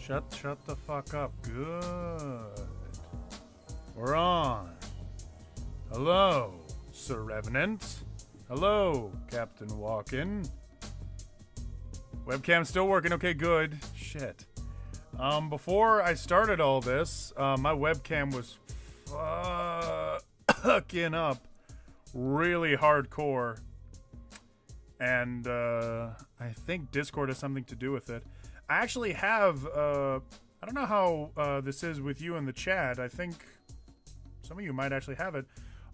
Shut the fuck up. Good. We're on. Hello, Sir Revenant. Hello, Captain Walken. Webcam's still working. Okay, good. Shit. Before I started all this, my webcam was fucking up really hardcore. And I think Discord has something to do with it. I actually have, I don't know how this is with you in the chat. I think some of you might actually have it.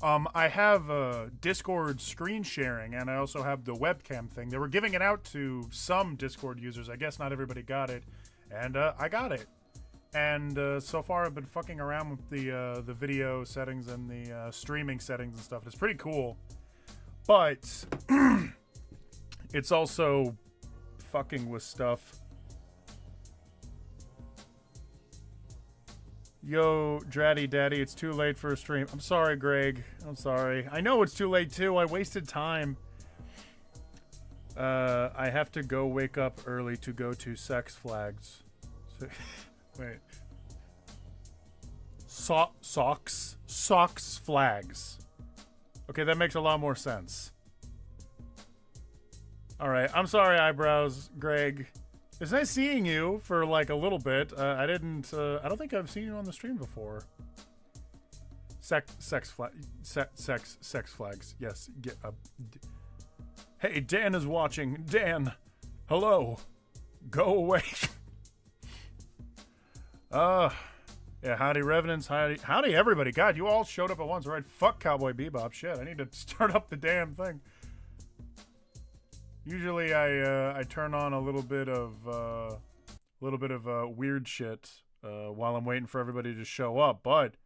I have Discord screen sharing, and I also have the webcam thing. They were giving it out to some Discord users. I guess not everybody got it, and I got it. And so far, I've been fucking around with the video settings and the streaming settings and stuff. It's pretty cool, but it's also fucking with stuff. Yo, Dratty Daddy, it's too late for a stream. I'm sorry, Greg. I'm sorry. I know it's too late, too. I wasted time. I have to go wake up early to go to Sex Flags. Wait. Socks Flags. Okay, that makes a lot more sense. Alright, I'm sorry, Eyebrows, Greg. It's nice seeing you for like a little bit. I don't think I've seen you on the stream before. Sex flags. Yes. Hey, Dan is watching. Dan, hello. Go away. Yeah, howdy Revenants, howdy everybody. God, you all showed up at once, right? Fuck Cowboy Bebop. Shit, I need to start up the damn thing. Usually I turn on a little bit of weird shit while I'm waiting for everybody to show up, but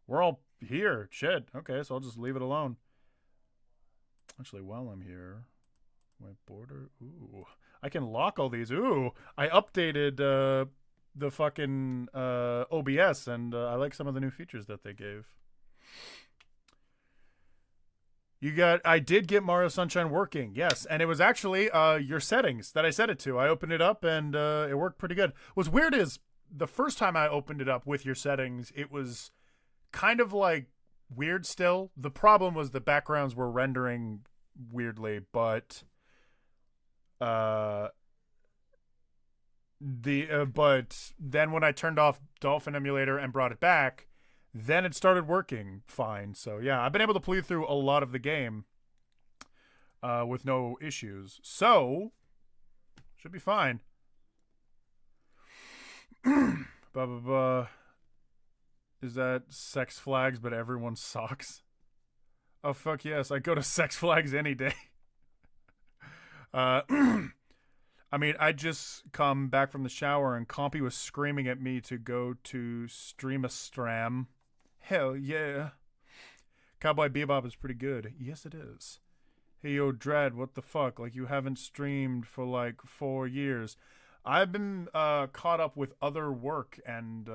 we're all here. Shit. Okay, so I'll just leave it alone. Actually, while I'm here, white border. Ooh, I can lock all these. Ooh, I updated the fucking OBS, and I like some of the new features that they gave. I did get Mario Sunshine working, yes, and it was actually your settings that I set it to. I opened it up, and it worked pretty good. What's weird is, the first time I opened it up with your settings, it was kind of like weird still. The problem was the backgrounds were rendering weirdly, but but then when I turned off Dolphin Emulator and brought it back, then it started working fine. So yeah, I've been able to play through a lot of the game with no issues. So should be fine. Is that Sex Flags, but everyone socks? Oh fuck yes, I go to Sex Flags any day. I mean, I just come back from the shower and Compy was screaming at me to go to Streamastram. Hell yeah. Cowboy Bebop is pretty good. Yes, it is. Hey, yo, Dread, what the fuck? Like, you haven't streamed for, like, 4 years. I've been caught up with other work and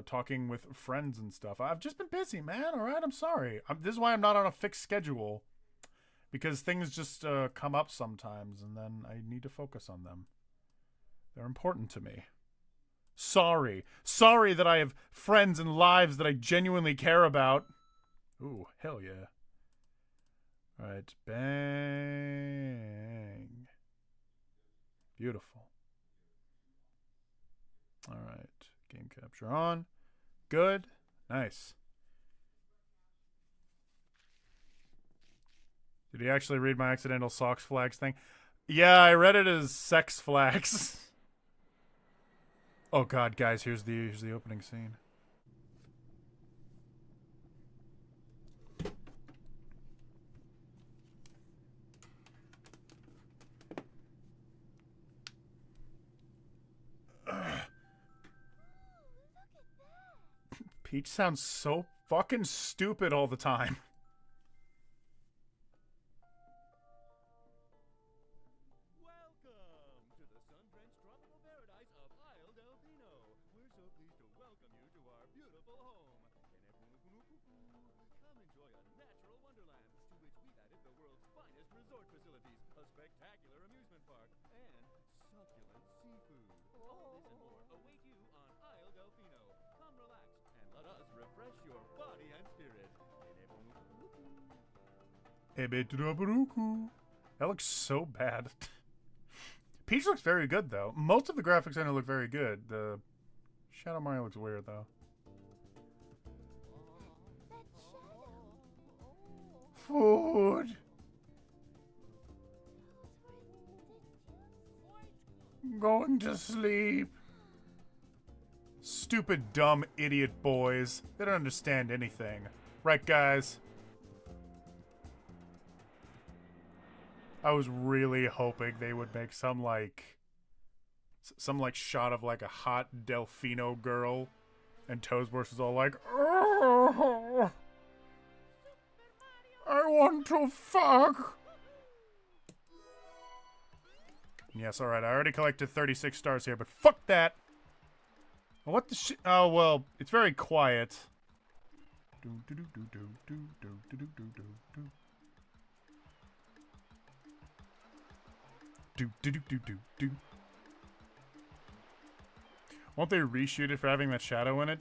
talking with friends and stuff. I've just been busy, man. All right, I'm sorry. This is why I'm not on a fixed schedule. Because things just come up sometimes, and then I need to focus on them. They're important to me. Sorry that I have friends and lives that I genuinely care about. Ooh, hell yeah. Alright, bang. Beautiful. Alright, game capture on. Good. Nice. Did he actually read my accidental socks flags thing? Yeah, I read it as sex flags. Oh god, guys, here's the opening scene. Peach sounds so fucking stupid all the time. That looks so bad. Peach looks very good, though. Most of the graphics in it look very good. The Shadow Mario looks weird, though. Food. Going to sleep. Stupid, dumb, idiot boys. They don't understand anything. Right, guys? I was really hoping they would make some shot of like a hot Delfino girl, and Toadbush is all like, "Oh, I want to fuck." Yes, alright, I already collected 36 stars here, but fuck that! What the shit? Oh, well, it's very quiet. Won't they reshoot it for having that shadow in it?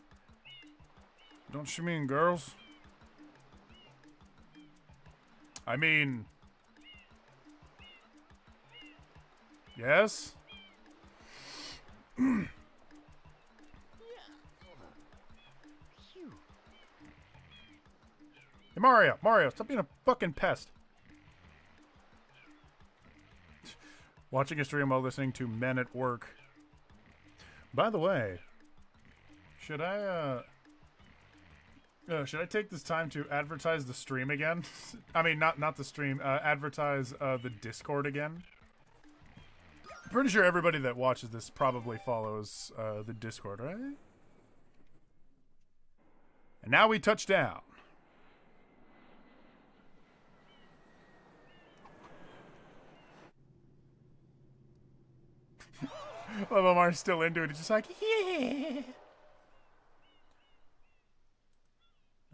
Don't you mean girls? I mean... Yes? Hey, Mario, stop being a fucking pest. Watching a stream while listening to Men at Work. By the way, should I take this time to advertise the stream again? I mean, not the stream, advertise the Discord again? I'm pretty sure everybody that watches this probably follows the Discord, right? And now we touch down. Well, Omar's still into it. It's just like, yeah.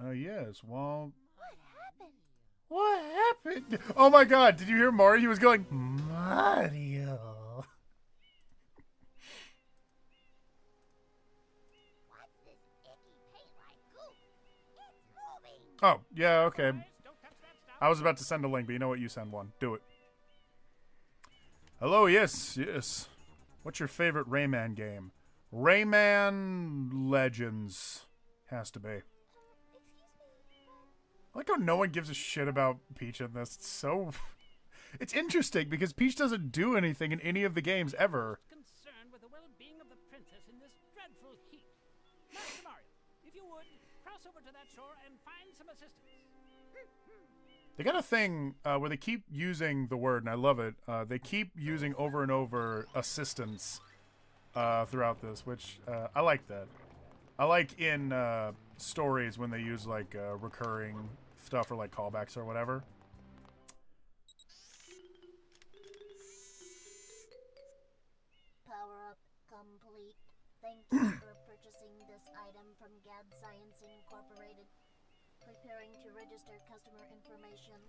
Oh, yes. Well... What happened? Oh, my God. Did you hear Mario? He was going, Mario. Oh, yeah, okay. I was about to send a link, but you know what? You send one. Do it. Hello, yes. What's your favorite Rayman game? Rayman Legends. Has to be. I like how no one gives a shit about Peach in this. It's so... It's interesting because Peach doesn't do anything in any of the games ever. Concerned with the well-being of the princess in this dreadful heat. Master Mario, if you would, cross over to that shore and find some assistance. They got a thing where they keep using the word, and I love it. They keep using over and over assistance throughout this, which I like that. I like in stories when they use like recurring stuff or like callbacks or whatever. Power up complete. Thank you for purchasing this item from GAD Science Incorporated. Preparing to register customer information.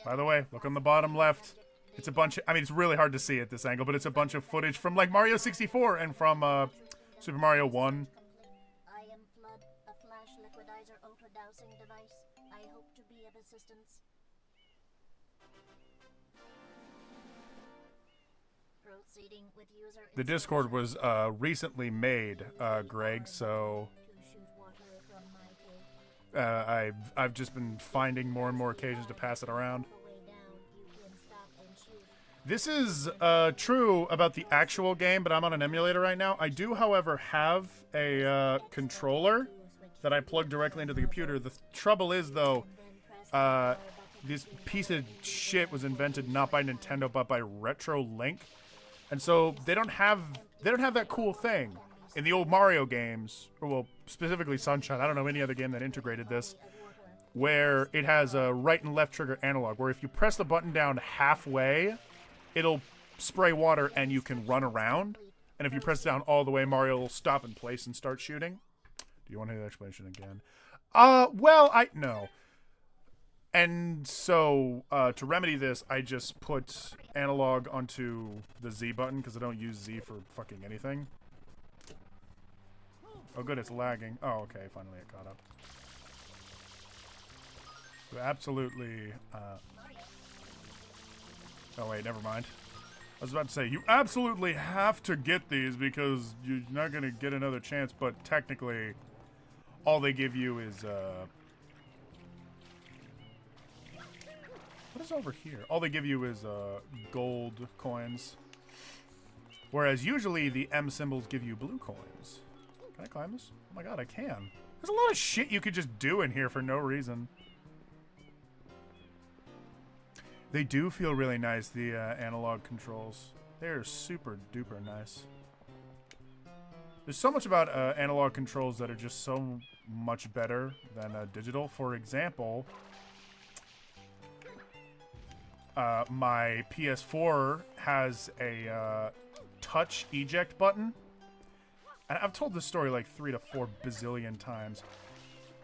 By the way, look on the bottom left. It's a bunch of, I mean, it's really hard to see at this angle, but it's a bunch of footage from like Mario 64 and from Super Mario 1. I am Flood, a flash liquidizer auto-dowsing device. I hope to be of assistance. Proceeding with user The Discord was recently made, Greg, so I've just been finding more and more occasions to pass it around. This is true about the actual game, but I'm on an emulator right now. I do, however, have a controller that I plug directly into the computer. The trouble is, though, this piece of shit was invented not by Nintendo but by RetroLink, and so they don't have that cool thing in the old Mario games, or well, specifically Sunshine. I don't know any other game that integrated this, where it has a right and left trigger analog, where if you press the button down halfway, it'll spray water and you can run around. And if you press down all the way, Mario will stop in place and start shooting. Do you want to hear the explanation again? Well, no. And so, to remedy this, I just put analog onto the Z button, because I don't use Z for fucking anything. Oh, good, it's lagging. Oh, okay, finally it caught up. You absolutely, oh, wait, never mind. I was about to say, you absolutely have to get these because you're not going to get another chance, but technically, all they give you is, what is over here? All they give you is, gold coins. Whereas usually the M symbols give you blue coins. Can I climb this? Oh my god, I can. There's a lot of shit you could just do in here for no reason. They do feel really nice, the analog controls. They're super duper nice. There's so much about analog controls that are just so much better than digital. For example, my PS4 has a touch eject button. And I've told this story like 3 to 4 bazillion times.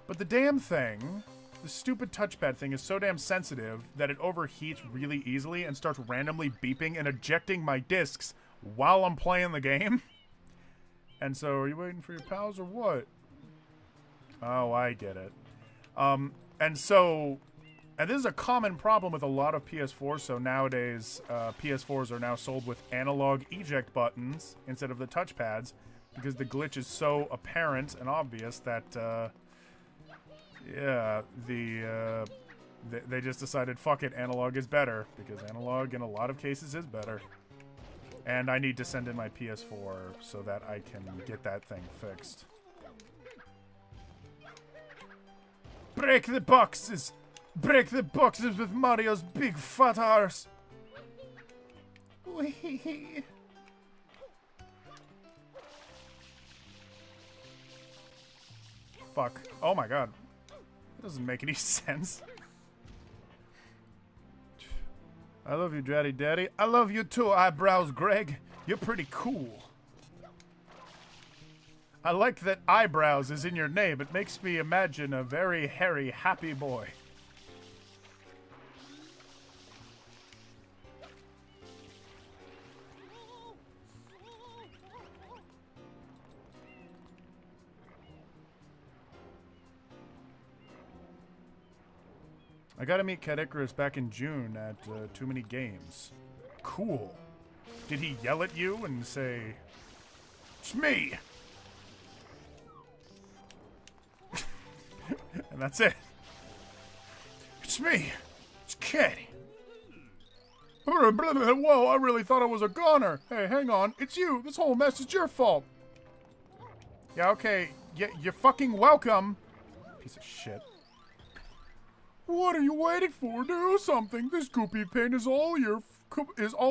But the damn thing, the stupid touchpad thing, is so damn sensitive that it overheats really easily and starts randomly beeping and ejecting my discs while I'm playing the game. And so, are you waiting for your pals or what? Oh, I get it. And so, and this is a common problem with a lot of PS4s. So nowadays, PS4s are now sold with analog eject buttons instead of the touchpads because the glitch is so apparent and obvious that, yeah, they just decided, fuck it, analog is better because analog in a lot of cases is better. And I need to send in my PS4 so that I can get that thing fixed. Break the boxes! Break the boxes with Mario's big fat arse! Wee. Fuck. Oh my god. That doesn't make any sense. I love you, Daddy. I love you too, Eyebrows Greg. You're pretty cool. I like that eyebrows is in your name. It makes me imagine a very hairy, happy boy. I gotta meet Cat Icarus back in June at Too Many Games. Cool. Did he yell at you and say, "It's me"? And that's it. It's me. It's Catty. Whoa, I really thought I was a goner. Hey, hang on. It's you. This whole mess is your fault. Yeah, okay. You're fucking welcome. Piece of shit. What are you waiting for? Do something. This goopy paint is all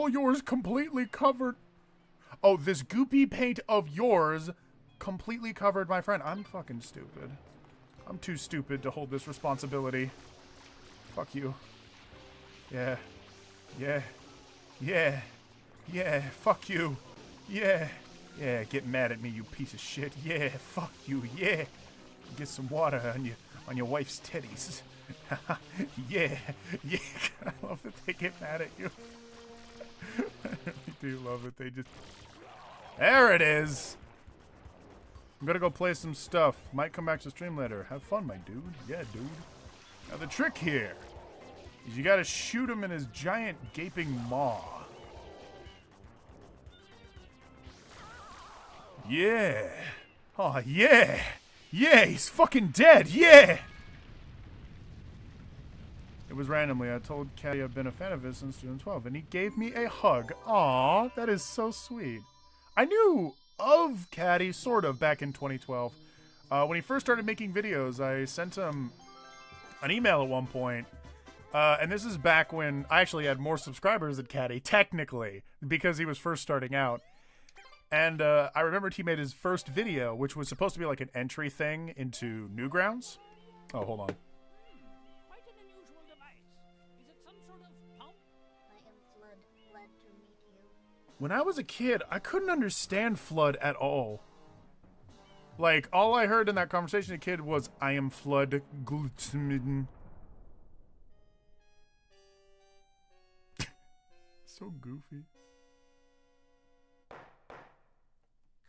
yours, completely covered. Oh, this goopy paint of yours completely covered my friend. I'm fucking stupid. I'm too stupid to hold this responsibility. Fuck you. Yeah. Yeah. Yeah. Yeah. Fuck you. Yeah. Yeah. Get mad at me, you piece of shit. Yeah. Fuck you. Yeah. Get some water on your wife's titties. Yeah, yeah. I love that they get mad at you. I really do love it. They just... There it is! I'm gonna go play some stuff. Might come back to stream later. Have fun, my dude. Yeah, dude. Now the trick here is you gotta shoot him in his giant gaping maw. Yeah. Oh, yeah. Yeah, he's fucking dead. Yeah! It was randomly. I told Caddy I've been a fan of his since 2012, and he gave me a hug. Aww, that is so sweet. I knew of Caddy, sort of, back in 2012. When he first started making videos, I sent him an email at one point. And this is back when I actually had more subscribers than Caddy, technically, because he was first starting out. And I remembered he made his first video, which was supposed to be like an entry thing into Newgrounds. Oh, hold on. When I was a kid, I couldn't understand Flood at all. Like, all I heard in that conversation as a kid was, I am Flood Glutmiden. So goofy.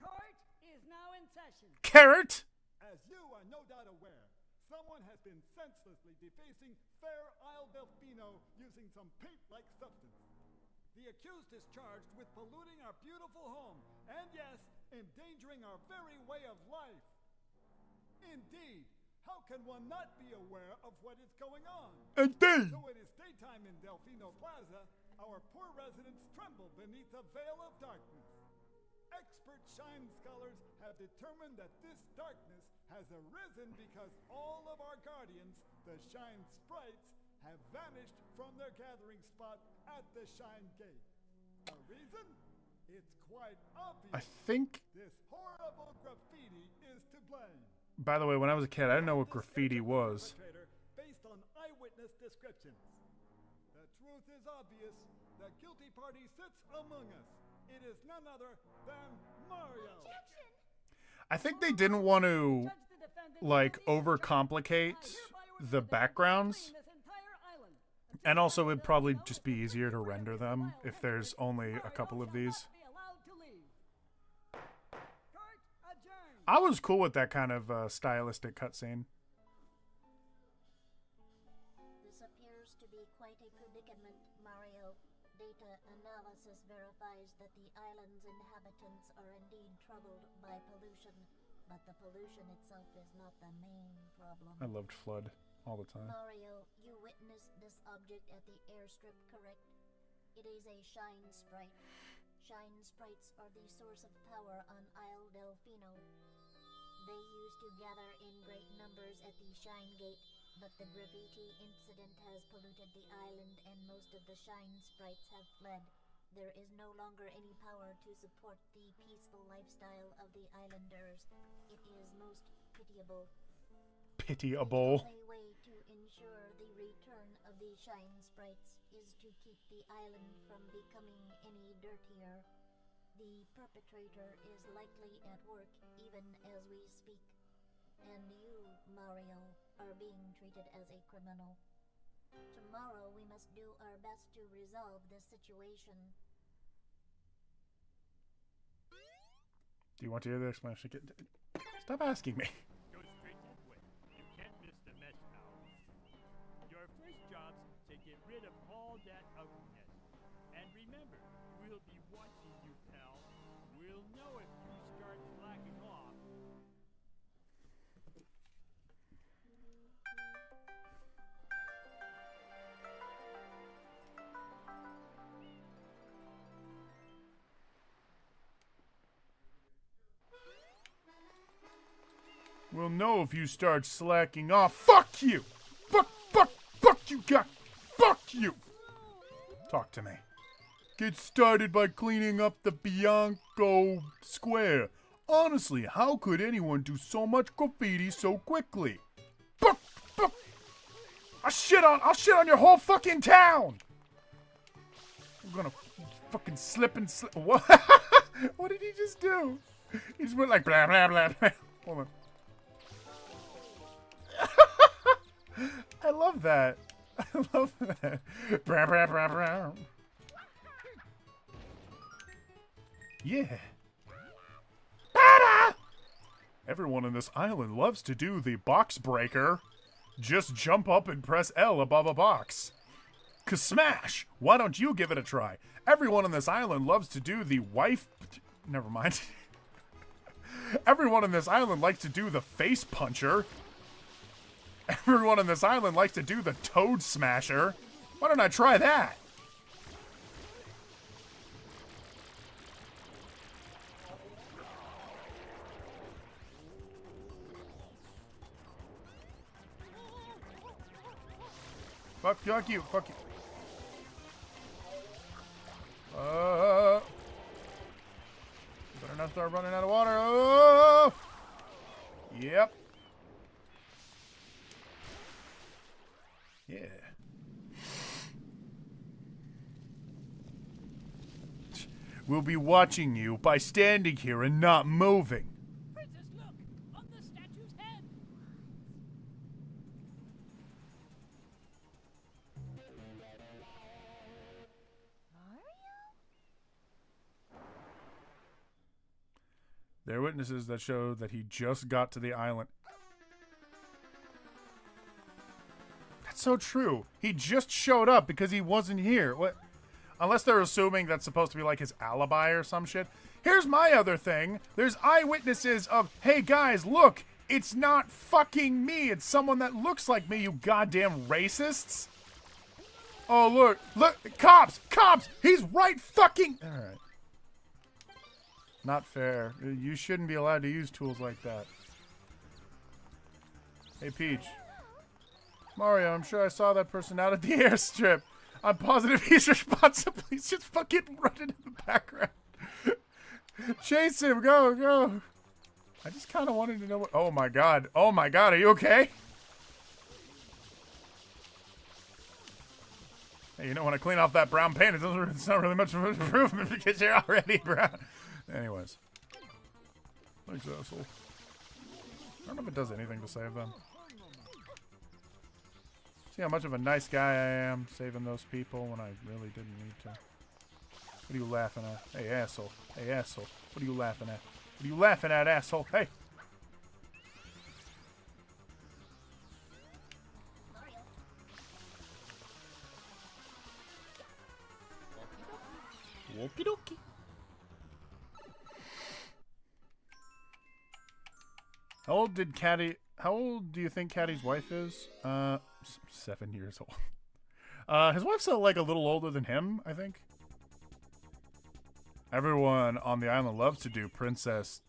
Court is now in session. carrot! As you are no doubt aware, someone has been senselessly defacing fair Isle Delfino using some paint-like substance. The accused is charged with polluting our beautiful home, and yes, endangering our very way of life. Indeed, how can one not be aware of what is going on? Indeed! Though it is daytime in Delfino Plaza, our poor residents tremble beneath a veil of darkness. Expert shine scholars have determined that this darkness has arisen because all of our guardians, the shine sprites, have vanished from their gathering spot at the shine gate. The reason? It's quite obvious. I think... This horrible graffiti is to blame. By the way, when I was a kid, I didn't know what graffiti was. Based on eyewitness descriptions. The truth is obvious. The guilty party sits among us. It is none other than Mario. I think they didn't want to, like, overcomplicate the backgrounds. And also, it'd probably just be easier to render them if there's only a couple of these. I was cool with that kind of stylistic cutscene. This appears to be quite a predicament, Mario. Data analysis verifies that the island's inhabitants are indeed troubled by pollution, but the pollution itself is not the main problem. I loved Flood all the time. Mario, you witnessed this object at the airstrip, correct? It is a shine sprite. Shine sprites are the source of power on Isle Delfino. They used to gather in great numbers at the Shine Gate, but the graffiti incident has polluted the island and most of the Shine sprites have fled. There is no longer any power to support the peaceful lifestyle of the islanders. It is most pitiable. Pitiable. The only way to ensure the return of the Shine sprites is to keep the island from becoming any dirtier. The perpetrator is likely at work even as we speak. And you, Mario, are being treated as a criminal. Tomorrow we must do our best to resolve this situation. Do you want to hear the explanation? Stop asking me. Go straight that way. You can't miss the mess now. Your first job's to get rid of all that ugliness. And remember, we'll be watching you, pal. We'll know if you start slacking off. We'll know if you start slacking off. Fuck you! Fuck you, guy! Fuck you! Talk to me. Get started by cleaning up the Bianco Square. Honestly, how could anyone do so much graffiti so quickly? Fuck! I'll shit on your whole fucking town! I'm gonna fucking slip and slip. What? What did he just do? He just went like blah blah blah blah. Hold on. I love that. I love that. Blah, blah, blah, blah. Yeah. Bada! Everyone on this island loves to do the box breaker. Just jump up and press L above a box. Smash! Why don't you give it a try? Everyone on this island loves to do the wife... Never mind. Everyone on this island likes to do the face puncher. Everyone on this island likes to do the toad smasher. Why don't I try that? Fuck you. Better not start running out of water. Oh! Yep. Yeah. We'll be watching you by standing here and not moving. Princess, look! On the statue's head! There are witnesses that show that he just got to the island. That's so true. He just showed up because he wasn't here. What? Unless they're assuming that's supposed to be like his alibi or some shit. Here's my other thing. There's eyewitnesses of, hey guys, look, it's not fucking me. It's someone that looks like me, you goddamn racists. Oh, look, cops, he's right fucking. All right. Not fair. You shouldn't be allowed to use tools like that. Hey, Peach. Mario, I'm sure I saw that person out at the airstrip. I'm positive he's responsible. He's just fucking running in the background. Chase him, go. I just kind of wanted to know what... Oh my god, are you okay? Hey, you know, when I clean off that brown paint, it's not really much of an improvement because you're already brown. Anyways. Thanks, asshole. I don't know if it does anything to save them. See how much of a nice guy I am, saving those people when I really didn't need to. What are you laughing at? Hey, asshole. Hey, asshole. What are you laughing at? What are you laughing at, asshole? Hey! Okie dokie. How old do you think Caddy's wife is? 7 years old. His wife's like a little older than him, I think. Everyone on the island loves to do Princess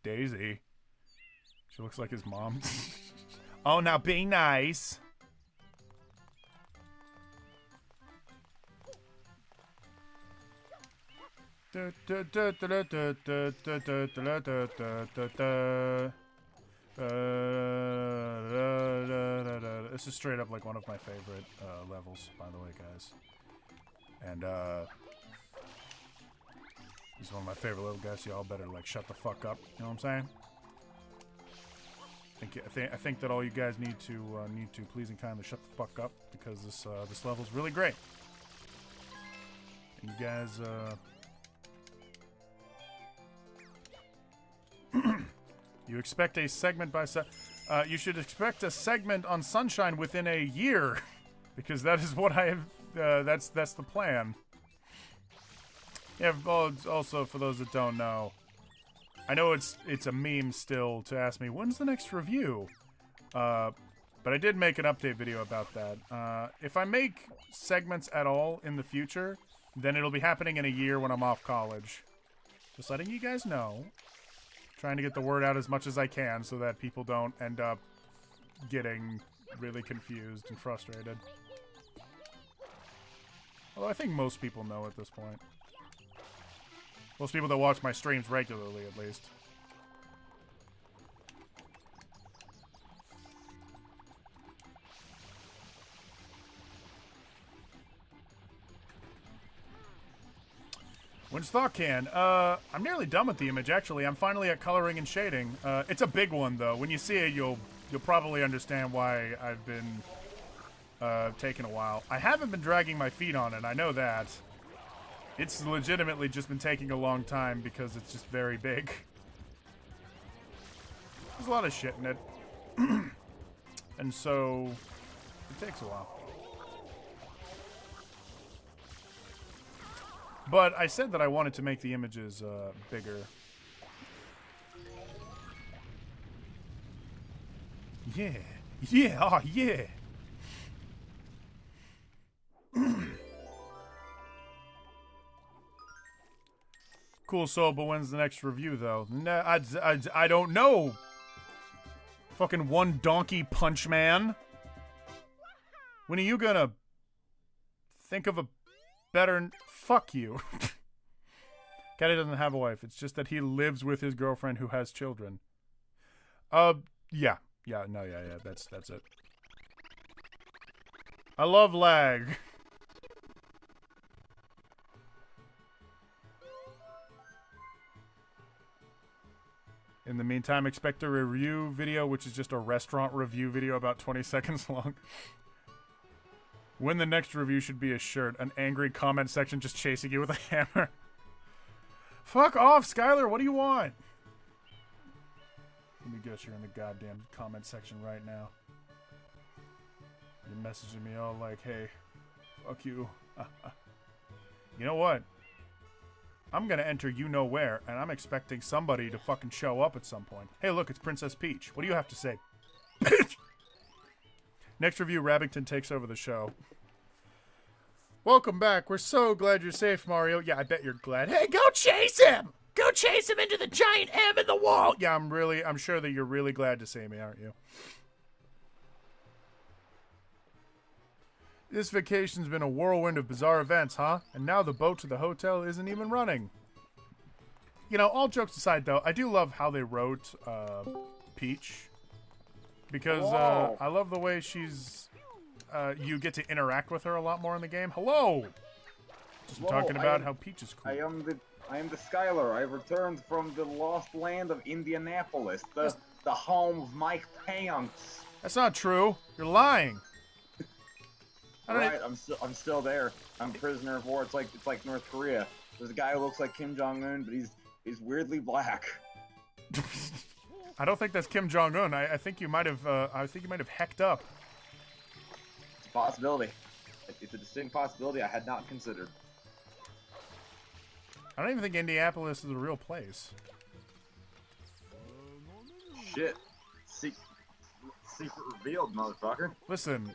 Daisy. She looks like his mom. Oh, now be nice. This is straight up like one of my favorite levels, by the way, guys. And he's one of my favorite little guys. So y'all better like shut the fuck up. You know what I'm saying? I think that all you guys need to please and kindly shut the fuck up because this level's really great. And you guys. You expect a segment by you should expect a segment on Sunshine within a year, because that is what I have. That's the plan. Yeah. Also, for those that don't know, I know it's a meme still to ask me when's the next review, but I did make an update video about that. If I make segments at all in the future, then it'll be happening in a year when I'm off college. Just letting you guys know. Trying to get the word out as much as I can so that people don't end up getting really confused and frustrated. Although I think most people know at this point. Most people that watch my streams regularly, at least. When's ThoughtCan? I'm nearly done with the image, actually. I'm finally at coloring and shading. It's a big one, though. When you see it, you'll probably understand why I've been taking a while. I haven't been dragging my feet on it, I know that. It's legitimately just been taking a long time because it's just very big. There's a lot of shit in it. And so, it takes a while. But I said that I wanted to make the images bigger. Yeah. Yeah. Oh, yeah. Cool, so, but when's the next review, though? Nah, I don't know. Fucking one donkey punch man. When are you gonna think of a better... Fuck you. Caddy doesn't have a wife. It's just that he lives with his girlfriend who has children. Yeah. Yeah, no, yeah, that's it. I love lag. In the meantime, expect a review video, which is just a restaurant review video about 20 seconds long. When the next review should be a shirt. An angry comment section just chasing you with a hammer. Fuck off, Skylar. What do you want? Let me guess, you're in the goddamn comment section right now. You're messaging me all like, hey, fuck you. You know what? I'm gonna enter you know where, and I'm expecting somebody to fucking show up at some point. Hey, look, it's Princess Peach. What do you have to say? Bitch! Next review, Rabbington takes over the show. Welcome back. We're so glad you're safe, Mario. Yeah, I bet you're glad. Hey, go chase him! Go chase him into the giant M in the wall! Yeah, I'm sure that you're really glad to see me, aren't you? This vacation's been a whirlwind of bizarre events, huh? And now the boat to the hotel isn't even running. You know, all jokes aside, though, I do love how they wrote Peach. Because I love the way she's... you get to interact with her a lot more in the game. Hello! Just talking about how Peach is cool. I am the Skylar. I returned from the lost land of Indianapolis, the home of Mike Pants. That's not true. You're lying. Right, I'm still there. I'm a prisoner of war. It's like North Korea. There's a guy who looks like Kim Jong-un, but he's weirdly black. I don't think that's Kim Jong-un. I think you might have hecked up. It's a possibility. It's a distinct possibility I had not considered. I don't even think Indianapolis is a real place. Shit. Secret revealed, motherfucker. Listen,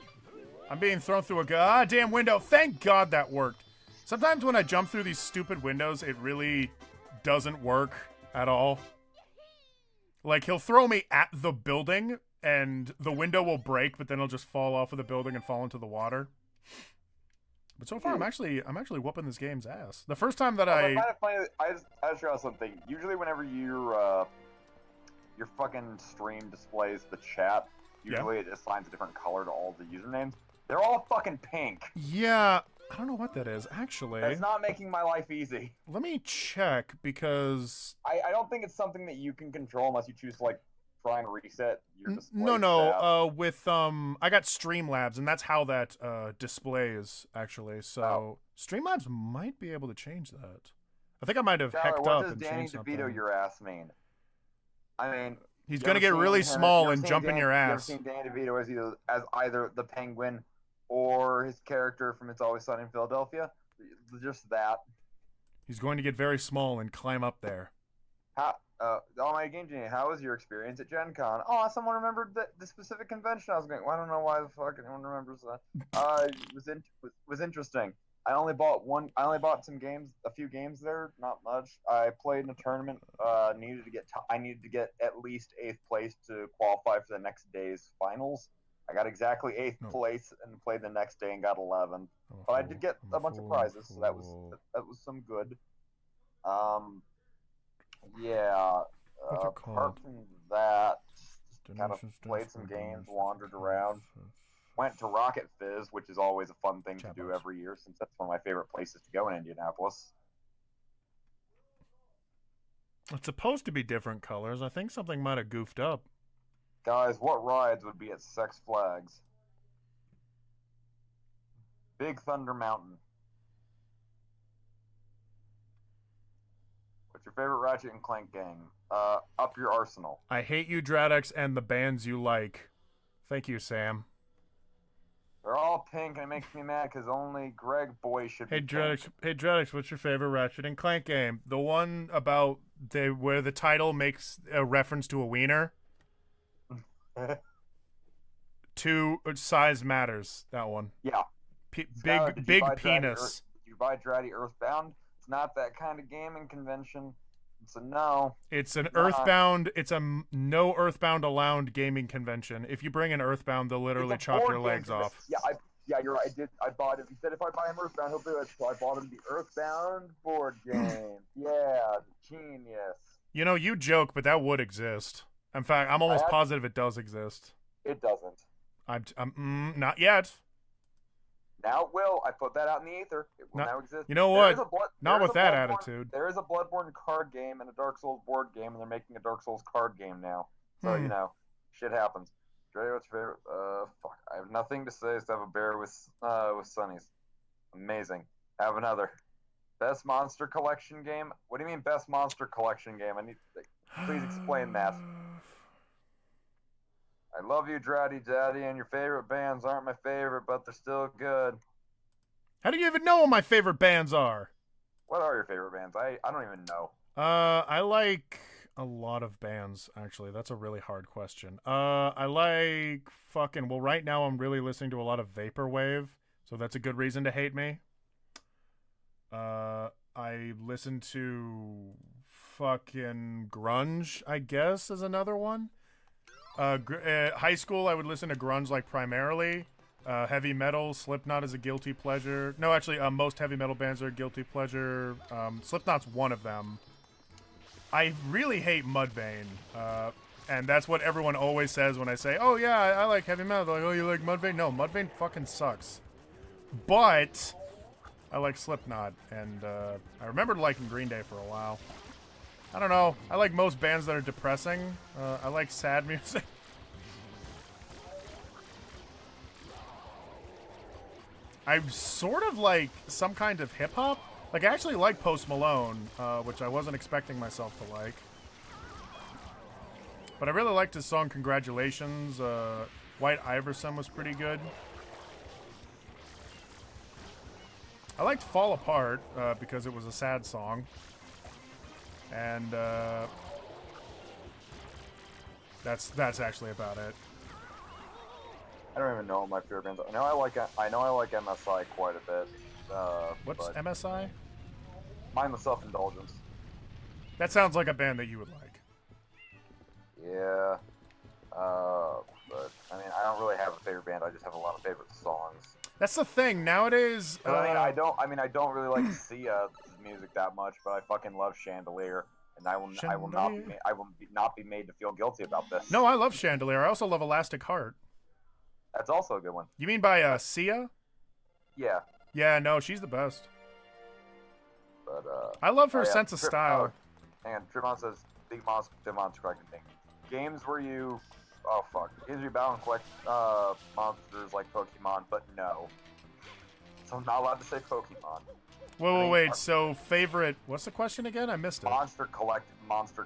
I'm being thrown through a goddamn window. Thank God that worked. Sometimes when I jump through these stupid windows, it really doesn't work at all. Like, he'll throw me at the building, and the window will break, but then it'll just fall off of the building and fall into the water. But so far, I'm actually whooping this game's ass. The first time that I just realized something. Usually, whenever your fucking stream displays the chat, usually it assigns a different color to all the usernames. They're all fucking pink. Yeah, I don't know what that is, actually. That's not making my life easy. Let me check, because... I don't think it's something that you can control unless you choose to, like, try and reset your display. No, with, I got Streamlabs, and that's how that, displays, actually, so... Streamlabs might be able to change that. I think I might have hecked up and changed something. What does Danny DeVito your ass mean? I mean... He's gonna get really small and jump in your ass. You ever seen Danny DeVito as either the Penguin or his character from It's Always Sunny in Philadelphia? Just that. He's going to get very small and climb up there. My game genie, how was your experience at Gen Con? Oh, someone remembered the specific convention I was going. Well, I don't know why the fuck anyone remembers that. It was interesting. I only bought some games, a few games there, not much. I played in a tournament. I needed to get at least 8th place to qualify for the next day's finals. I got exactly 8th place and played the next day and got 11th. But I did get a bunch of prizes, so that was some good. Yeah. Apart from that, kind of played some games, wandered around. Went to Rocket Fizz, which is always a fun thing to do every year, since that's one of my favorite places to go in Indianapolis. It's supposed to be different colors. I think something might have goofed up. Guys, what rides would be at Six Flags? Big Thunder Mountain. What's your favorite Ratchet and Clank game? Up Your Arsenal. I Hate You, Dradex, and the bands you like. Thank you, Sam. They're all pink, and it makes me mad because only Greg Boy should be pink. Hey, Dradex, what's your favorite Ratchet and Clank game? The one about where the title makes a reference to a wiener? Size matters, that one. Yeah. Big penis. Did you buy Dratty Earthbound? It's not that kind of gaming convention. It's a no. It's an Earthbound. It's a no Earthbound allowed gaming convention. If you bring an Earthbound, they'll literally chop your legs off. Yeah, you're right. I bought it. He said if I buy him Earthbound, he'll do it. So I bought him the Earthbound board game. Yeah, genius. You know, you joke, but that would exist. In fact, I'm almost positive it does exist. It doesn't. I'm not yet. Now it will. I put that out in the ether. It will now exist. You know what? Not with that attitude. There is a Bloodborne card game and a Dark Souls board game, and they're making a Dark Souls card game now. So, you know, shit happens. Dre, what's your favorite? Fuck. I have nothing to say except have a bear with Sunnies. Amazing. Have another. Best Monster Collection game? What do you mean Best Monster Collection game? Please explain that. I love you, Dratty Daddy, and your favorite bands aren't my favorite, but they're still good. How do you even know what my favorite bands are? What are your favorite bands? I don't even know. I like a lot of bands, actually. That's a really hard question. I like fucking... Well, right now I'm really listening to a lot of Vaporwave, so that's a good reason to hate me. I listen to fucking grunge, I guess, is another one. High school, I would listen to grunge, like, primarily. Heavy metal, Slipknot is a guilty pleasure. No, actually, most heavy metal bands are a guilty pleasure. Slipknot's one of them. I really hate Mudvayne, and that's what everyone always says when I say, oh yeah, I like heavy metal. They're like, oh, you like Mudvayne? No, Mudvayne fucking sucks. But I like Slipknot, and I remembered liking Green Day for a while. I don't know. I like most bands that are depressing. I like sad music. I sort of like some kind of hip-hop. Like, I actually like Post Malone, which I wasn't expecting myself to like. But I really liked his song Congratulations. White Iverson was pretty good. I liked Fall Apart because it was a sad song. And that's actually about it. I don't even know what my favorite bands are. I know I like MSI quite a bit. What's MSI? Mindless Self-Indulgence. That sounds like a band that you would like. Yeah. But I mean, I don't really have a favorite band. I just have a lot of favorite songs. That's the thing nowadays. I don't really like Sia's music that much, but I fucking love Chandelier, and I will not be made to feel guilty about this. No, I love Chandelier. I also love Elastic Heart. That's also a good one. You mean by Sia? Yeah. Yeah, no, she's the best. But I love her sense of style. And Trivon says, "Big monster, collecting thing. Games where you, games where you battle and collect monsters like Pokemon, but no. So I'm not allowed to say Pokemon. Wait. So favorite? What's the question again? I missed it. Monster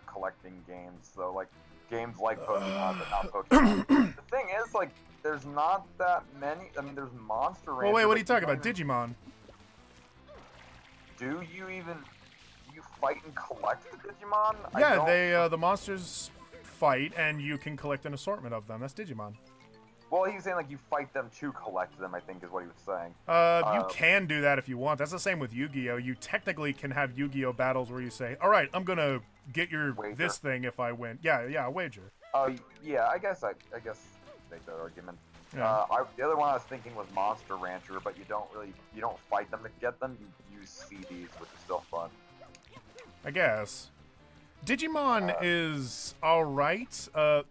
collecting games. So like games like Pokemon, but not Pokemon. The thing is, like, there's not that many. I mean, there's Monster Rancher. Well, wait, what are you talking about? Digimon. Do you fight and collect the Digimon? Yeah, the monsters fight, and you can collect an assortment of them. That's Digimon. Well, he was saying, like, you fight them to collect them, I think is what he was saying. You can do that if you want. That's the same with Yu-Gi-Oh! You technically can have Yu-Gi-Oh! Battles where you say, all right, I'm going to get your this thing if I win. Yeah, wager. Yeah, I guess make that argument. Yeah. The other one I was thinking was Monster Rancher, but you don't fight them to get them. You use CDs, which is still fun. I guess. Digimon is alright.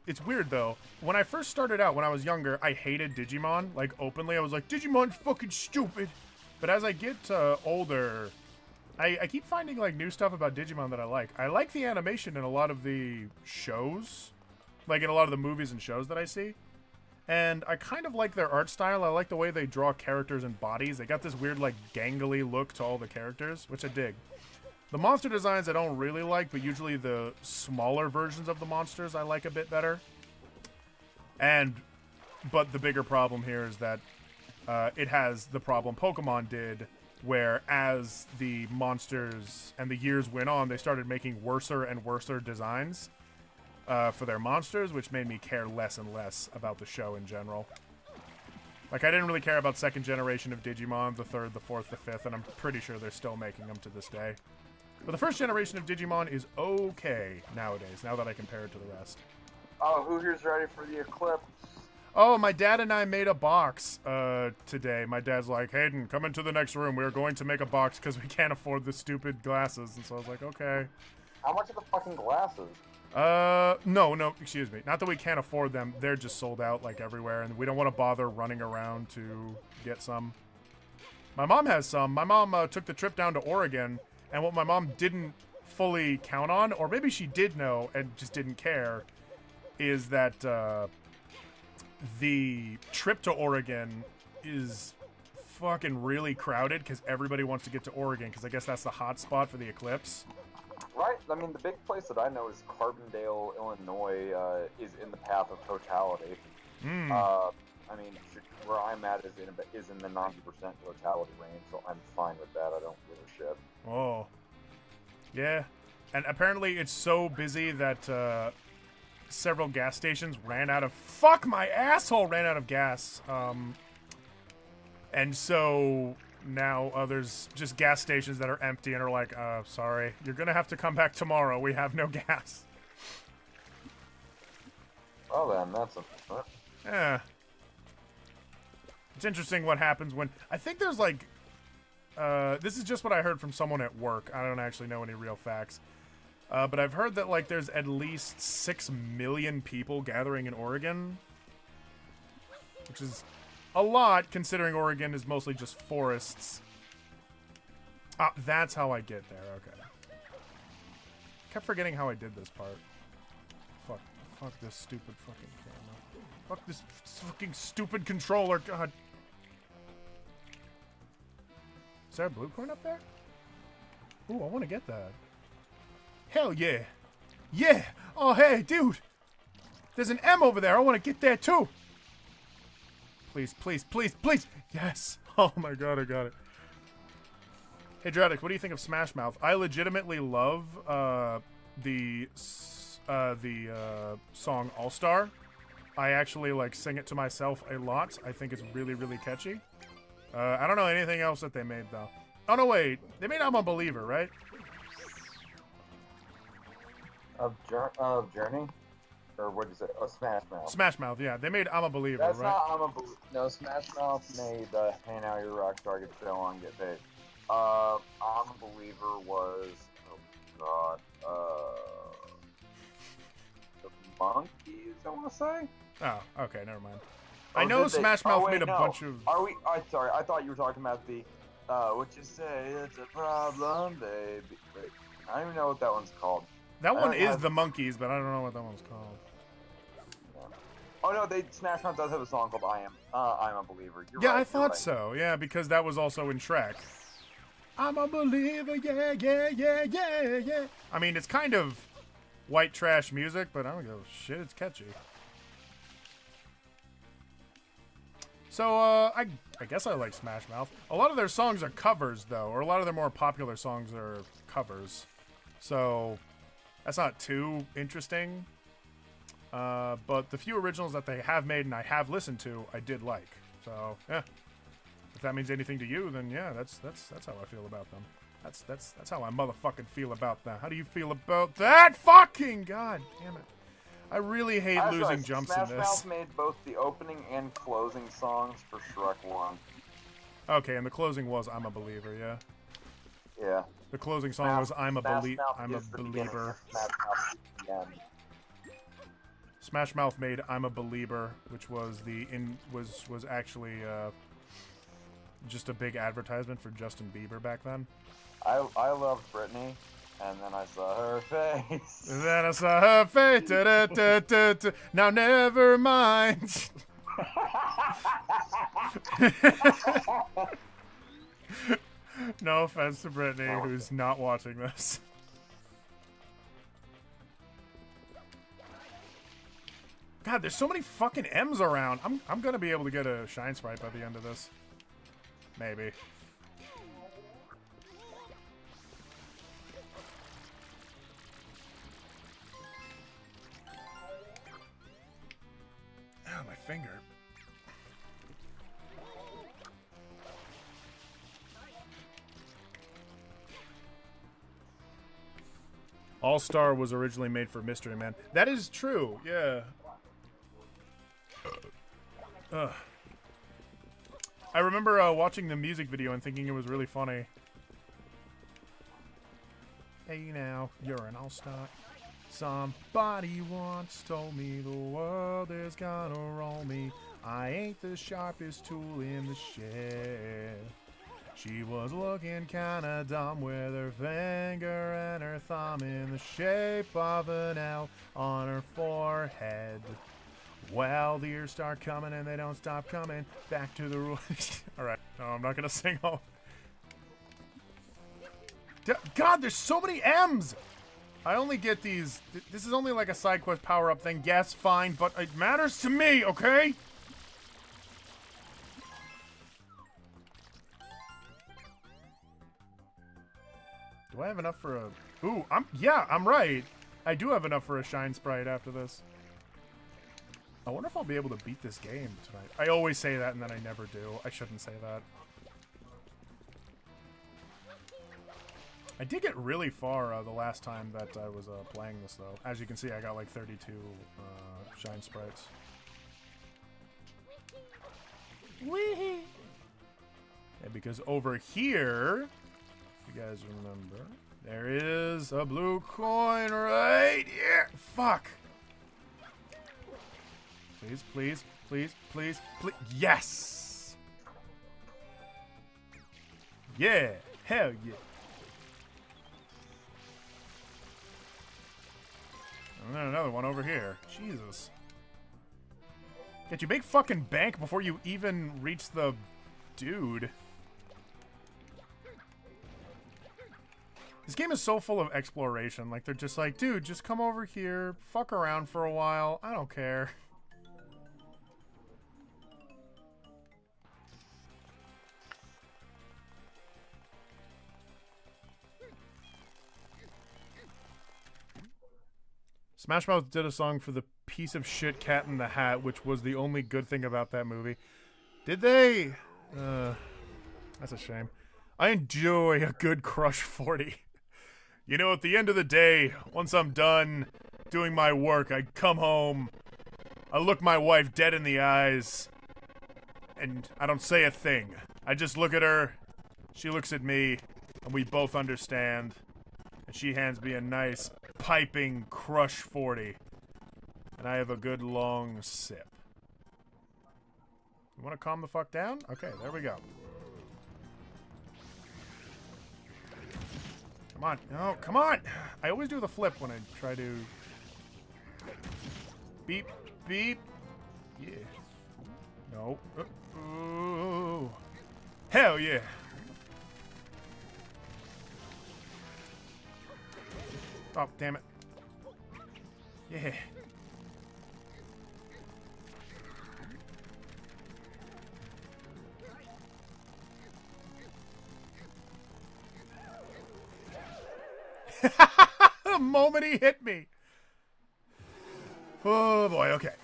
It's weird, though. When I first started out, when I was younger, I hated Digimon. Like, openly, I was like, Digimon's fucking stupid. But as I get older, I keep finding, like, new stuff about Digimon that I like. I like the animation in a lot of the shows. Like, in a lot of the movies and shows that I see. And I kind of like their art style. I like the way they draw characters and bodies. They got this weird, like, gangly look to all the characters, which I dig. The monster designs I don't really like, but usually the smaller versions of the monsters I like a bit better. But the bigger problem here is that it has the problem Pokemon did, where as the monsters and the years went on, they started making worser and worser designs for their monsters, which made me care less and less about the show in general. Like, I didn't really care about second generation of Digimon, the third, the fourth, the fifth, and I'm pretty sure they're still making them to this day. But the first generation of Digimon is okay nowadays, now that I compare it to the rest. Oh, who here's ready for the eclipse? Oh, my dad and I made a box today. My dad's like, Hayden, come into the next room. We are going to make a box because we can't afford the stupid glasses. And so I was like, okay. How much are the fucking glasses? No, excuse me. Not that we can't afford them. They're just sold out, like, everywhere, and we don't want to bother running around to get some. My mom has some. My mom took the trip down to Oregon, and what my mom didn't fully count on, or maybe she did know and just didn't care, is that the trip to Oregon is fucking really crowded because everybody wants to get to Oregon because I guess that's the hot spot for the eclipse. right. I mean, the big place that I know is Carbondale, Illinois. Is in the path of totality. I mean, where I'm at is in the 90% totality range, so I'm fine with that. I don't give a shit. Oh. Yeah. And apparently it's so busy that several gas stations ran out of... Fuck, my asshole ran out of gas. And so now there's just gas stations that are empty and are like, sorry, you're going to have to come back tomorrow. We have no gas. Well then, that's a... Yeah. It's interesting what happens when... I think there's like... this is just what I heard from someone at work. I don't actually know any real facts. But I've heard that like there's at least 6 million people gathering in Oregon. Which is a lot, considering Oregon is mostly just forests. Ah, that's how I get there. Okay. Kept forgetting how I did this part. Fuck this stupid fucking camera. Fuck this fucking stupid controller. God. Is there a blue coin up there? Ooh, I want to get that. Hell yeah. Yeah. Oh, hey, dude. There's an M over there. I want to get that too. Please, please, please, please. Yes. Oh my god, I got it. Hey, Dradix, what do you think of Smash Mouth? I legitimately love the song All Star. I actually like sing it to myself a lot. I think it's really, really catchy. I don't know anything else that they made though. Oh no, wait, they made I'm a Believer, right? Of Journey? Or what is it? Oh, Smash Mouth. Smash Mouth, yeah. They made I'm a Believer, That's right? not I'm a Believer. No, Smash Mouth made Hey Now You're a Rockstar, Get the Show On, Get Paid. I'm a Believer was, oh god, the Monkeys, I want to say? Oh, okay, never mind. I know Smash Mouth made a bunch of... Are we? Sorry, I thought you were talking about the, what you say, it's a problem, baby. Wait, I don't even know what that one's called. That one is the Monkeys, but I don't know what that one's called. Oh no, Smash Mouth does have a song called I'm a Believer. You're yeah, right, I thought right. so. Yeah, because that was also in Shrek. I'm a believer, yeah, yeah, yeah, yeah, yeah. I mean, it's kind of white trash music, but I don't give a shit. It's catchy. So, I guess I like Smash Mouth. A lot of their songs are covers, though, or a lot of their more popular songs are covers. So, that's not too interesting. But the few originals that they have made and I have listened to, I did like. So, yeah. If that means anything to you, then yeah, that's how I feel about them. That's how I motherfucking feel about that. How do you feel about that? Fucking god damn it. I really hate losing jumps in this. Smash Mouth made both the opening and closing songs for Shrek 1. Okay, and the closing was I'm a Believer, yeah? Yeah. The closing song was I'm a Belieber. Smash Mouth made I'm a Belieber, which was was actually just a big advertisement for Justin Bieber back then. I loved Britney, and then I saw her face. And then I saw her face. Da, da, da, da, da. Now never mind. No offense to Britney, who's not watching this. God, there's so many fucking M's around. I'm gonna be able to get a Shine Sprite by the end of this. Maybe. Oh, my finger. All-Star was originally made for Mystery Man. That is true, yeah. I remember watching the music video and thinking it was really funny. Hey now, you're an all-star. Somebody once told me the world is gonna roll me. I ain't the sharpest tool in the shed. She was looking kinda dumb with her finger and her thumb in the shape of an L on her forehead. Well, the years start coming and they don't stop coming. Back to the rules. Alright, no, I'm not gonna sing all. God, there's so many M's! I only get these. This is only like a side quest power up thing. Yes, fine, but it matters to me, okay? Do I have enough for a... Ooh, I'm right. I do have enough for a Shine Sprite after this. I wonder if I'll be able to beat this game tonight. I always say that and then I never do. I shouldn't say that. I did get really far the last time that I was playing this, though. As you can see, I got like 32 Shine Sprites. Whee! Yeah, because over here... You guys remember? There is a blue coin right here. Fuck. Please, please, please, please, please. Yes! Yeah! Hell yeah. And then another one over here. Jesus. Get your big fucking bank before you even reach the dude. This game is so full of exploration. Like, they're just like, dude, just come over here, fuck around for a while. I don't care. Smash Mouth did a song for the piece of shit Cat in the Hat, which was the only good thing about that movie. Did they? That's a shame. I enjoy a good Crush 40. You know, at the end of the day, once I'm done doing my work, I come home, I look my wife dead in the eyes, and I don't say a thing. I just look at her, she looks at me, and we both understand, and she hands me a nice, piping Crush 40, and I have a good long sip. You want to calm the fuck down? Okay, there we go. Come on. No, come on! I always do the flip when I try to... Beep, beep. Yeah. No. Ooh. Hell yeah. Oh, damn it. Yeah. The moment he hit me. Oh boy, okay.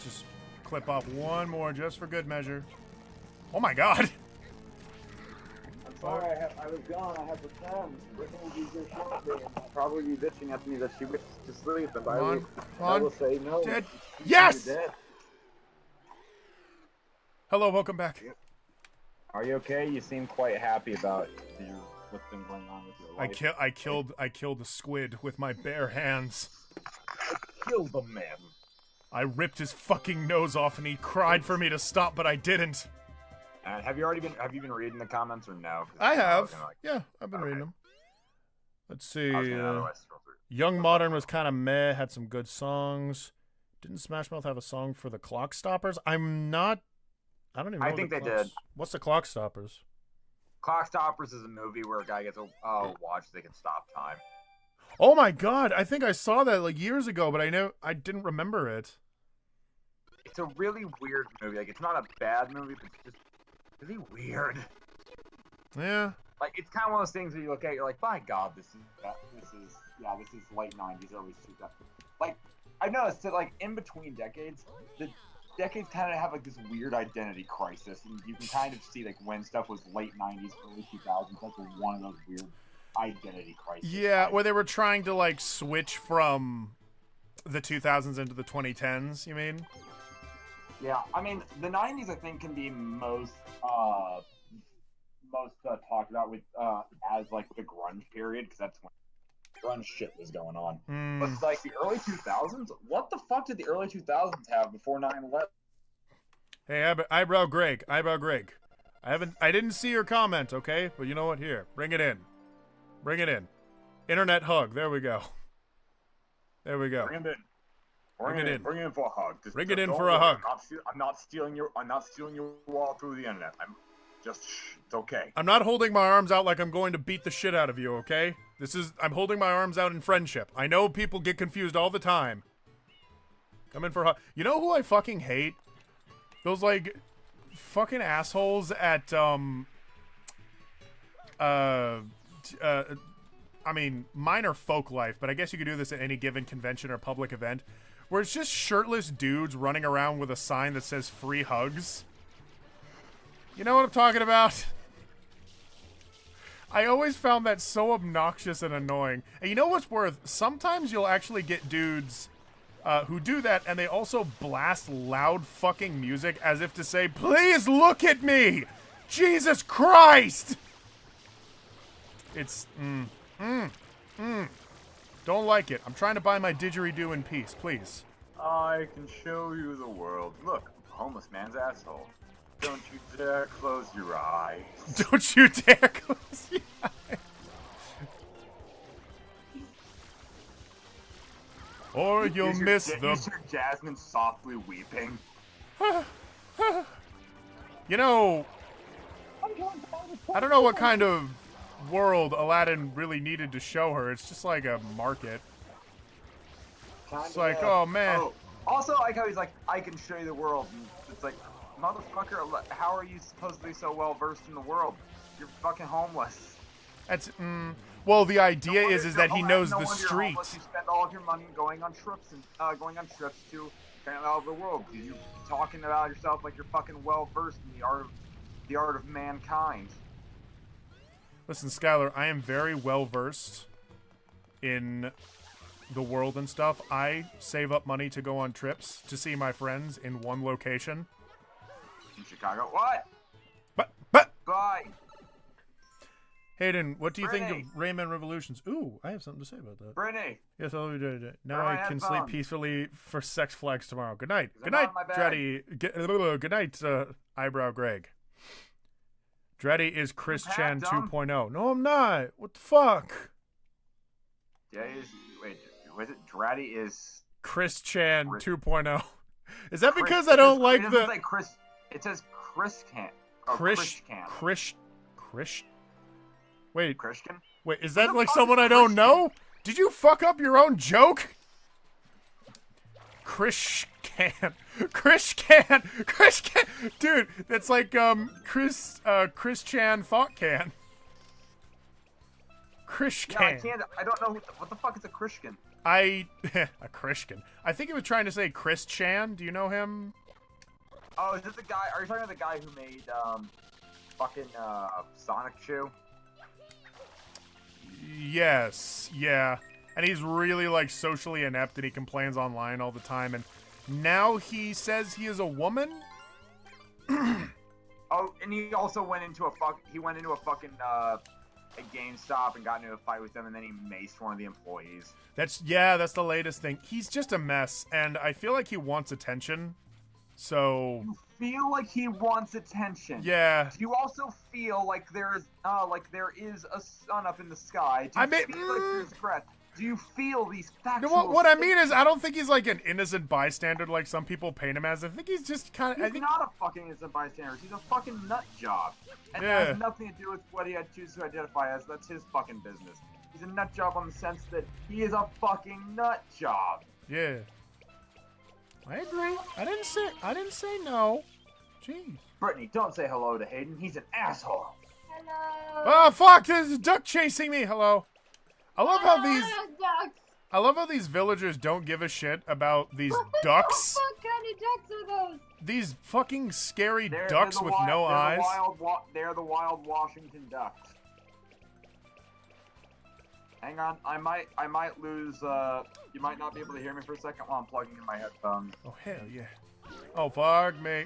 Just clip off one more just for good measure. Oh my god! I'm sorry, I was gone. I had the friends. Brittany would be here shortly and probably be bitching at me that she wishes to sleep, and I will say no. Dead. Yes! You're dead. Hello, welcome back. Are you okay? You seem quite happy about what's been going on with your life. I killed a squid with my bare hands. Kill the man. I ripped his fucking nose off and he cried for me to stop, but I didn't. And have you been reading the comments or no? I have. Yeah, I've been reading them. Let's see. Young Modern was kind of meh, had some good songs. Didn't Smash Mouth have a song for the Clock Stoppers? I don't even know. I think they did. What's the Clock Stoppers? Clock Stoppers is a movie where a guy gets a watch so they can stop time. Oh my god, I think I saw that like years ago, but I didn't remember it. It's a really weird movie. Like, it's not a bad movie, but it's just really weird. Yeah. Like, it's kind of one of those things where you look at it, you're like, by God, this is late 90s, early 2000s. Like, I've noticed that, like, in between decades, the decades kind of have, like, this weird identity crisis, and you can kind of see, like, when stuff was late 90s, early 2000s, that's one of those weird identity crises. Yeah, where they were trying to, like, switch from the 2000s into the 2010s, you mean? Yeah, I mean, the 90s, I think, can be most talked about with as, like, the grunge period, because that's when grunge shit was going on. Mm. But it's like the early 2000s. What the fuck did the early 2000s have before 9/11? Hey, eyebrow Greg. I didn't see your comment, okay? But you know what? Here, bring it in. Internet hug. There we go. Bring it in. Bring it in for a hug. Bring it in for a hug. I'm not stealing your wall through the internet. It's okay. I'm not holding my arms out like I'm going to beat the shit out of you, okay? I'm holding my arms out in friendship. I know people get confused all the time. Come in for a hug. You know who I fucking hate? Those, like, fucking assholes at, I mean, mine are folk life, but I guess you could do this at any given convention or public event, where it's just shirtless dudes running around with a sign that says free hugs. You know what I'm talking about? I always found that so obnoxious and annoying. And you know what's worse? Sometimes you'll actually get dudes who do that, and they also blast loud fucking music as if to say, please look at me! Jesus Christ! It's, Don't like it. I'm trying to buy my didgeridoo in peace, please. I can show you the world. Look, homeless man's asshole. Don't you dare close your eyes. Don't you dare close your eyes. Or you'll miss the... You hear Jasmine softly weeping. You know... I don't know what kind of world Aladdin really needed to show her. It's just like a market. It's like, oh, man. Oh. Also, like how he's like, I can show you the world. And it's like, motherfucker, how are you supposed to be so well versed in the world? You're fucking homeless. That's, well, the idea is that he knows the streets. You spend all of your money going on trips to kind of out of the world. You talking about yourself like you're fucking well versed in the art of mankind. Listen, Skylar, I am very well versed in the world and stuff. I save up money to go on trips to see my friends in one location. In Chicago? What? But Bye. Hayden, what do you think of Rayman Revolutions? Ooh, I have something to say about that. Brittany. Yes, I'll do it. Now Where I are can my sleep headphones? peacefully for sex flags tomorrow. Good night. Good I'm night, on my bed. Dreddy. Good night, Eyebrow Greg. Dreddy is Chris Pat, Chan dumb. 2.0. No, I'm not. What the fuck? Wait, was it Dratty is Chris Chan Chris- 2.0. Is that Chris- because I don't like it the... doesn't say Chris. It says Chris Can. Oh, Chris... Wait, Christian? wait, is Who that the like fuck someone is I don't Christian? know? Did you fuck up your own joke? Chris Can. Dude, that's like, Chris Chan thought can. Chris Yeah, I Can. can't. I don't know what the fuck is a Christian. A Christian. I think he was trying to say Chris Chan. Do you know him? Oh, is it the guy? Are you talking about the guy who made fucking Sonic Chew? Yes, yeah. And he's really, like, socially inept and he complains online all the time. And now he says he is a woman? Oh, and he also went into a fucking a GameStop and got into a fight with them, and then he maced one of the employees. That's the latest thing. He's just a mess, and I feel like he wants attention. So... You feel like he wants attention. Yeah. Do you also feel like there is a sun up in the sky? Do you feel like there's threat? Do you feel these factual... No, what I mean is, I don't think he's like an innocent bystander like some people paint him as. I think he's just kind of... He's not a fucking innocent bystander. He's a fucking nut job. And Yeah. that has nothing to do with what he chooses to identify as. That's his fucking business. He's a nut job on the sense that he is a fucking nut job. Yeah. I agree. I didn't say no. Jeez. Brittany, don't say hello to Hayden. He's an asshole. Hello. Oh, fuck! There's a duck chasing me! Hello. I love how these... ducks. I love how these villagers don't give a shit about these ducks. What kind of ducks are those? These fucking scary They're ducks the with wild- no they're eyes. They're the wild Washington ducks. Hang on, I might lose. You might not be able to hear me for a second while I'm plugging in my headphones. Oh, hell yeah. Oh, fuck me.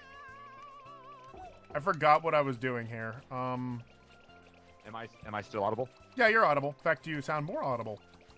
I forgot what I was doing here. Am I still audible? Yeah, you're audible. In fact, you sound more audible.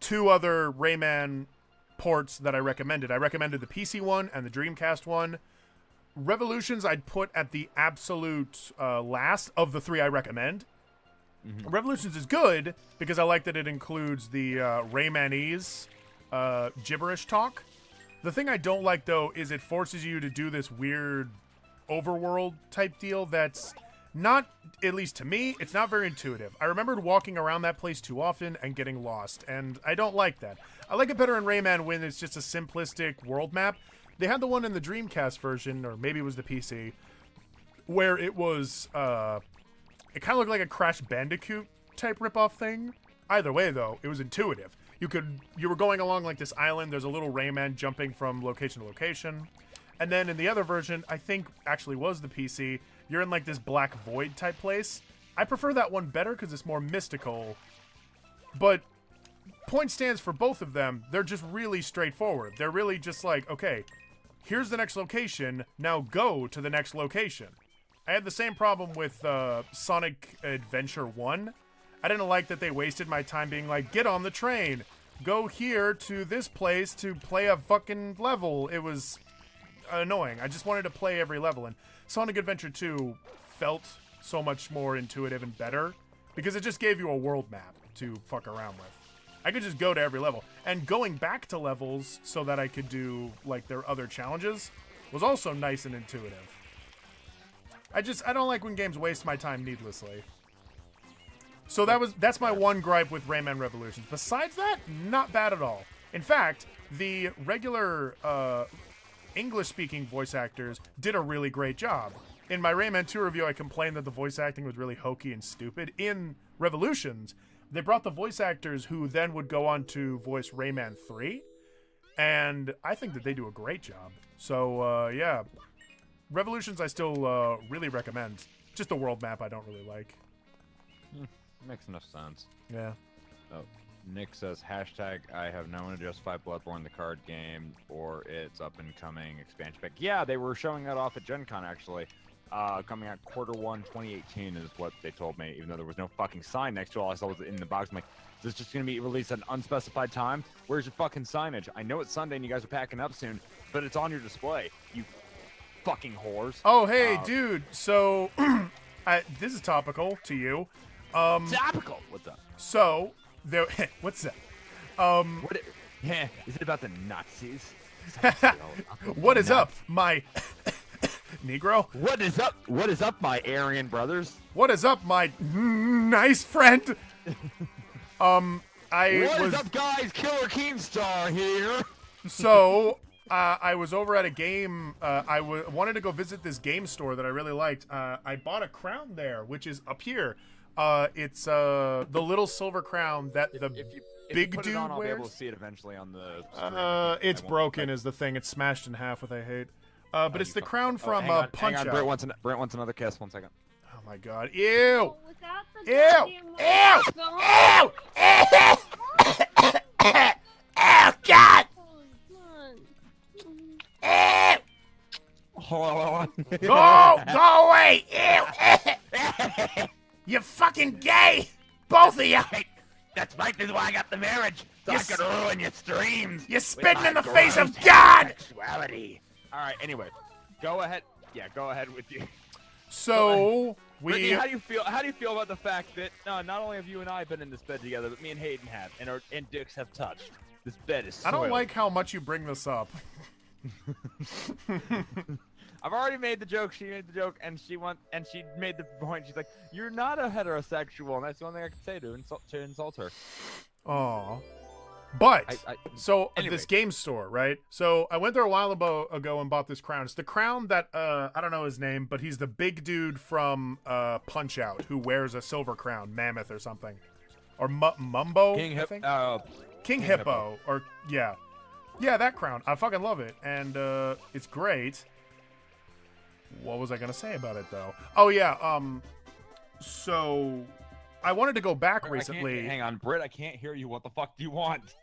two other Rayman ports that I recommended. I recommended the PC one and the Dreamcast one. Revolutions I'd put at the absolute last of the three I recommend. Mm-hmm. Revolutions is good because I like that it includes the Raymanese gibberish talk. The thing I don't like, though, is it forces you to do this weird overworld type deal that's not, at least to me, it's not very intuitive. I remembered walking around that place too often and getting lost, and I don't like that. I like it better in Rayman when it's just a simplistic world map. They had the one in the Dreamcast version, or maybe it was the PC, where it was, it kind of looked like a Crash Bandicoot type ripoff thing. Either way, though, it was intuitive. You were going along like this island, there's a little Rayman jumping from location to location. And then in the other version, I think actually was the PC, you're in like this black void type place. I prefer that one better because it's more mystical. But point stands for both of them, they're just really straightforward. They're really just like, okay, here's the next location, now go to the next location. I had the same problem with Sonic Adventure 1. I didn't like that they wasted my time being like, get on the train, go here to this place to play a fucking level. It was annoying. I just wanted to play every level, and Sonic Adventure 2 felt so much more intuitive and better because it just gave you a world map to fuck around with. I could just go to every level, and going back to levels so that I could do like their other challenges was also nice and intuitive. I don't like when games waste my time needlessly. So that's my one gripe with Rayman Revolutions. Besides that, not bad at all. In fact, the regular English-speaking voice actors did a really great job. In my Rayman 2 review, I complained that the voice acting was really hokey and stupid. In Revolutions, they brought the voice actors who then would go on to voice Rayman 3, and I think that they do a great job. So, yeah. Revolutions I still really recommend. Just the world map I don't really like. Makes enough sense. Yeah. Oh, Nick says, hashtag I have no one to justify Bloodborne the card game or its up-and-coming expansion pack. Yeah, they were showing that off at Gen Con, actually. Coming out Q1 2018 is what they told me, even though there was no fucking sign next to it. All I saw was in the box. I'm like, is this just going to be released at an unspecified time? Where's your fucking signage? I know it's Sunday and you guys are packing up soon, but it's on your display. You fucking whores. Oh, hey, dude. So, this is topical to you. Topical. What's up? So, there. What's that? Is it about the Nazis? What is up, my Negro? What is up? What is up, my Aryan brothers? What is up, my nice friend? What is up, guys? Killer Keemstar here. So, I was over at a game. I wanted to go visit this game store that I really liked. I bought a crown there, which is up here. It's the little silver crown that the big dude wears. I'll be able to see it eventually on the screen. It's broken is the thing. It's smashed in half with a hate. But it's the crown from Punch Out. Brent wants another kiss. 1 second. Oh my god. Ew! Ew! Ew! Oh god! Ew! Go away! Ew! You fucking gay! Both of you! That's right, this is why I got the marriage. So I could ruin your streams. You're spitting in the face of God! Sexuality. Alright, anyway. Go ahead. Yeah, go ahead with you. So, Brittany, how do you feel about the fact that not only have you and I been in this bed together, but me and Hayden have, and dicks have touched. This bed is soiled. I don't like how much you bring this up. I've already made the joke. She made the joke, and she made the point. She's like, "You're not a heterosexual," and that's the only thing I can say to insult her. Aw. But anyway. This game store, right? So I went there a while ago and bought this crown. It's the crown that I don't know his name, but he's the big dude from Punch Out who wears a silver crown, Mammoth or something, or Mumbo. King Hippo, or yeah, that crown. I fucking love it, and it's great. What was I gonna say about it though? Oh yeah, so I wanted to go back recently. Hang on, Britt, I can't hear you. What the fuck do you want?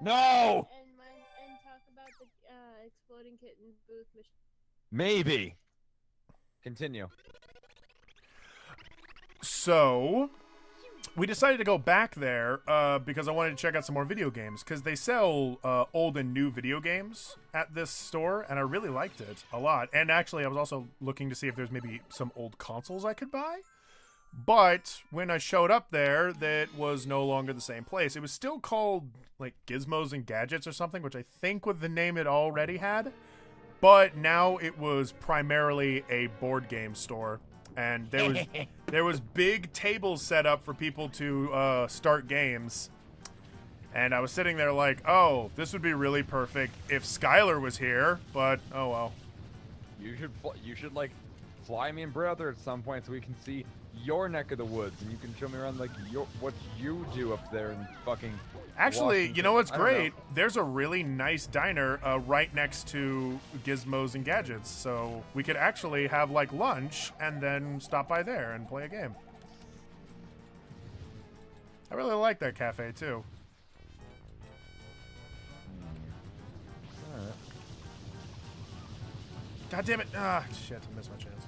No! And talk about the exploding kittens booth mission. Maybe. Continue. So, we decided to go back there because I wanted to check out some more video games because they sell old and new video games at this store, and I really liked it a lot. And actually, I was also looking to see if there's maybe some old consoles I could buy. But when I showed up there, that was no longer the same place. It was still called like Gizmos and Gadgets or something, which I think was the name it already had. But now it was primarily a board game store. And there was big tables set up for people to start games, and I was sitting there like, oh, this would be really perfect if Skylar was here, but oh well. You should like fly me and brother at some point so we can see your neck of the woods and you can show me around like what you do up there in fucking. Actually, Washington. you know what's great? Know. There's a really nice diner right next to Gizmos and Gadgets, so we could actually have like lunch and then stop by there and play a game. I really like that cafe too. Alright. God damn it! Ah, shit! I missed my chance.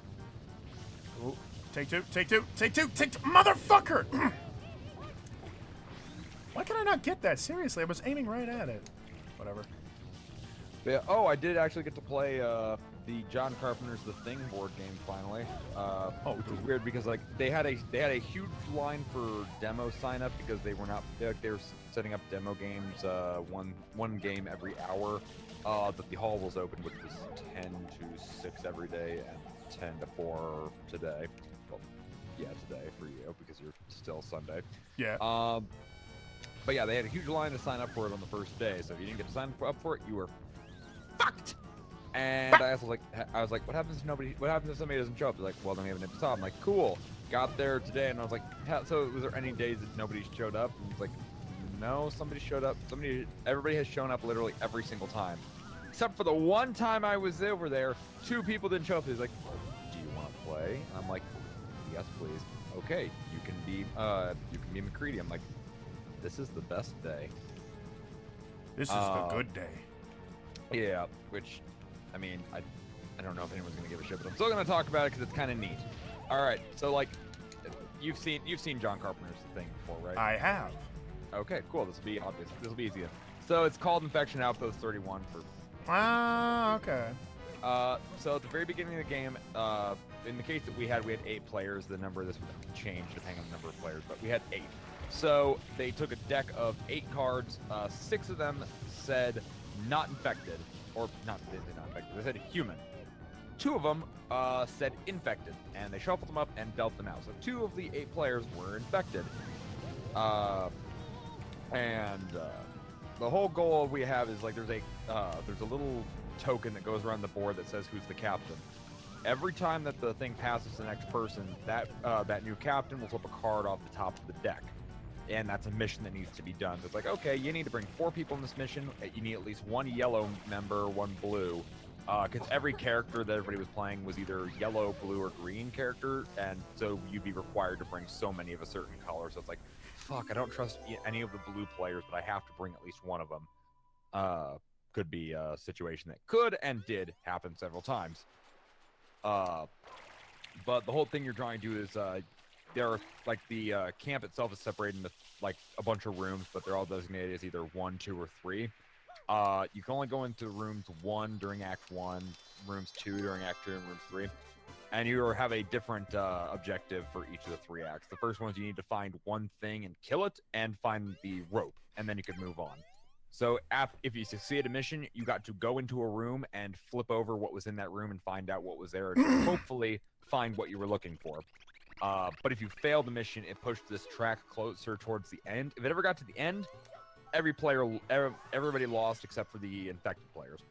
Ooh. Take two! Motherfucker! Why can I not get that? Seriously, I was aiming right at it. Whatever. But yeah, oh, I did actually get to play the John Carpenter's The Thing board game finally. Which was weird because like they had a huge line for demo sign up because they were setting up demo games one game every hour. But the hall was open, which was 10 to 6 every day and 10 to 4 today. Well, yeah, today for you because you're still Sunday. Yeah. But yeah, they had a huge line to sign up for it on the first day. So if you didn't get to sign up for it, you were fucked. And I was like, what happens if somebody doesn't show up? They're like, well, then we have an empty. I'm like, cool. Got there today, and I was like, so was there any days that nobody showed up? And it's like, no, somebody showed up. Everybody has shown up literally every single time, except for the one time I was over there. 2 people didn't show up. He's like, do you want to play? And I'm like, yes, please. Okay, you can be McCready. I'm like, this is the best day. This is the good day. Yeah, which, I mean, I don't know if anyone's gonna give a shit, but I'm still gonna talk about it because it's kind of neat. All right, so like, you've seen John Carpenter's The Thing before, right? I have. Okay, cool. This will be obvious. This will be easy. So it's called Infection Outpost 31 for. Ah, okay. So at the very beginning of the game, in the case that we had 8 players. The number of this would change depending on the number of players, but we had 8. So they took a deck of 8 cards. 6 of them said not infected, or not infected. They said human. 2 of them said infected, and they shuffled them up and dealt them out. So 2 of the 8 players were infected. The whole goal we have is like there's a little token that goes around the board that says who's the captain. Every time that the thing passes to the next person, that new captain will flip a card off the top of the deck. And that's a mission that needs to be done. So it's like, okay, you need to bring 4 people in this mission. You need at least 1 yellow member, 1 blue. Because every character that everybody was playing was either yellow, blue, or green character. And so you'd be required to bring so many of a certain color. So it's like, fuck, I don't trust any of the blue players, but I have to bring at least 1 of them. Could be a situation that could and did happen several times. But the whole thing you're trying to do is there are like the camp itself is separated into like a bunch of rooms, but they're all designated as either 1, 2, or 3. You can only go into rooms 1 during Act 1, rooms 2 during Act 2, and rooms 3. And you have a different objective for each of the 3 acts. The first one is you need to find 1 thing and kill it, and find the rope, and then you can move on. So if you succeed a mission, you got to go into a room and flip over what was in that room and find out what was there, and hopefully find what you were looking for. But if you fail the mission, it pushed this track closer towards the end. If it ever got to the end, everybody lost except for the infected players.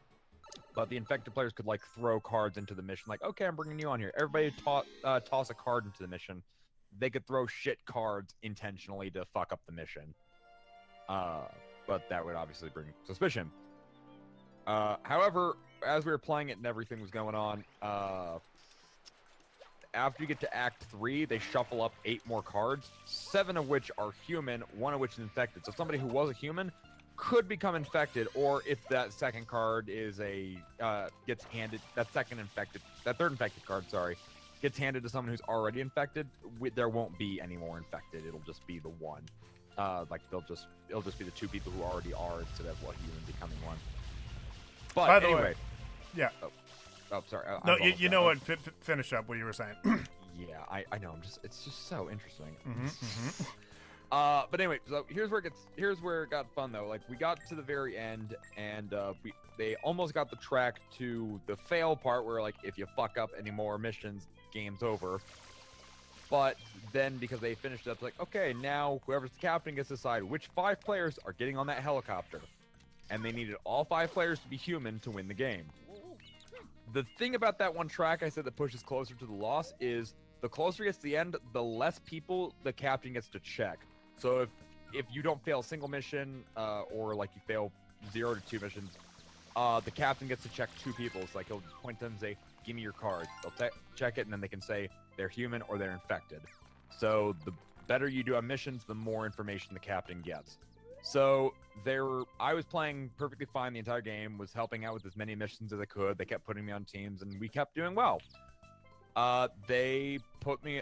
But the infected players could like throw cards into the mission, like, okay, I'm bringing you on here. Everybody toss a card into the mission. They could throw shit cards intentionally to fuck up the mission. But that would obviously bring suspicion. However, as we were playing it and everything was going on, after you get to Act 3, they shuffle up 8 more cards, 7 of which are human, 1 of which is infected. So somebody who was a human could become infected, or if that second card is gets handed, that third infected card, gets handed to someone who's already infected, there won't be any more infected. It'll just be the one. Like it'll just be the 2 people who already are instead of what human becoming one. But By the anyway, way, yeah. Oh, sorry. No, you know what? Finish up what you were saying. Yeah, I know. It's just so interesting. Mm-hmm. But anyway, so here's where it got fun though. Like we got to the very end, and they almost got the track to the fail part where like if you fuck up any more missions, game's over. But then because they finished it up, it's like okay, now whoever's the captain gets to decide which 5 players are getting on that helicopter, and they needed all 5 players to be human to win the game. The thing about that one track I said that pushes closer to the loss is the closer it gets to the end, the less people the captain gets to check. So if you don't fail a single mission, or like you fail 0 to 2 missions, the captain gets to check 2 people. It's like he'll point to them and say, "Give me your card." They'll check it, and then they can say they're human or they're infected. So the better you do on missions, the more information the captain gets. So I was playing perfectly fine the entire game, was helping out with as many missions as I could. They kept putting me on teams, and we kept doing well. They put me,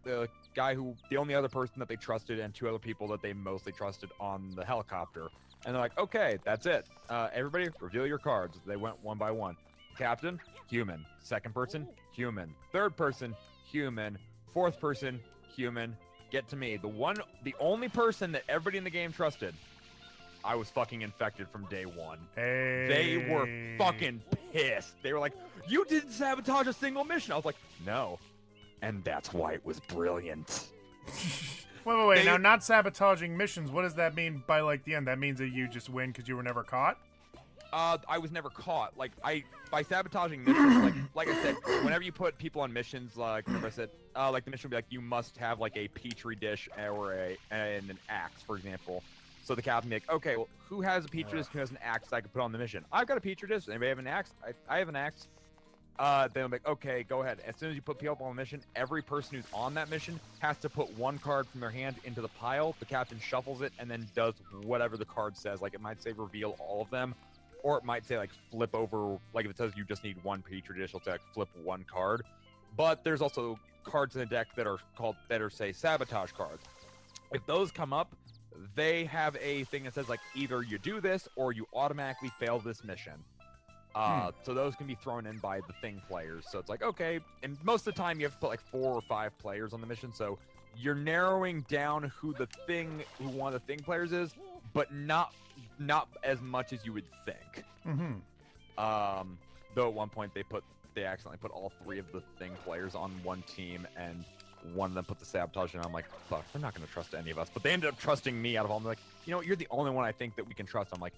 the guy the only other person that they trusted, and 2 other people that they mostly trusted on the helicopter. And they're like, okay, that's it. Everybody reveal your cards. They went one by one. Captain, human. Second person, human. Third person, human. Fourth person, human. Get to me. The only person that everybody in the game trusted, I was fucking infected from day 1. Hey. They were fucking pissed. They were like, "You didn't sabotage a single mission." I was like, "No." And that's why it was brilliant. Wait. Now, not sabotaging missions. What does that mean by like the end? That means that you just win because you were never caught? I was never caught. Like by sabotaging missions, like I said, whenever you put people on missions, like remember I said, like the mission would be like you must have like a petri dish or and an axe, for example. So the captain would be like, okay, well, who has a petri dish? Who has an axe that I could put on the mission? I've got a petri dish. Anybody have an axe? I have an axe. Then I'm like, okay, go ahead. As soon as you put people on a mission, every person who's on that mission has to put 1 card from their hand into the pile. The captain shuffles it and then does whatever the card says. Like it might say reveal all of them, or it might say like flip over. Like if it says you just need 1 petri dish, it'll say like flip 1 card. But there's also cards in the deck that are say sabotage cards. If those come up, they have a thing that says like either you do this or you automatically fail this mission. So those can be thrown in by the thing players. So it's like, okay, and most of the time you have to put like 4 or 5 players on the mission. So you're narrowing down who one of the thing players is, but not as much as you would think. Mm-hmm. Though at one point they accidentally put all 3 of the thing players on one team, and one of them put the sabotage, and I'm like, fuck, they're not going to trust any of us. But they ended up trusting me out of all. They're like, you know what, you're the only one I think that we can trust. I'm like,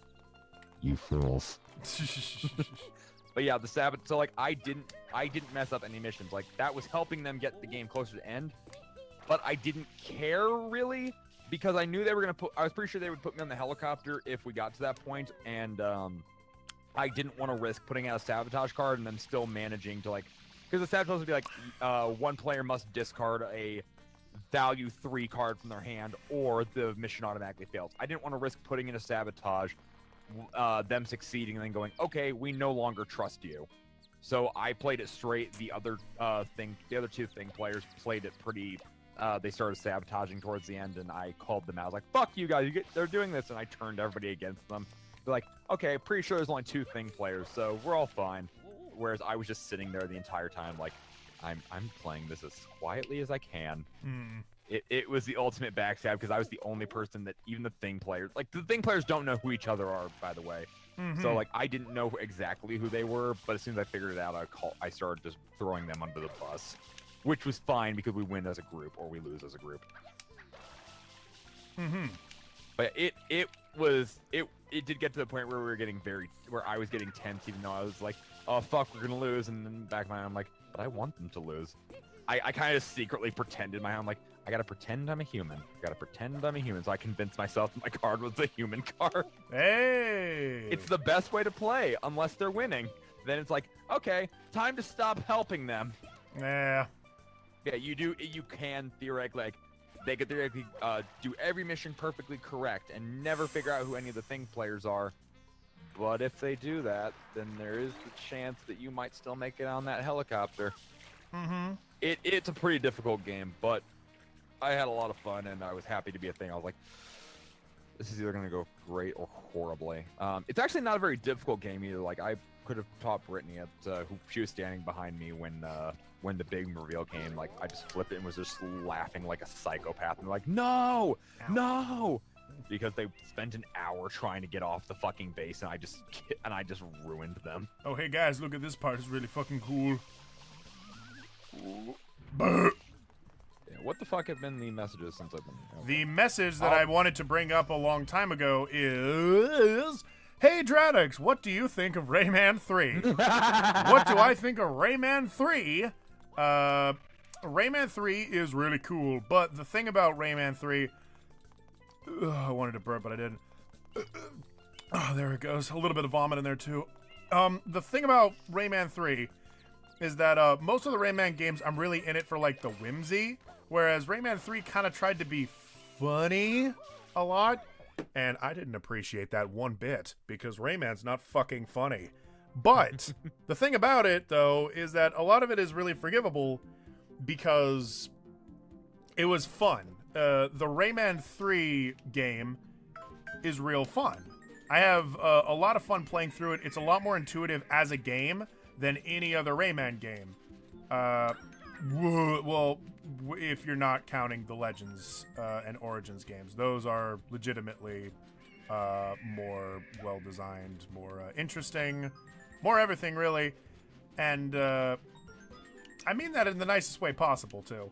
you fools. But yeah, so like I didn't mess up any missions. Like that was helping them get the game closer to end. But I didn't care really, because I knew they were I was pretty sure they would put me on the helicopter if we got to that point, and I didn't want to risk putting out a sabotage card and then still managing to because the sabotage would be like 1 player must discard a value 3 card from their hand or the mission automatically fails. I didn't want to risk putting in a sabotage, them succeeding and then going, okay, we no longer trust you. So I played it straight. The other 2 thing players played it pretty. They started sabotaging towards the end, and I called them out. I was like, "Fuck you guys! They're doing this," and I turned everybody against them. They're like, "Okay, pretty sure there's only 2 thing players, so we're all fine." Whereas I was just sitting there the entire time, like, I'm playing this as quietly as I can. Mm. It was the ultimate backstab because I was the only person that even the thing players, the thing players don't know who each other are, by the way. Mm-hmm. So I didn't know exactly who they were, but as soon as I figured it out, I started just throwing them under the bus, which was fine because we win as a group or we lose as a group. Mm-hmm. But it did get to the point where where I was getting tense, even though I was like, oh fuck, we're gonna lose, and then back of my mind I'm like, but I want them to lose. I kind of secretly pretended in my head, I'm like, I gotta pretend I'm a human. So I convinced myself that my card was a human card. Hey! It's the best way to play, unless they're winning. Then it's like, okay, time to stop helping them. Yeah. Yeah, you can theoretically, they could theoretically do every mission perfectly correct and never figure out who any of the thing players are. But if they do that, then there is the chance that you might still make it on that helicopter. Mm-hmm. It's a pretty difficult game, but I had a lot of fun, and I was happy to be a thing. I was like, this is either going to go great or horribly. It's actually not a very difficult game either. Like, I could have taught Brittany she was standing behind me when the big reveal came. Like, I just flipped it and was just laughing like a psychopath. And they're like, no, no, because they spent an hour trying to get off the fucking base, and I just ruined them. Oh, hey guys, look at this part. It's really fucking cool. What the fuck have been the messages since I've been... Okay. The message that I wanted to bring up a long time ago is... Hey, Dradix, what do you think of Rayman 3? What do I think of Rayman 3? Rayman 3 is really cool, but the thing about Rayman 3... I wanted to burp, but I didn't. Oh, there it goes. A little bit of vomit in there, too. The thing about Rayman 3 is that most of the Rayman games, I'm really in it for, like, the whimsy, whereas Rayman 3 kind of tried to be funny a lot, and I didn't appreciate that one bit, because Rayman's not fucking funny. But the thing about it, though, is that a lot of it is really forgivable because it was fun. The Rayman 3 game is real fun. I have a lot of fun playing through it. It's a lot more intuitive as a game than any other Rayman game. If you're not counting the Legends and Origins games. Those are legitimately more well-designed, more interesting, more everything, really. And I mean that in the nicest way possible, too.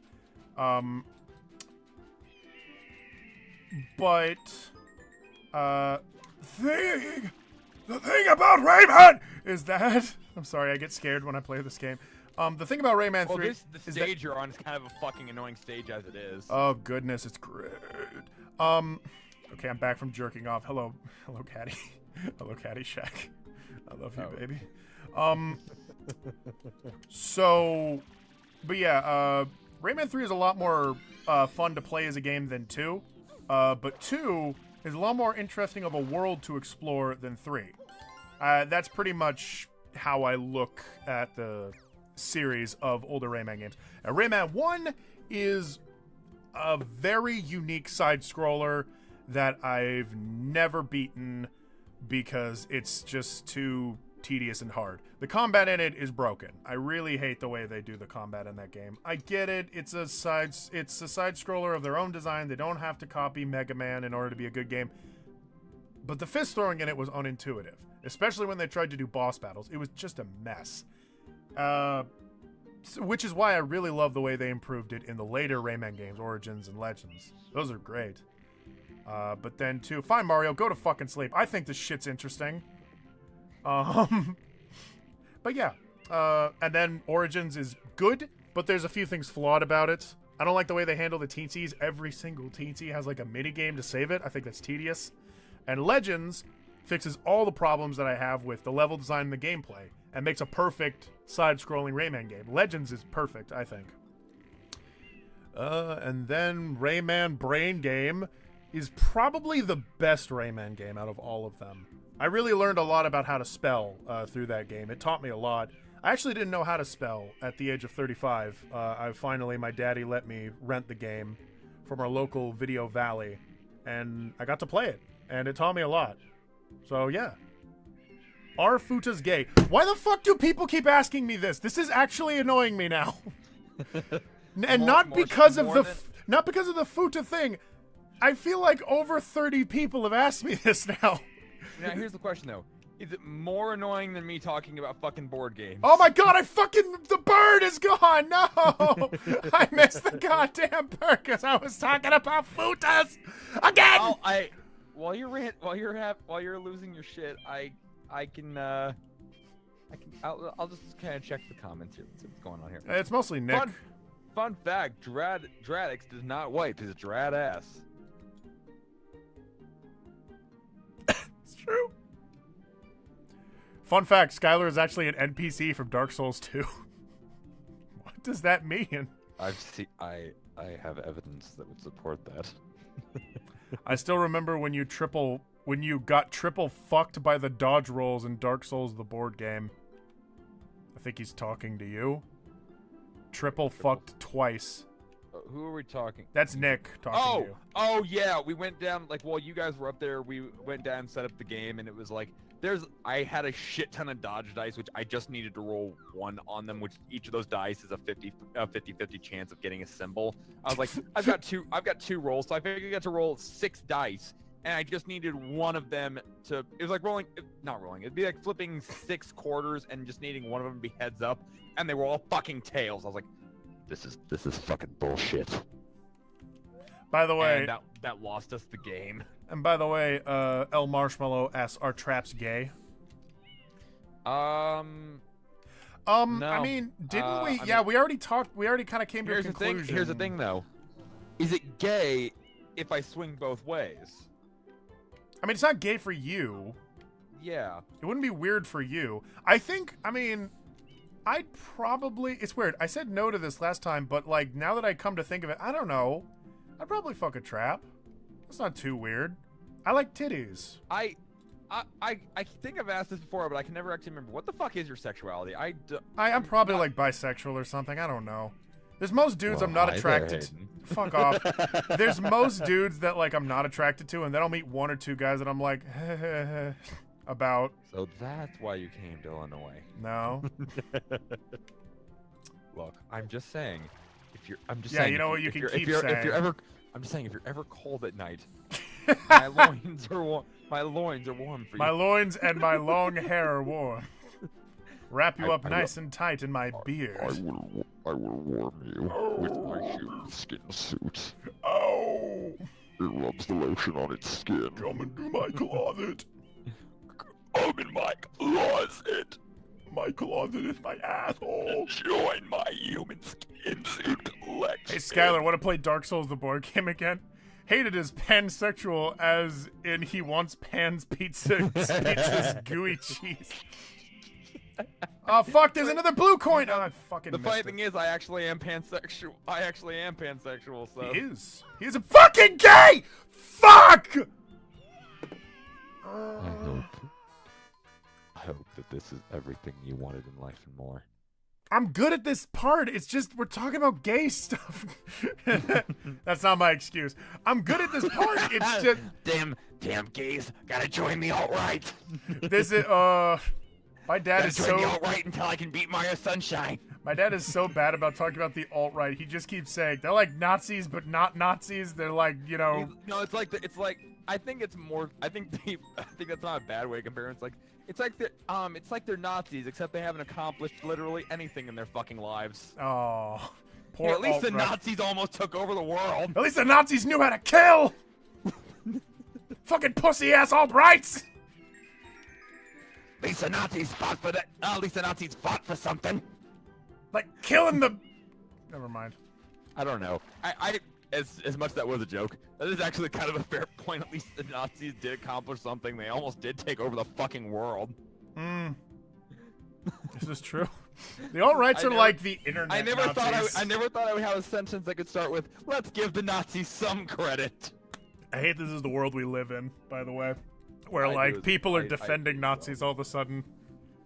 But the thing about Rayman is that... I'm sorry, I get scared when I play this game. The thing about Rayman 3... the stage you're on is kind of a fucking annoying stage as it is. Oh, goodness, it's great. Okay, I'm back from jerking off. Hello, Caddy. Hello, Caddyshack. I love you, baby. But yeah, Rayman 3 is a lot more fun to play as a game than 2. But 2 is a lot more interesting of a world to explore than 3. That's pretty much how I look at the series of older Rayman games. Rayman 1 is a very unique side-scroller that I've never beaten because it's just too tedious and hard. The combat in it is broken. I really hate the way they do the combat in that game. I get it. It's a side scroller of their own design. They don't have to copy Mega Man in order to be a good game. But the fist throwing in it was unintuitive, especially when they tried to do boss battles. It was just a mess. Which is why I really love the way they improved it in the later Rayman games, Origins and Legends. Those are great. But then too, fine Mario, go to fucking sleep. I think this shit's interesting. But yeah. And then Origins is good, but there's a few things flawed about it. I don't like the way they handle the teensies. Every single teensy has like a mini game to save it. I think that's tedious. And Legends fixes all the problems that I have with the level design and the gameplay and makes a perfect side-scrolling Rayman game. Legends is perfect, I think. And then Rayman Brain Game is probably the best Rayman game out of all of them. I really learned a lot about how to spell through that game. It taught me a lot. I actually didn't know how to spell at the age of 35. My daddy let me rent the game from our local Video Valley, and I got to play it, and it taught me a lot. So, yeah. Are Futas gay? Why the fuck do people keep asking me this? This is actually annoying me now. And not because of the Futa thing. I feel like over 30 people have asked me this now. Now, here's the question, though. Is it more annoying than me talking about fucking board games? Oh my god, the bird is gone! No! I missed the goddamn bird because I was talking about Futas again! Well, while you're losing your shit, I'll just kind of check the comments here. Let's see what's going on here. It's mostly Nick. Fun fact, Dradix does not wipe his Drad ass. It's true. Fun fact, Skylar is actually an NPC from Dark Souls 2. What does that mean? I have evidence that would support that. I still remember when you got triple fucked by the dodge rolls in Dark Souls the board game. I think he's talking to you. triple fucked twice. Who are we talking? That's Nick talking to you. Oh yeah, we went down, like, while you guys were up there, we went down and set up the game, and it was like, I had a shit ton of dodge dice, which I just needed to roll 1 on them, which each of those dice is a 50-50 chance of getting a symbol. I was like, I've got two rolls, so I figured I got to roll 6 dice, and I just needed one of them to, it was like not rolling, it'd be like flipping 6 quarters and just needing one of them to be heads up, and they were all fucking tails. I was like, this is fucking bullshit. By the way, and that lost us the game. And by the way, El Marshmallow asks, "Are traps gay?" No. I mean, didn't we? Yeah, we already talked. We already kind of came to a conclusion. Here's the thing, though. Is it gay if I swing both ways? I mean, it's not gay for you. Yeah. It wouldn't be weird for you. I think. I mean, I'd probably. It's weird. I said no to this last time, but like now that I come to think of it, I don't know. I'd probably fuck a trap. That's not too weird. I like titties. I think I've asked this before, but I can never actually remember. What the fuck is your sexuality? I'm probably like bisexual or something. I don't know. There's most dudes I'm not attracted to. Fuck off. There's most dudes that like I'm not attracted to, and then I'll meet 1 or 2 guys that I'm like about. So that's why you came to Illinois. No. Look, I'm just saying. I'm just saying. Yeah, you know what? You can keep saying. I'm just saying, if you're ever cold at night, my loins are warm. My loins are warm for you. My loins and my long hair are warm. Wrap you up nice and tight in my beard. I will warm you with my human skin suit. Oh! It rubs the lotion on its skin. Come into my closet. I'm in my closet. My closet is my asshole. Join my human skin suit collection. Hey, Skylar, want to play Dark Souls the board game again? Hated as pansexual, as in he wants Pan's pizza's gooey cheese. Oh, fuck, there's another blue coin! Oh, I fucking The funny thing is, I actually am pansexual. So... He is. He is a fucking gay! Fuck! I hope that this is everything you wanted in life and more. I'm good at this part. It's just we're talking about gay stuff. That's not my excuse. I'm good at this part. It's just damn gays gotta join the alt-right. This is my dad is so the alt-right until I can beat Mario Sunshine. My dad is so bad about talking about the alt-right. He just keeps saying they're like Nazis, but not Nazis. They're like, you know. No, it's like I think it's more. I think that's not a bad way to compare. It's like they're Nazis, except they haven't accomplished literally anything in their fucking lives. Oh, poor. Yeah, at least the Nazis almost took over the world. At least the Nazis knew how to kill. Fucking pussy ass alt-rights. At least the Nazis fought for that. At least the Nazis fought for something. Like killing the. Never mind. I don't know. As much as that was a joke, that is actually kind of a fair point. At least the Nazis did accomplish something. They almost did take over the fucking world. Is this true? The alt-rights are like the internet I never Nazis. thought I would have a sentence that could start with, let's give the Nazis some credit. I hate this is the world we live in, by the way. Where people are defending Nazis all of a sudden.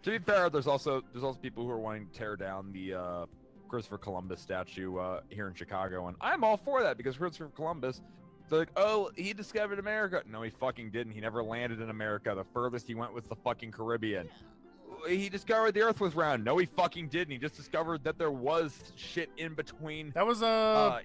To be fair, there's also people who are wanting to tear down the Christopher Columbus statue here in Chicago, and I'm all for that because Christopher Columbus, they're like, oh, he discovered America. No, he fucking didn't. He never landed in America. The furthest he went was the fucking Caribbean. He discovered the Earth was round. No, he fucking didn't. He just discovered that there was shit in between. That was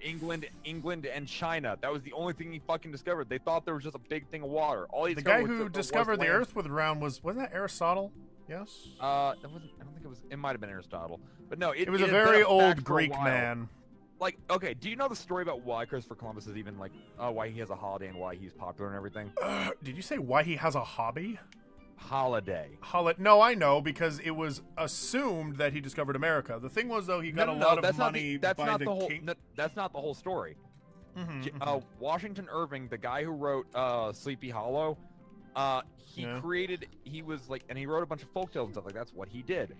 England and China. That was the only thing he fucking discovered. They thought there was just a big thing of water. All he the guy who discovered the Earth was round wasn't that Aristotle? Yes. It wasn't. I don't think it was. It might have been Aristotle, but no. It was a very old Greek man. Like, okay, do you know the story about why Christopher Columbus is even like, why he has a holiday and why he's popular and everything? Did you say why he has a hobby? Holiday. No, I know, because it was assumed that he discovered America. The thing was, though, he got a lot of money by the king. That's not the whole story. Washington Irving, the guy who wrote Sleepy Hollow, he wrote a bunch of folktales and stuff like that's what he did.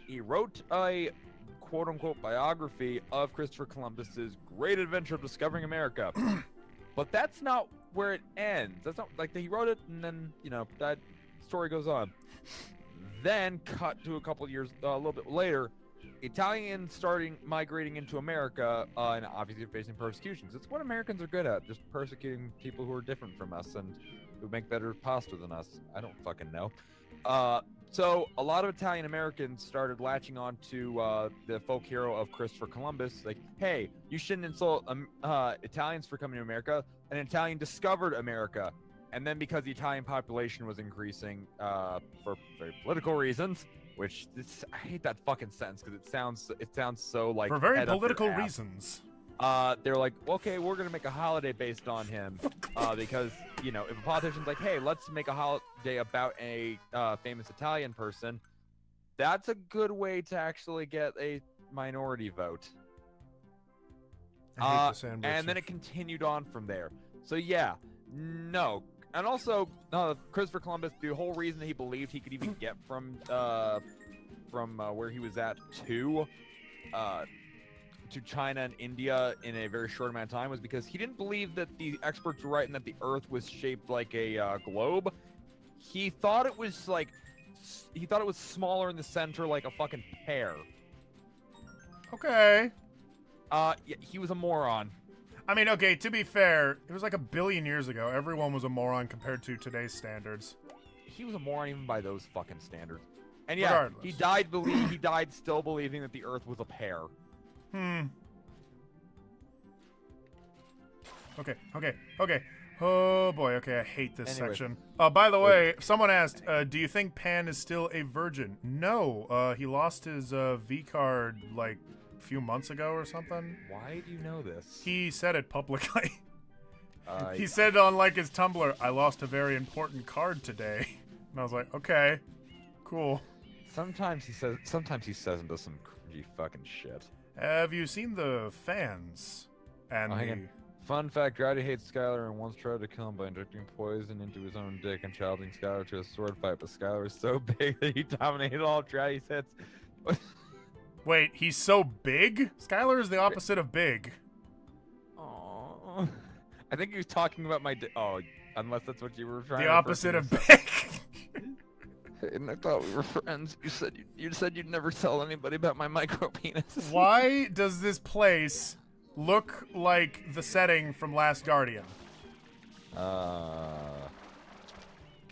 He wrote a quote-unquote biography of Christopher Columbus's great adventure of discovering America. But that's not where it ends. That's not like he wrote it and then, that story goes on. Then cut to a couple of years, a little bit later, Italians starting migrating into America and obviously facing persecutions. It's what Americans are good at, just persecuting people who are different from us and who make better pasta than us. I don't fucking know. So a lot of Italian Americans started latching on to the folk hero of Christopher Columbus. Like, hey, you shouldn't insult Italians for coming to America. An Italian discovered America. And then because the Italian population was increasing for very political reasons, which I hate that fucking sentence because it sounds so like for very head up your political ass. Reasons. They're like, okay, we're gonna make a holiday based on him, because if a politician's like, hey, let's make a holiday about a famous Italian person, that's a good way to actually get a minority vote. I hate the sandwich. And then it continued on from there. So yeah, no. And also, Christopher Columbus, the whole reason he believed he could even get from where he was at to China and India in a very short amount of time was because he didn't believe that the experts were right and that the Earth was shaped like a globe. He thought it was smaller in the center, like a fucking pear. Okay. Yeah, he was a moron. I mean, okay, to be fair, it was like 1 billion years ago. Everyone was a moron compared to today's standards. He was a moron even by those fucking standards. And yeah, Regardless. he died still believing that the Earth was a pear. Okay. Oh boy, okay, I hate this Anyway. section. By the way, someone asked, do you think Pan is still a virgin? No, he lost his V card like a few months ago or something. Why do you know this? He said it publicly. He said on like his Tumblr, I lost a very important card today. And I was like, okay, cool. Sometimes he says and does some cringy fucking shit. Have you seen the fans? And Hang on. Fun fact, Rowdy hates Skylar and once tried to kill him by injecting poison into his own dick and challenging Skylar to a sword fight, but Skylar is so big that he dominated all of Rowdy's hits. Wait, he's so big? Skylar is the opposite of big. Aww. I think he was talking about my dick. Oh, unless that's what you were trying to The opposite of big. And I thought we were friends. You said you'd never tell anybody about my micro penis. Why does this place look like the setting from Last Guardian?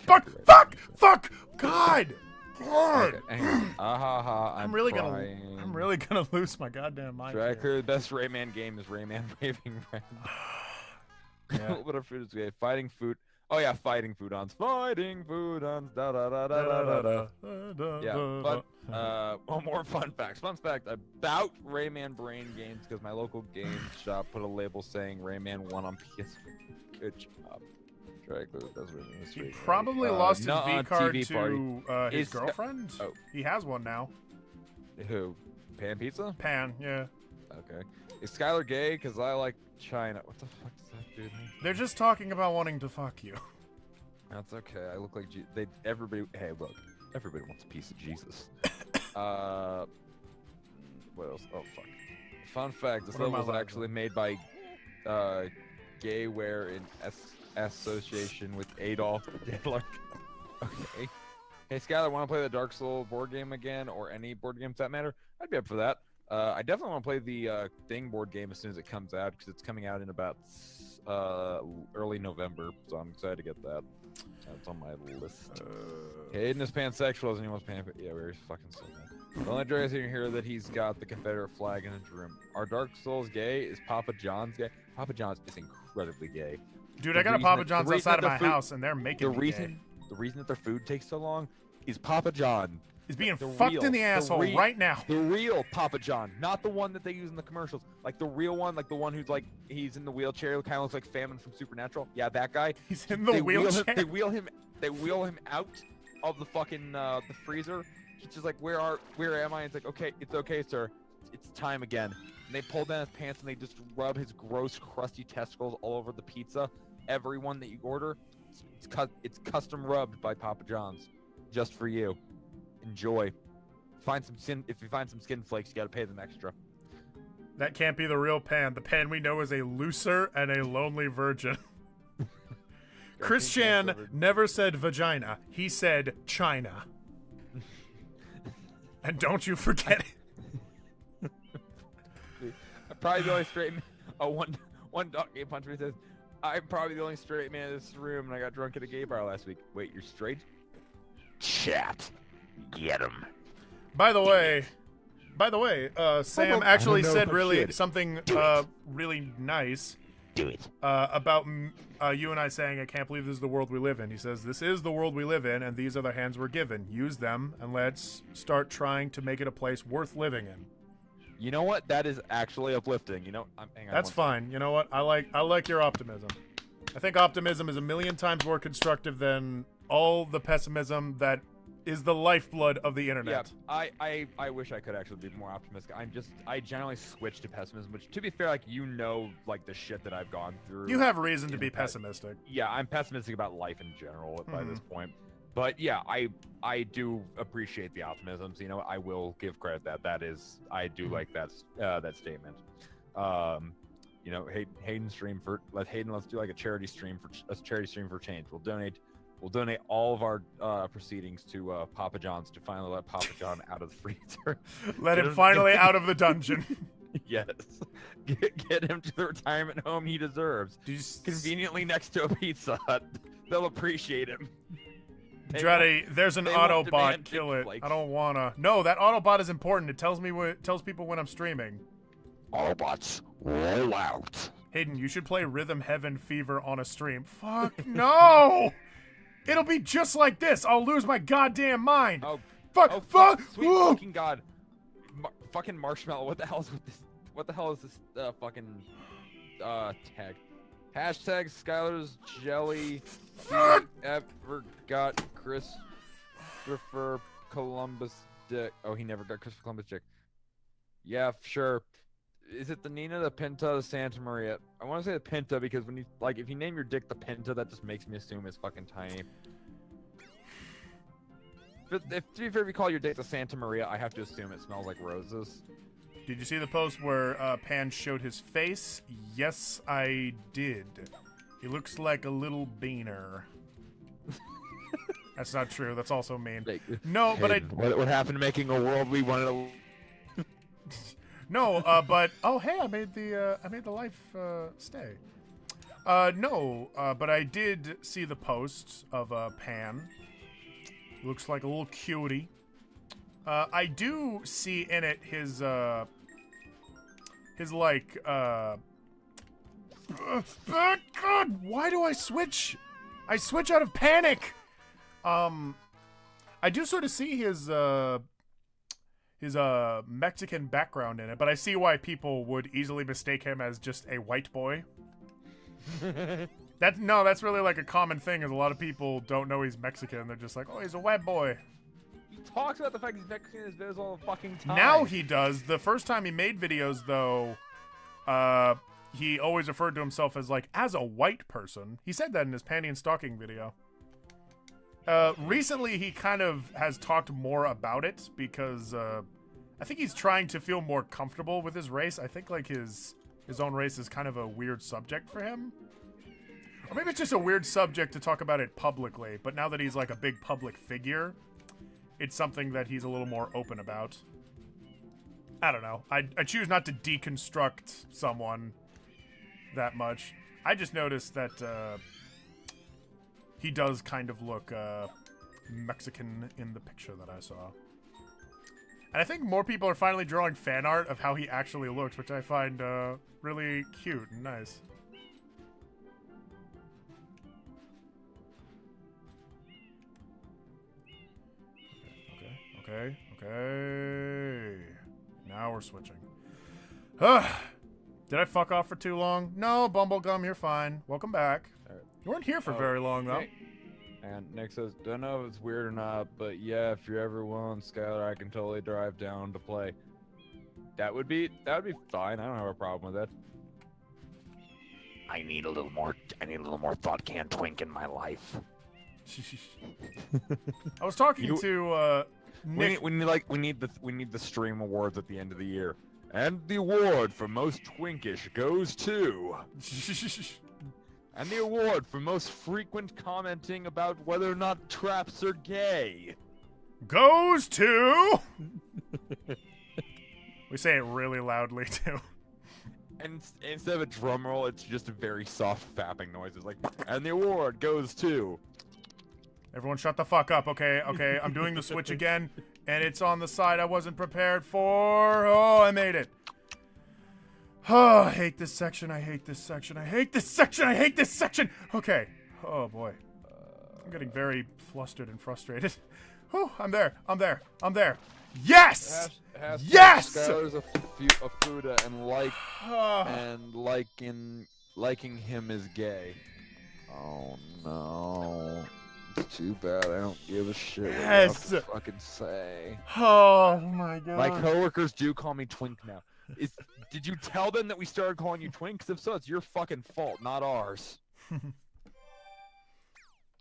Fuck! God! Okay, hang on. I'm really gonna lose my goddamn mind. Try here. clear the best Rayman game is Rayman Raving Red. Yeah. What are food is good? Fighting food. Oh yeah, fighting foodons. Fighting foodons. Da da da da da da. Yeah, but one more fun facts. Fun fact about Rayman Brain games because my local game shop put a label saying Rayman 1 on PS. Good job. He probably lost his V card TV to his Is- girlfriend. oh. He has one now. Who? Pan Pizza? Pan, yeah. Okay. Is Skylar gay? Because I like China. What the fuck does that dude mean? They're just talking about wanting to fuck you. That's okay. I look like everybody. Hey, look. Everybody wants a piece of Jesus. What else? Oh fuck. Fun fact: this What am level I was allowed actually made by Gayware in association with Adolf Hitler. Okay. Hey Skylar, want to play the Dark Souls board game again, or any board game for that matter? I'd be up for that. I definitely want to play the Thing board game as soon as it comes out, because it's coming out in about early November, so I'm excited to get that. That's on my list. Hayden is pansexual, and he wants pan. Yeah, we're fucking so bad. The only joke is here that he's got the Confederate flag in his room. Are Dark Souls gay? Is Papa John's gay? Papa John's is incredibly gay. Dude, The I got a reason Papa that- John's the reason outside of that my the food- house, and they're making me gay. The reason that their food takes so long is Papa John. He's being The fucked real- in the asshole right now. The real Papa John, not the one that they use in the commercials. Like the real one, like the one who's like he's in the wheelchair, kind of looks like Famine from Supernatural. Yeah, that guy. He's in the wheelchair. They wheel him out of the fucking the freezer. He's just like, where am I? It's like, okay, it's okay, sir. It's time again. And they pull down his pants and they just rub his gross, crusty testicles all over the pizza. Every one that you order, it's custom rubbed by Papa John's, just for you. Enjoy. If you find some skin flakes, you gotta pay them extra. That can't be the real Pan. The Pan we know is a looser and a lonely virgin. Christian never said vagina. He said China. And don't you forget it. Probably the only straight man. Oh, one dog game punch me says, I'm probably the only straight man in this room, and I got drunk at a gay bar last week. Wait, you're straight? Chat. Get him. By the way, Sam actually said really something really nice. Do it. About you and I saying, I can't believe this is the world we live in. He says, this is the world we live in, and these are the hands we're given. Use them, and let's start trying to make it a place worth living in. You know what? That is actually uplifting. You know, hang on. That's fine. You know what? I like your optimism. I think optimism is a million times more constructive than all the pessimism that is the lifeblood of the internet. Yeah, I wish I could actually be more optimistic. I generally switch to pessimism, which, to be fair, like, you know, like, the shit that I've gone through. You have reason to be pessimistic. Yeah, I'm pessimistic about life in general by this point. But yeah, I do appreciate the optimism. So, you know, I will give credit I do like that statement. You know, Hayden let's do like a charity stream for change. We'll donate all of our proceedings to Papa John's to finally let Papa John out of the freezer. Let him finally out of the dungeon. Yes. Get him to the retirement home he deserves. Conveniently next to a Pizza Hut. They'll appreciate him. Dreddy, there's an Autobot. Kill it. I don't wanna. No, that Autobot is important. It tells people when I'm streaming. Autobots, roll out. Hayden, you should play Rhythm Heaven Fever on a stream. Fuck no! It'll be just like this. I'll lose my goddamn mind. Oh, fuck! Sweet fucking god! Fucking Marshmallow. What the hell is with this? What the hell is this fucking tag? Hashtag Skylar's Jelly. Ever got Christopher Columbus dick? Oh, he never got Christopher Columbus dick. Yeah, sure. Is it the Nina, the Pinta, the Santa Maria? I want to say the Pinta because when you if you name your dick the Pinta, that just makes me assume it's fucking tiny. To be fair, if you call your dick the Santa Maria, I have to assume it smells like roses. Did you see the post where Pan showed his face? Yes, I did. He looks like a little beaner. That's not true. That's also mean. No, but What happened to making a world we wanted to... No, but hey, I made the life stay. No, but I did see the post of Pan. Looks like a little cutie. I do see in it his God, why do I switch? I switch out of panic. I do sort of see his Mexican background in it, but I see why people would easily mistake him as just a white boy. That's really like a common thing, is a lot of people don't know he's Mexican. They're just like, oh, he's a white boy. He talks about the fact he's Mexican in his videos all the fucking time. Now he does. The first time he made videos, though, he always referred to himself as a white person. He said that in his panty and stocking video. Recently, he kind of has talked more about it because I think he's trying to feel more comfortable with his race. I think like his own race is kind of a weird subject for him. Or maybe it's just a weird subject to talk about it publicly, but now that he's like a big public figure, it's something that he's a little more open about. I don't know. I choose not to deconstruct someone that much. I just noticed that he does kind of look Mexican in the picture that I saw. And I think more people are finally drawing fan art of how he actually looks, which I find really cute and nice. Okay. Now we're switching. Did I fuck off for too long? No, Bumblegum, you're fine. Welcome back. Right. You weren't here for very long, though. And Nick says, don't know if it's weird or not, but yeah, if you're ever willing, Skylar, I can totally drive down to play. That would be fine. I don't have a problem with that. I need a little more thought can twink in my life. I was talking to Nick. We need the stream awards at the end of the year. And the award for most twinkish goes to... And the award for most frequent commenting about whether or not traps are gay goes to... We say it really loudly, too. And instead of a drum roll, it's just a very soft fapping noise. It's like, and the award goes to. Everyone shut the fuck up, okay? Okay, I'm doing the switch again, and it's on the side I wasn't prepared for. Oh, I made it. Oh, I hate this section. I hate this section. I hate this section. I hate this section. Okay. Oh, boy. I'm getting very flustered and frustrated. Oh, I'm there. I'm there. I'm there. Yes! Yes! Skylar's a Fuda and liking him is gay. Oh no. It's too bad I don't give a shit what you have to fucking say. Oh my god. My coworkers do call me Twink now. Did you tell them that we started calling you Twink? 'Cause if so, it's your fucking fault, not ours.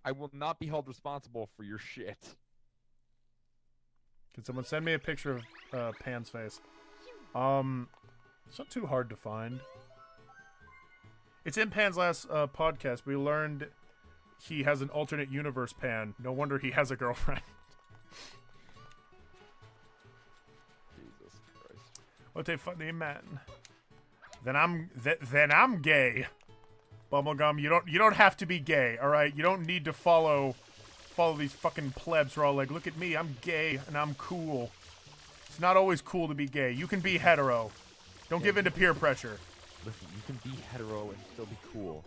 I will not be held responsible for your shit. Can someone send me a picture of Pan's face? It's not too hard to find. It's in Pan's last podcast. We learned he has an alternate universe Pan. No wonder he has a girlfriend. Jesus Christ. What a funny man. Then I'm gay. Bubblegum, you don't have to be gay, all right? You don't need to follow these fucking plebs who are all like, look at me, I'm gay and I'm cool. It's not always cool to be gay. You can be hetero. Don't give in to peer pressure. Listen, you can be hetero and still be cool.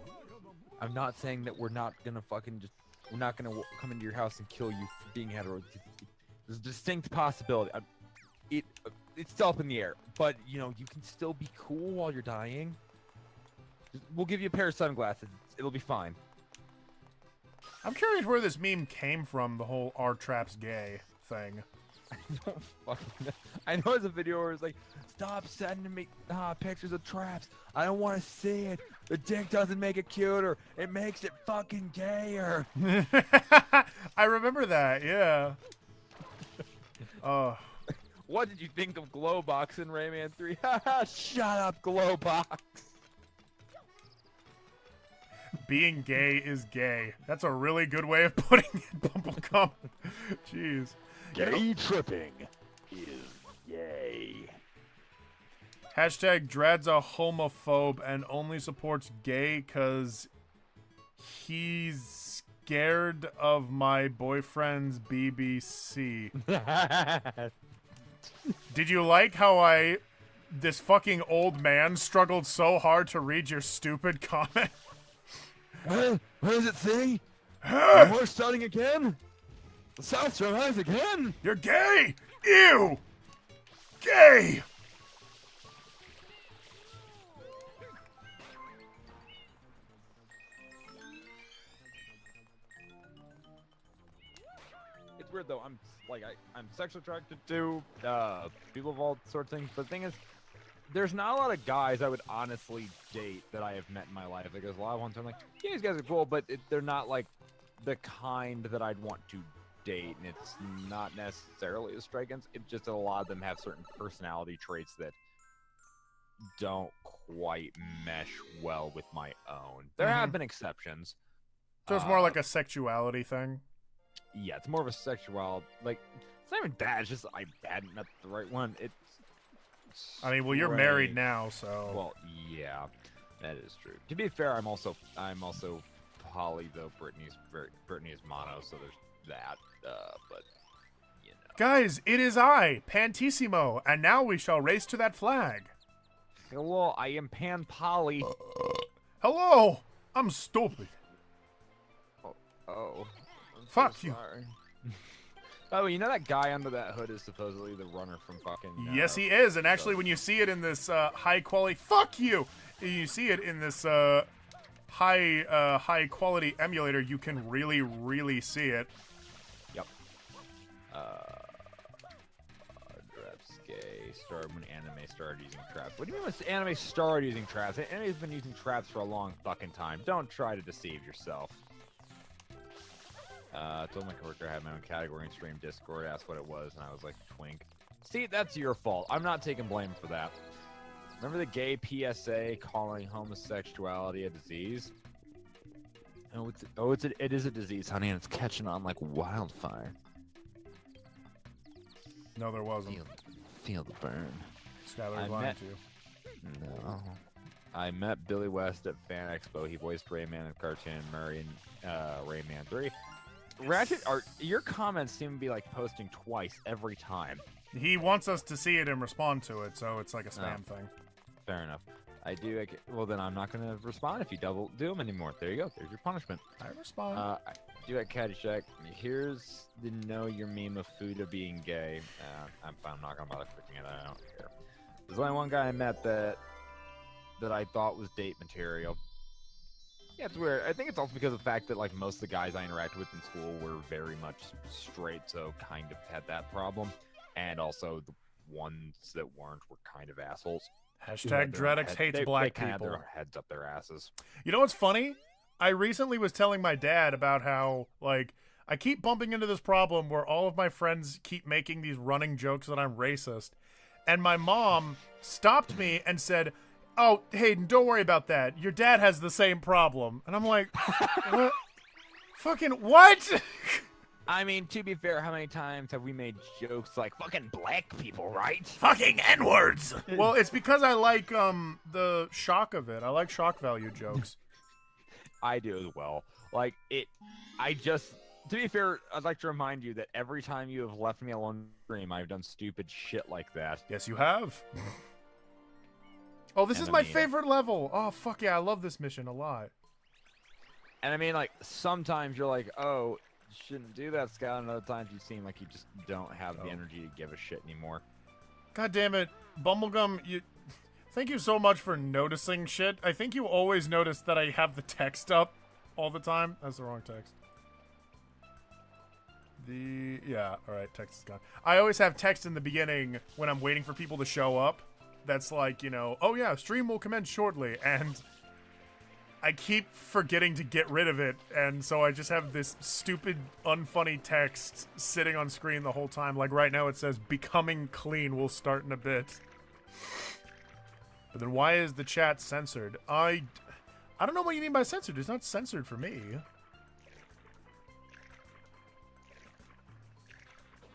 I'm not saying that we're not gonna come into your house and kill you for being hetero. There's a distinct possibility. It's still up in the air, but you know you can still be cool while you're dying. We'll give you a pair of sunglasses. It'll be fine. I'm curious where this meme came from, the whole "our trap's gay" thing. I don't fucking know. I know there's a video where it's like, stop sending me pictures of traps. I don't want to see it. The dick doesn't make it cuter. It makes it fucking gayer. I remember that, yeah. Oh. What did you think of Glowbox in Rayman 3? Haha, shut up, Glowbox. Being gay is gay. That's a really good way of putting it, Bumblecum. Jeez. Gay tripping is gay. Hashtag Dred's a homophobe and only supports gay because he's scared of my boyfriend's BBC. Did you like how this fucking old man struggled so hard to read your stupid comment? What does it say? We're starting again? The South survives again? You're gay! Ew! Gay! It's weird though. I'm sexually attracted to people of all sorts of things. But the thing is, there's not a lot of guys I would honestly date that I have met in my life. Like, there's a lot of ones I'm like, yeah, these guys are cool, but they're not like the kind that I'd want to date, and it's not necessarily a strike against. It's just that a lot of them have certain personality traits that don't quite mesh well with my own. There have been exceptions. So it's more like a sexuality thing? Yeah, it's more of a sexuality. Like, it's not even bad. It's just I hadn't met the right one. I mean, well, you're married now, so. Well, yeah, that is true. To be fair, I'm also poly, though Brittany is mono, so there's that. But you know. Guys, it is I, Pantissimo, and now we shall race to that flag. Hello, I am Pan Poly. Hello, I'm stupid. Oh. Fuck you. Sorry. Oh, you know that guy under that hood is supposedly the runner from fucking... yes, he is. And actually, when you see it in this high quality... Fuck you! You see it in this high quality emulator, you can really, really see it. Yep. Traps gay. Started when anime started using traps. What do you mean when anime started using traps? Anime's been using traps for a long fucking time. Don't try to deceive yourself. Told my coworker I had my own category in stream Discord, asked what it was, and I was like, twink. See, that's your fault. I'm not taking blame for that. Remember the gay PSA calling homosexuality a disease? It is a disease, honey, and it's catching on like wildfire. No, there wasn't. Feel the burn. Skylar's lying to you. No. I met Billy West at Fan Expo. He voiced Rayman in cartoon, Murray in Rayman 3. Ratchet, your comments seem to be like posting twice every time. He wants us to see it and respond to it, so it's like a spam thing. Fair enough. Well, then I'm not going to respond if you double do them anymore. There you go. There's your punishment. I respond. I do at Caddyshack. Here's the know your meme of Fuda being gay. I'm fine. I'm not going to bother clicking it. I don't care. There's only one guy I met that I thought was date material. Yeah, it's weird. I think it's also because of the fact that like most of the guys I interacted with in school were very much straight, so kind of had that problem. And also the ones that weren't were kind of assholes. Hashtag Dreadix hates black they people. Had their heads up their asses. You know what's funny? I recently was telling my dad about how, like, I keep bumping into this problem where all of my friends keep making these running jokes that I'm racist. And my mom stopped me and said, "Oh, Hayden, don't worry about that. Your dad has the same problem." And I'm like, what? Fucking what? I mean, to be fair, how many times have we made jokes like fucking black people, right? Fucking N-words! Well, it's because I like the shock of it. I like shock value jokes. I do as well. Like, to be fair, I'd like to remind you that every time you have left me alone in the stream, I've done stupid shit like that. Yes, you have. Oh, this is my favorite level. Oh, fuck yeah, I love this mission a lot. And I mean, like, sometimes you're like, oh, you shouldn't do that, Scout, and other times you seem like you just don't have the energy to give a shit anymore. God damn it. Bumblegum, thank you so much for noticing shit. I think you always notice that I have the text up all the time. That's the wrong text. Yeah, alright, text is gone. I always have text in the beginning when I'm waiting for people to show up. That's like, oh yeah, stream will commence shortly, and I keep forgetting to get rid of it, and so I just have this stupid, unfunny text sitting on screen the whole time. Like right now it says, "Becoming clean will start in a bit." But then why is the chat censored? I don't know what you mean by censored. It's not censored for me.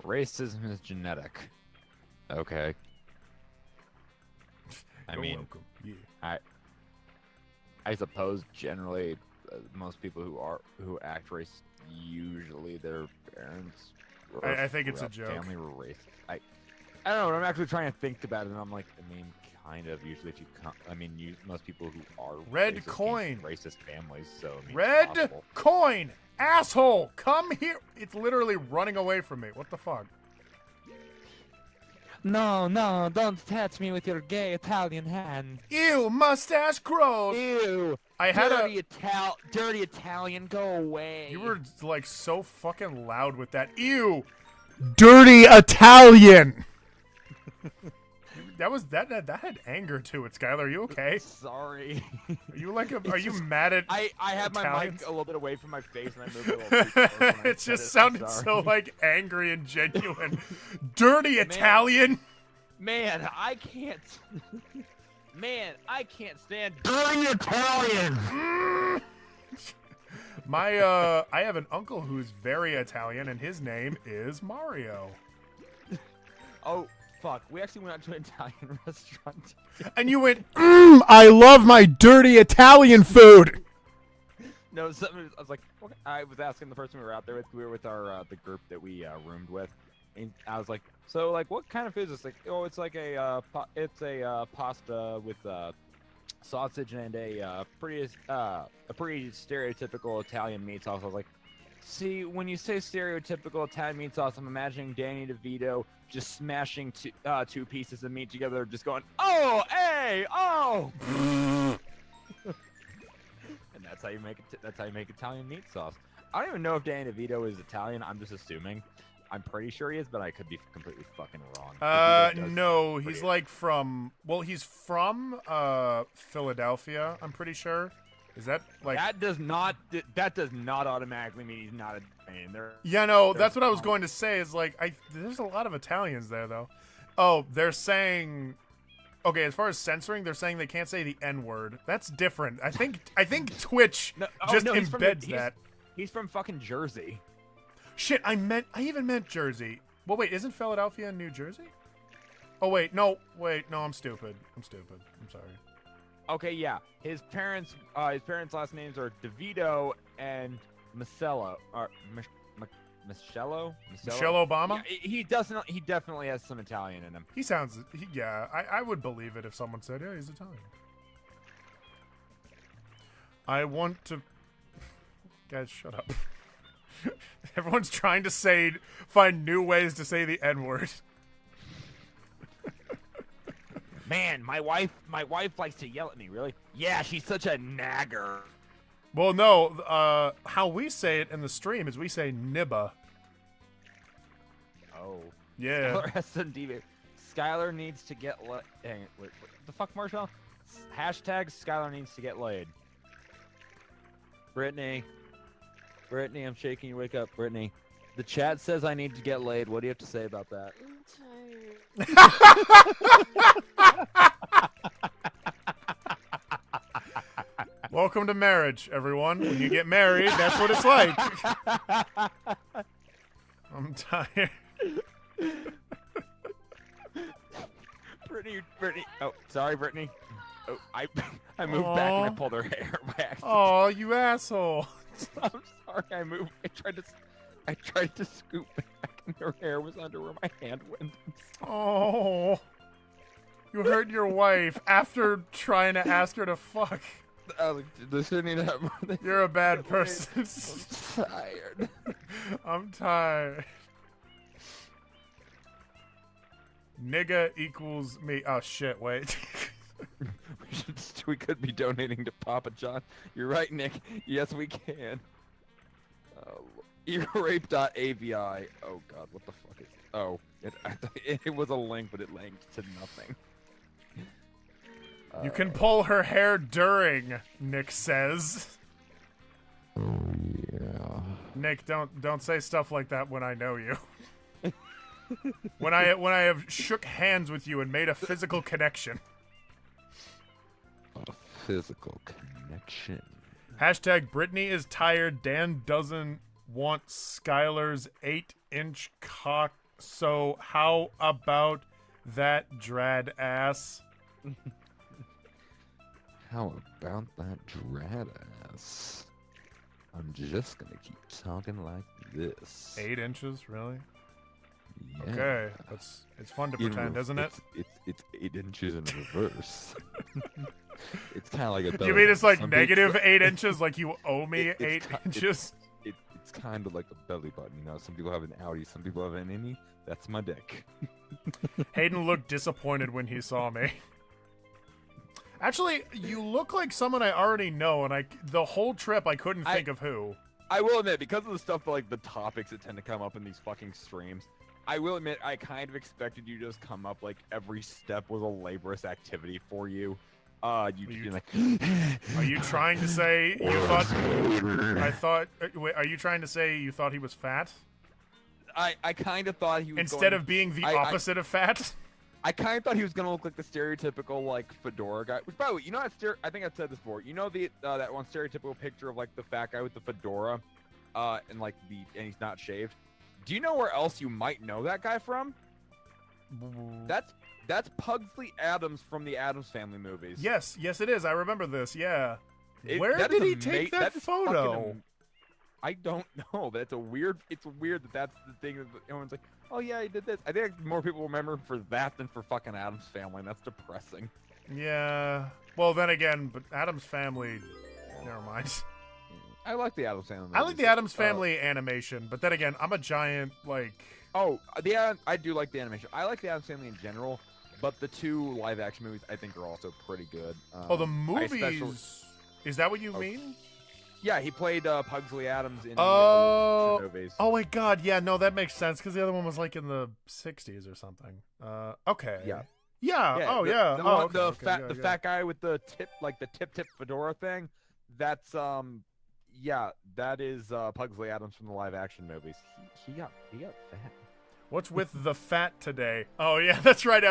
Racism is genetic. Okay. I mean, yeah. I suppose generally most people who act racist, usually their parents. I think it's a joke. Family were racist. I don't know. I'm actually trying to think about it, and I'm like, I mean, kind of. Usually, if you most people who are red coin racist families. So I mean, red coin, asshole, come here! It's literally running away from me. What the fuck? No, don't touch me with your gay Italian hand. Ew, mustache gross. Ew. I had dirty Italian, go away. You were like so fucking loud with that. Ew. Dirty Italian. That had anger to it, Skylar. Are you okay? Sorry. Are you are you mad at I had Italians? My mic a little bit away from my face and I moved it a little too close. It just sounded so like angry and genuine. Dirty Italian. Man, I can't stand dirty Italians. I have an uncle who's very Italian and his name is Mario. Oh, fuck. We actually went out to an Italian restaurant. And you went, I love my dirty Italian food. No, I was like, okay. I was asking the person we were out there with. We were with our the group that we roomed with, and I was like, so like, what kind of food is this? Like, oh, it's like a pasta with sausage and a pretty stereotypical Italian meat sauce. I was like, see, when you say stereotypical Italian meat sauce, I'm imagining Danny DeVito just smashing two pieces of meat together, just going, oh, hey, oh. And that's how you make it. That's how you make Italian meat sauce. I don't even know if Danny DeVito is Italian. I'm just assuming. I'm pretty sure he is, but I could be completely fucking wrong. No, he's like from. Well, he's from Philadelphia. I'm pretty sure. Is that like that does not automatically mean he's not Italian. Yeah, no, that's what I was going to say. Is like there's a lot of Italians there though. Oh, they're saying. Okay, as far as censoring, they're saying they can't say the N-word. That's different. I think Twitch embeds that. He's from fucking Jersey. Shit, I even meant Jersey. Well, wait, isn't Philadelphia in New Jersey? Oh, wait, no, I'm stupid. I'm sorry. Okay, yeah. His parents' last names are DeVito and Michelo. Or Michelo? Michelle Obama? Yeah, he definitely has some Italian in him. He sounds. I would believe it if someone said, "Yeah, he's Italian." I want to. Guys, shut up. Everyone's trying to find new ways to say the N-word. Man, my wife likes to yell at me. Really? Yeah, she's such a nagger. Well, no. How we say it in the stream is we say nibba. Oh. Yeah. Skylar SND. Skylar needs to get laid. Dang it. What the fuck, Marshall? Hashtag Skylar needs to get laid. Brittany, I'm shaking you. Wake up, Brittany. The chat says I need to get laid. What do you have to say about that? I'm tired. Welcome to marriage, everyone. When you get married, that's what it's like. I'm tired. Brittany. Oh, sorry, Brittany. Oh, I moved back and I pulled her hair back. Oh, you asshole. I'm sorry. I tried to scoop back and her hair was under where my hand went. Oh. You hurt your wife after trying to ask her to fuck. This shouldn't even happen. You're a bad person. I'm tired. I'm tired. Nigga equals me. Oh shit, wait. We could be donating to Papa John. You're right, Nick. Yes, we can. Earape.avi. Oh god, what the fuck is it? Oh, it was a link, but it linked to nothing. You can pull her hair during, Nick says. Oh yeah. Nick, don't say stuff like that when I know you. when I have shook hands with you and made a physical connection. A physical connection. Hashtag Brittany is tired. Dan doesn't want Skylar's 8-inch cock. So how about that drad ass? How about that dread ass? I'm just gonna keep talking like this. 8 inches, really? Yeah. Okay, it's fun to pretend, isn't it? It's 8 inches in reverse. It's kind of like a belly You mean it's like button. negative 8 inches, like you owe me 8 inches? It's kind of like a belly button, you know. Some people have an outie, some people have an innie. That's my dick. Hayden looked disappointed when he saw me. Actually, you look like someone I already know, and the whole trip I couldn't think of who. I will admit, because of the stuff like the topics that tend to come up in these fucking streams, I will admit I kind of expected you to just come up like every step was a laborious activity for you. Are you trying to say you thought? Are you trying to say you thought he was fat? I kind of thought he was instead of being the opposite of fat. I kind of thought he was gonna look like the stereotypical like fedora guy. Which, by the way, you know that I think I've said this before. You know the that one stereotypical picture of like the fat guy with the fedora, and like and he's not shaved. Do you know where else you might know that guy from? That's Pugsley Addams from the Addams Family movies. Yes, it is. I remember this. Yeah. Where that did is he take that photo? I don't know, but it's weird that that's the thing that everyone's like, oh yeah, he did this. I think more people remember him for that than for fucking Addams Family, and that's depressing. Yeah. Well, then again, but Addams Family, never mind. I like the Addams Family movies. I like the Addams Family animation, but then again, I'm a giant, like... Oh, I do like the animation. I like the Addams Family in general, but the two live-action movies I think are also pretty good. The movies... Is that what you mean? Yeah, he played Pugsley Addams in the movies. Oh my god, yeah, no, that makes sense, because the other one was like in the 60s or something. Okay. Yeah. Yeah, oh, yeah. The fat guy with the tip fedora thing, that's, yeah, that is Pugsley Addams from the live-action movies. He got fat. What's with the fat today? Oh, yeah, that's right.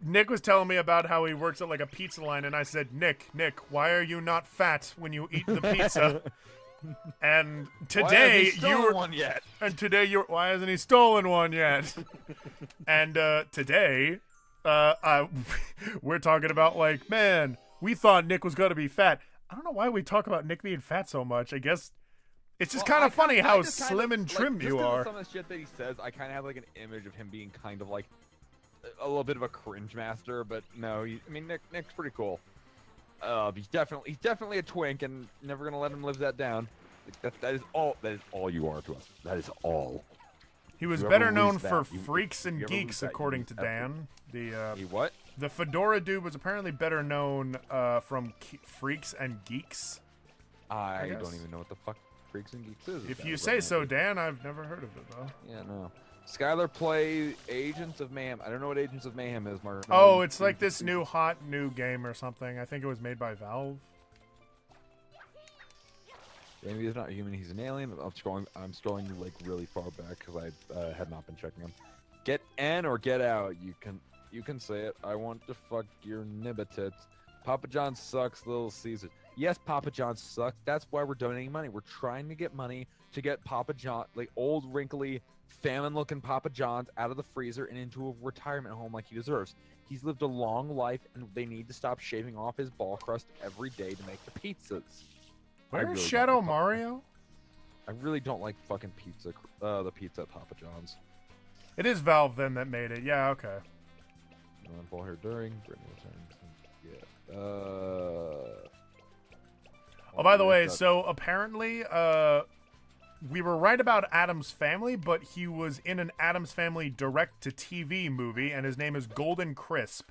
Nick was telling me about how he works at like a pizza line, and I said, Nick, why are you not fat when you eat the pizza? And today why hasn't he stolen one yet? And today, we're talking about like, man, We thought Nick was going to be fat. I don't know why we talk about Nick being fat so much. I guess it's just kind of funny how slim and trim you are. Some of the shit that he says, I kind of have like an image of him being kind of like a little bit of a cringe master, but no, Nick's pretty cool. He's definitely a twink, and never gonna let him live that down. That is all you are to us. That is all. He was better known for Freaks and Geeks, according to Dan. The what? The fedora dude was apparently better known from Freaks and Geeks. I don't even know what the fuck Freaks and Geeks is. If you say so, Dan. I've never heard of it though. Yeah, no. Skylar plays Agents of Mayhem. I don't know what Agents of Mayhem is, Mark. Oh, it's like this new game or something. I think it was made by Valve. Maybe he's not human. He's an alien. I'm scrolling like really far back because I had not been checking him. Get in or get out. You can say it. I want to fuck your nibbitits. Papa John sucks, Little Caesar. Yes, Papa John sucks. That's why we're donating money. We're trying to get money to get Papa John, like old, wrinkly, famine-looking Papa John's out of the freezer and into a retirement home like he deserves. He's lived a long life, and they need to stop shaving off his ball crust every day to make the pizzas. Where's Shadow Mario? I really don't like fucking pizza. The pizza at Papa John's. It is Valve then that made it. Yeah, okay. Ball here during. Yeah. Oh, by the way, so apparently, we were right about Addams Family, but he was in an Addams Family direct-to-TV movie, and his name is Golden Crisp.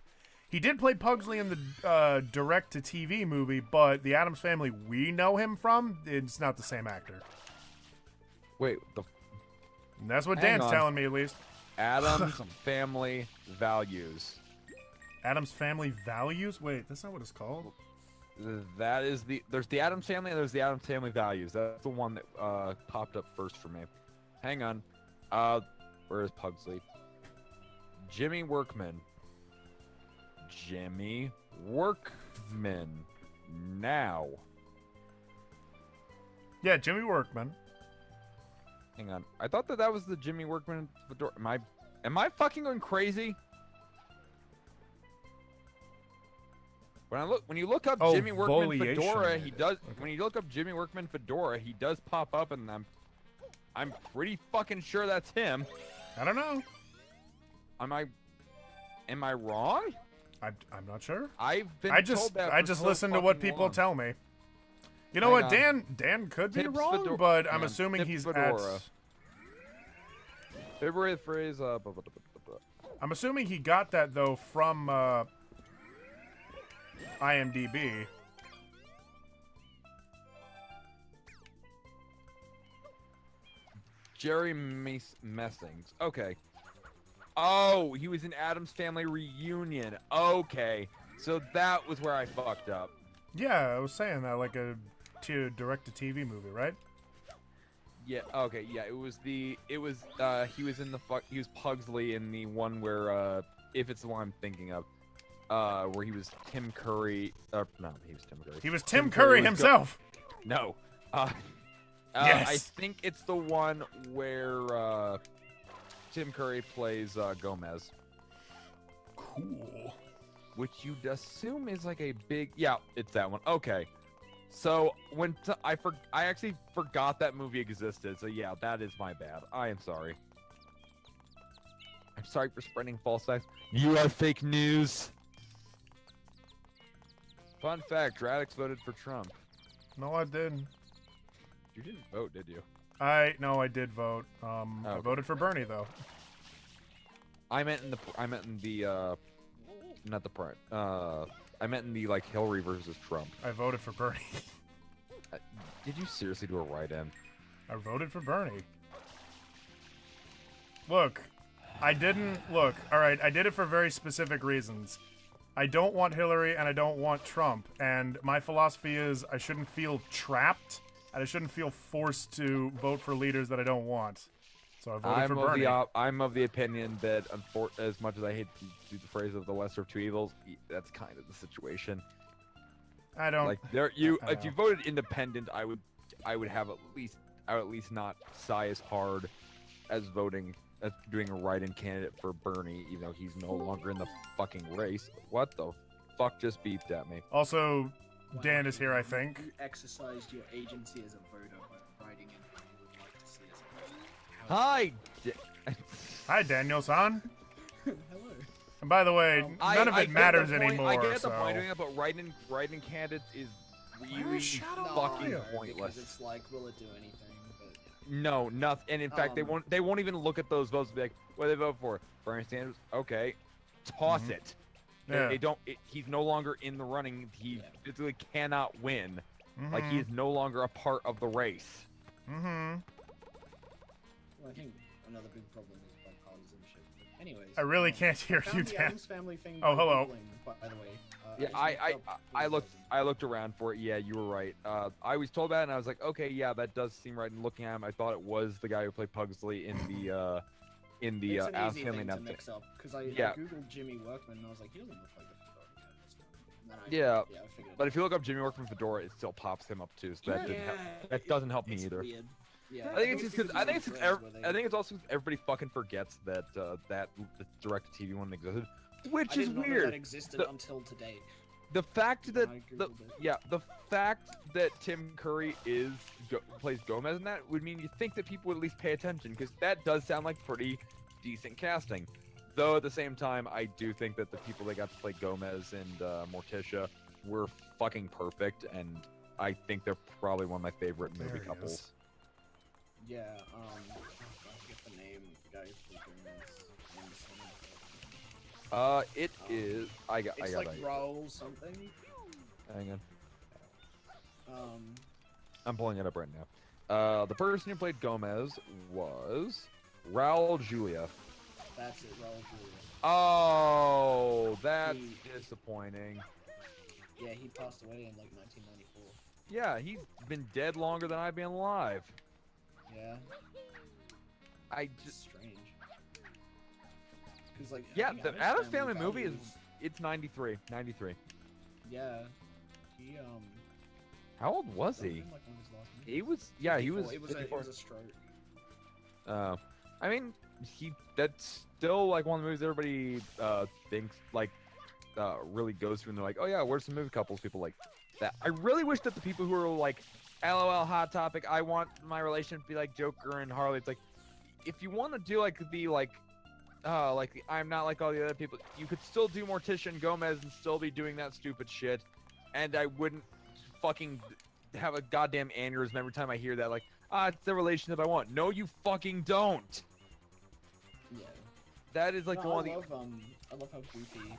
He did play Pugsley in the direct-to-TV movie, but the Addams Family we know him from, it's not the same actor. Wait, that's what Dan's telling me, at least. Addams Family Values. Addams Family Values? Wait, that's not what it's called. That is there's the Addams Family and there's the Addams Family Values. That's the one that popped up first for me. Hang on. Where is Pugsley? Jimmy Workman. Jimmy Workman. Now. Yeah, Jimmy Workman. Hang on. I thought that was the Jimmy Workman fedora. Am I fucking going crazy? When you look up Jimmy Workman fedora, he does. Okay. When you look up Jimmy Workman fedora, he does pop up, and I'm pretty fucking sure that's him. I don't know. Am I wrong? I'm not sure. I just listen to what people tell me. You know what, Dan could be wrong, but I'm assuming he's fedora. At February the phrase. I'm assuming he got that though from IMDb. Jerry Messings. Okay. Oh, he was in Addams Family Reunion. Okay. So that was where I fucked up. Yeah, I was saying that, like a direct-to-TV movie, right? Yeah, okay, yeah, he was Pugsley in the one where, if it's the one I'm thinking of, where he was Tim Curry, no, he was Tim Curry. He was Tim Curry himself! No. Yes. I think it's the one where, Tim Curry plays, Gomez. Cool. Which you'd assume is like a big, yeah, it's that one. Okay. So I actually forgot that movie existed. So yeah, that is my bad. I am sorry. I'm sorry for spreading false facts. You are fake news. Fun fact: Radix voted for Trump. No, I didn't. You didn't vote, did you? I did vote. I voted for Bernie though. I meant in the not the prime. I meant in the like Hillary versus Trump. I voted for Bernie. Did you seriously do a write-in? I voted for Bernie. Look, I didn't look. All right, I did it for very specific reasons. I don't want Hillary and I don't want Trump. And my philosophy is I shouldn't feel trapped and I shouldn't feel forced to vote for leaders that I don't want. So I voted for Bernie. I'm of the opinion that, as much as I hate to do the phrase of the lesser of two evils, that's kind of the situation. I don't like there. If you voted independent, I would have at least not sigh as hard as doing a write-in candidate for Bernie, even though he's no longer in the fucking race. What the fuck just beeped at me? Also, Why Dan not is here, I you- think. You exercised your agency as a voter by writing in how you would like to see us vote. Hi. Hi, Daniel-san. Hello. And by the way, none of it get matters the point, anymore. I get so. the point of it, but writing candidates is really Shadow fucking Mario? pointless. Because it's like, will it do anything? But No, nothing. And in fact, they won't even look at those votes and be like, what do they vote for? Bernie Sanders? Okay, toss it. Yeah. They don't. He's no longer in the running. He physically cannot win. Like he is no longer a part of the race. well, I think another big problem is bipartisanship. But anyways, I really can't hear you, found the Dan. Addams Family thing Oh, by hello. Googling, by the way. Yeah, I looked around for it. Yeah, you were right. I was told that, and I was like, okay, yeah, that does seem right. And looking at him, I thought it was the guy who played Pugsley in the It's an Addams easy Family thing to Netflix. mix up because I Yeah. googled Jimmy Workman and I was like, he doesn't look like the Fedora guy. And then Yeah, I figured it but out. if you look up Jimmy Workman Fedora, it still pops him up too. So that didn't help. That doesn't help me it's either. Weird. Yeah, I think it's just because I think it's also 'cause everybody fucking forgets that that the direct-to-TV one existed, which I is didn't know weird. that existed until today. The fact that I the Googled it. the fact that Tim Curry plays Gomez in that would mean you think that people would at least pay attention because that does sound like pretty decent casting. Though at the same time, I do think that the people that got to play Gomez and Morticia were fucking perfect, and I think they're probably one of my favorite movie There he couples. Yeah, I forget the name of the guy who's doing this. It is. I got It's like it. Raoul something. Hang on. Um, I'm pulling it up right now. The person who played Gomez was Raul Julia. that's it, Raoul Julia. Oh, that's He- disappointing. Yeah, he passed away in like 1994. Yeah, he's been dead longer than I've been alive. Yeah, I it's just strange. Cause like yeah, I think the Addams Family movie is values- it's 93. 93. Yeah, he How old was that he? was like one of his last movies. He was yeah, he 54. was It was 54. a stroke. I mean, that's still like one of the movies everybody thinks like really goes through and they're like, oh yeah, where's some movie couples? People like that. I really wish that the people who are like, LOL, hot topic, I want my relationship to be like Joker and Harley. It's like, if you want to do like the like I'm not like all the other people, you could still do Morticia and Gomez and still be doing that stupid shit, and I wouldn't fucking have a goddamn aneurysm every time I hear that. Like, it's the relationship I want. No, you fucking don't. Yeah. That is like No, one of the. I love how goofy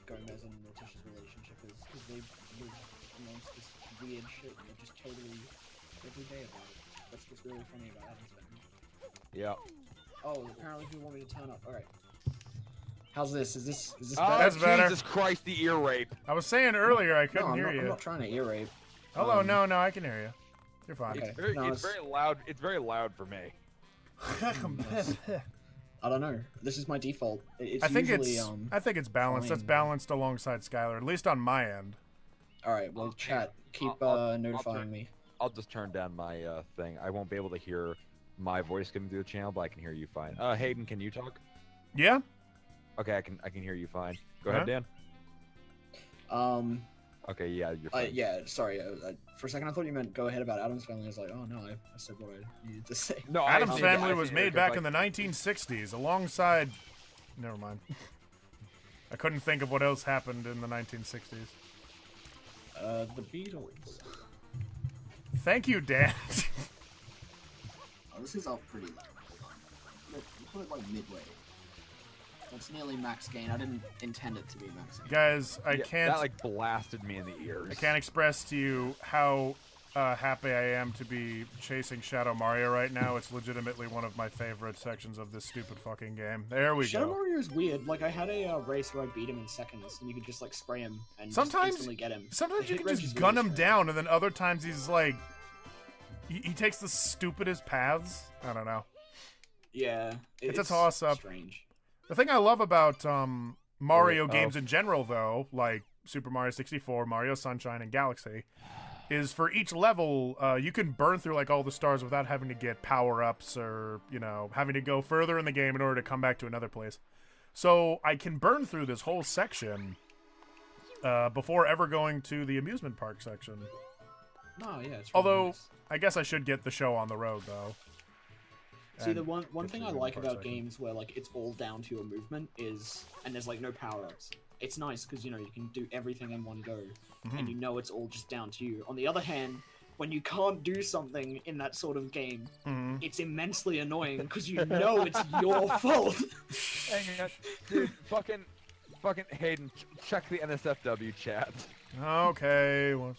Gomez and Morticia's relationship is because they live amongst this weird shit and they're just totally every day about it. That's what's really funny about Addams Family. Yeah. Oh, apparently people want me to turn up. All right. How's this? Is this Oh, better? That's better. Jesus Christ, the ear rape. I was saying earlier I couldn't no, hear you. I'm not trying to ear rape. Hello, no, I can hear you. You're fine. Okay. It's very, No, it's very loud. It's very loud for me. I don't know. This is my default. It's I think usually, I think it's balanced. That's fine. balanced alongside Skylar, at least on my end. All right. Well, chat. Keep I'll notifying turn- me. I'll just turn down my thing. I won't be able to hear my voice coming through the channel, but I can hear you fine. Hayden, can you talk? Yeah. Okay, I can hear you fine. Go ahead, Dan. Okay, yeah, you're fine. Yeah. Sorry. For a second, I thought you meant go ahead about Addams Family. I was like, oh no, I said what I needed to say. No, Addams I Family see was it, made 'cause, back like, in the 1960s alongside. Never mind. I couldn't think of what else happened in the 1960s. The Beatles. Thank you, Dan. Oh, this is up pretty low. Put it like midway. That's nearly max gain. I didn't intend it to be max gain. Guys, I yeah, can't. That like blasted me in the ears. I can't express to you how happy I am to be chasing Shadow Mario right now. It's legitimately one of my favorite sections of this stupid fucking game. There we Shadow go. Mario is weird. Like I had a race where I beat him in seconds, and you could just like spray him and Sometimes- just instantly get him. Sometimes The you hit can range just is gun really him strange. down, and then other times he's like, he takes the stupidest paths. I don't know. Yeah, It's a toss-up. Strange. The thing I love about Mario Wait, games in general, though, like Super Mario 64, Mario Sunshine, and Galaxy, is for each level, you can burn through like all the stars without having to get power-ups or, you know, having to go further in the game in order to come back to another place. So I can burn through this whole section before ever going to the amusement park section. No, yeah, it's really Although, nice. I guess I should get the show on the road, though. See, the And one get thing to I the like park about section. games where like it's all down to your movement is, and there's like no power-ups. It's nice because you know you can do everything in one go, and you know it's all just down to you. On the other hand, when you can't do something in that sort of game, it's immensely annoying because you know it's your fault. Hang on, dude. Fucking Hayden, check the NSFW chat. Okay. Well,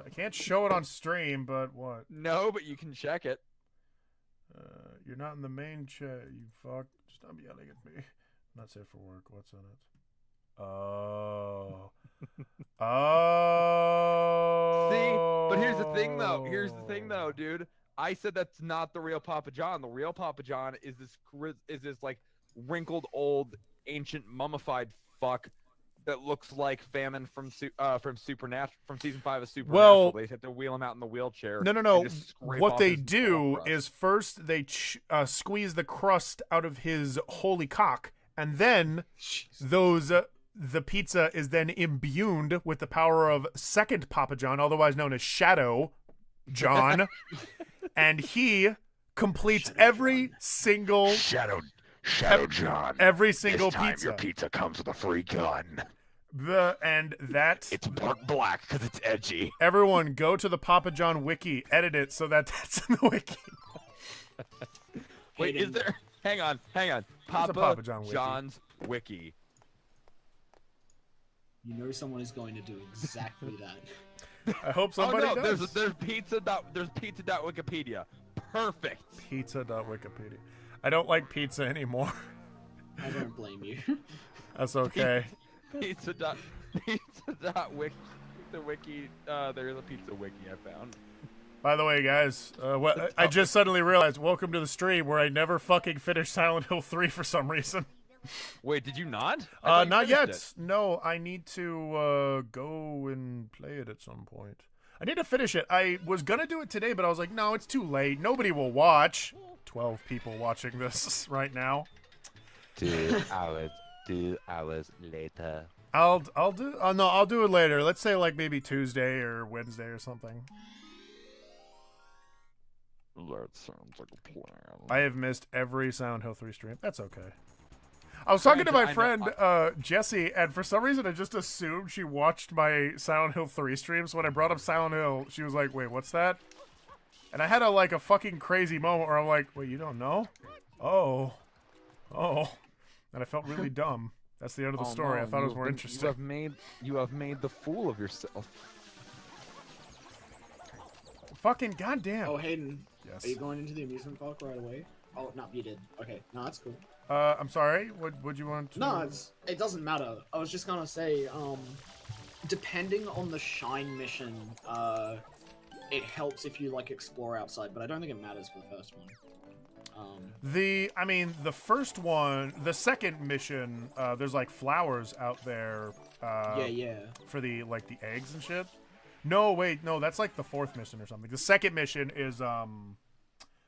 I can't show it on stream, but what? No, but you can check it. You're not in the main chat, you fuck. Stop yelling at me. Not safe for work. What's in it? Oh. Oh. See, but here's the thing, though. Dude. I said that's not the real Papa John. The real Papa John is this like wrinkled old ancient mummified fuck that looks like Famine from Supernatural, from season 5 of Supernatural. Well, they have to wheel him out in the wheelchair. No. and just scrape What off they his do crust. is first they squeeze the crust out of his holy cock, and then the pizza is then imbued with the power of second Papa John, otherwise known as Shadow John, and he completes every single Shadow John. every single this time pizza. Your pizza comes with a free gun. It's black because it's edgy. Everyone go to the Papa John wiki, edit it so that that's in the wiki. Wait, is there? Hang on. Papa Papa John wiki. John's wiki. You know someone is going to do exactly that. I hope somebody oh, no, does. There's pizza.wikipedia. Perfect. Pizza.wikipedia. I don't like pizza anymore. I don't blame you. That's okay. Pizza.wiki. The wiki. There's a pizza wiki I found. By the way, guys, I just suddenly realized, welcome to the stream where I never fucking finished Silent Hill 3 for some reason. Wait, did you not? I thought you Not finished yet. it. No, I need to go and play it at some point. I need to finish it. I was going to do it today, but I was like, no, it's too late. Nobody will watch. 12 people watching this right now. 2 hours later. I'll do it later. Let's say like maybe Tuesday or Wednesday or something. That sounds like a plan. I have missed every Silent Hill 3 stream. That's okay. I was talking to my friend Jessie, and for some reason I just assumed she watched my Silent Hill 3 stream. So when I brought up Silent Hill, she was like, "Wait, what's that?" And I had a fucking crazy moment where I'm like, "Wait, you don't know? Oh," and I felt really dumb. That's the end of the story. No, I thought it was more interesting. You have made the fool of yourself. Fucking goddamn. Oh, Hayden. Yes. Are you going into the amusement park right away? Oh, no, you did. Okay, no, that's cool. I'm sorry. Would you want to? No, it doesn't matter. I was just gonna say, depending on the Shine mission, it helps if you like explore outside, but I don't think it matters for the first one. The first one, the second mission, there's like flowers out there. Yeah. For the eggs and shit. No, wait, no, that's like the fourth mission or something. The second mission is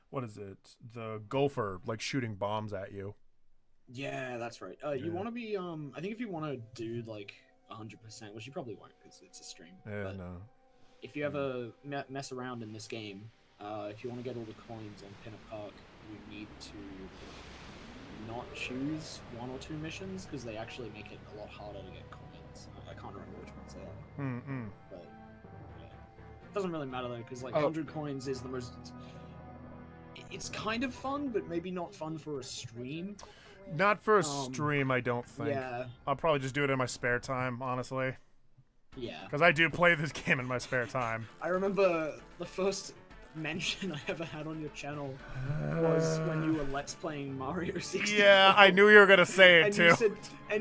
what is it? The gopher like shooting bombs at you. Yeah, that's right. You want to be I think if you want to do like 100%, which you probably won't because it's a stream. Yeah, but no. If you ever mess around in this game, if you want to get all the coins on Pinner Park, you need to not choose 1 or 2 missions because they actually make it a lot harder to get coins. I can't remember which ones they are. But yeah. It doesn't really matter though because like 100 coins is the most. It's kind of fun, but maybe not fun for a stream. Not for a stream, I don't think. Yeah. I'll probably just do it in my spare time, honestly. Yeah. Because I do play this game in my spare time. I remember the first mention I ever had on your channel was when you were Let's Playing Mario 64. Yeah, I knew you were going to say it, too.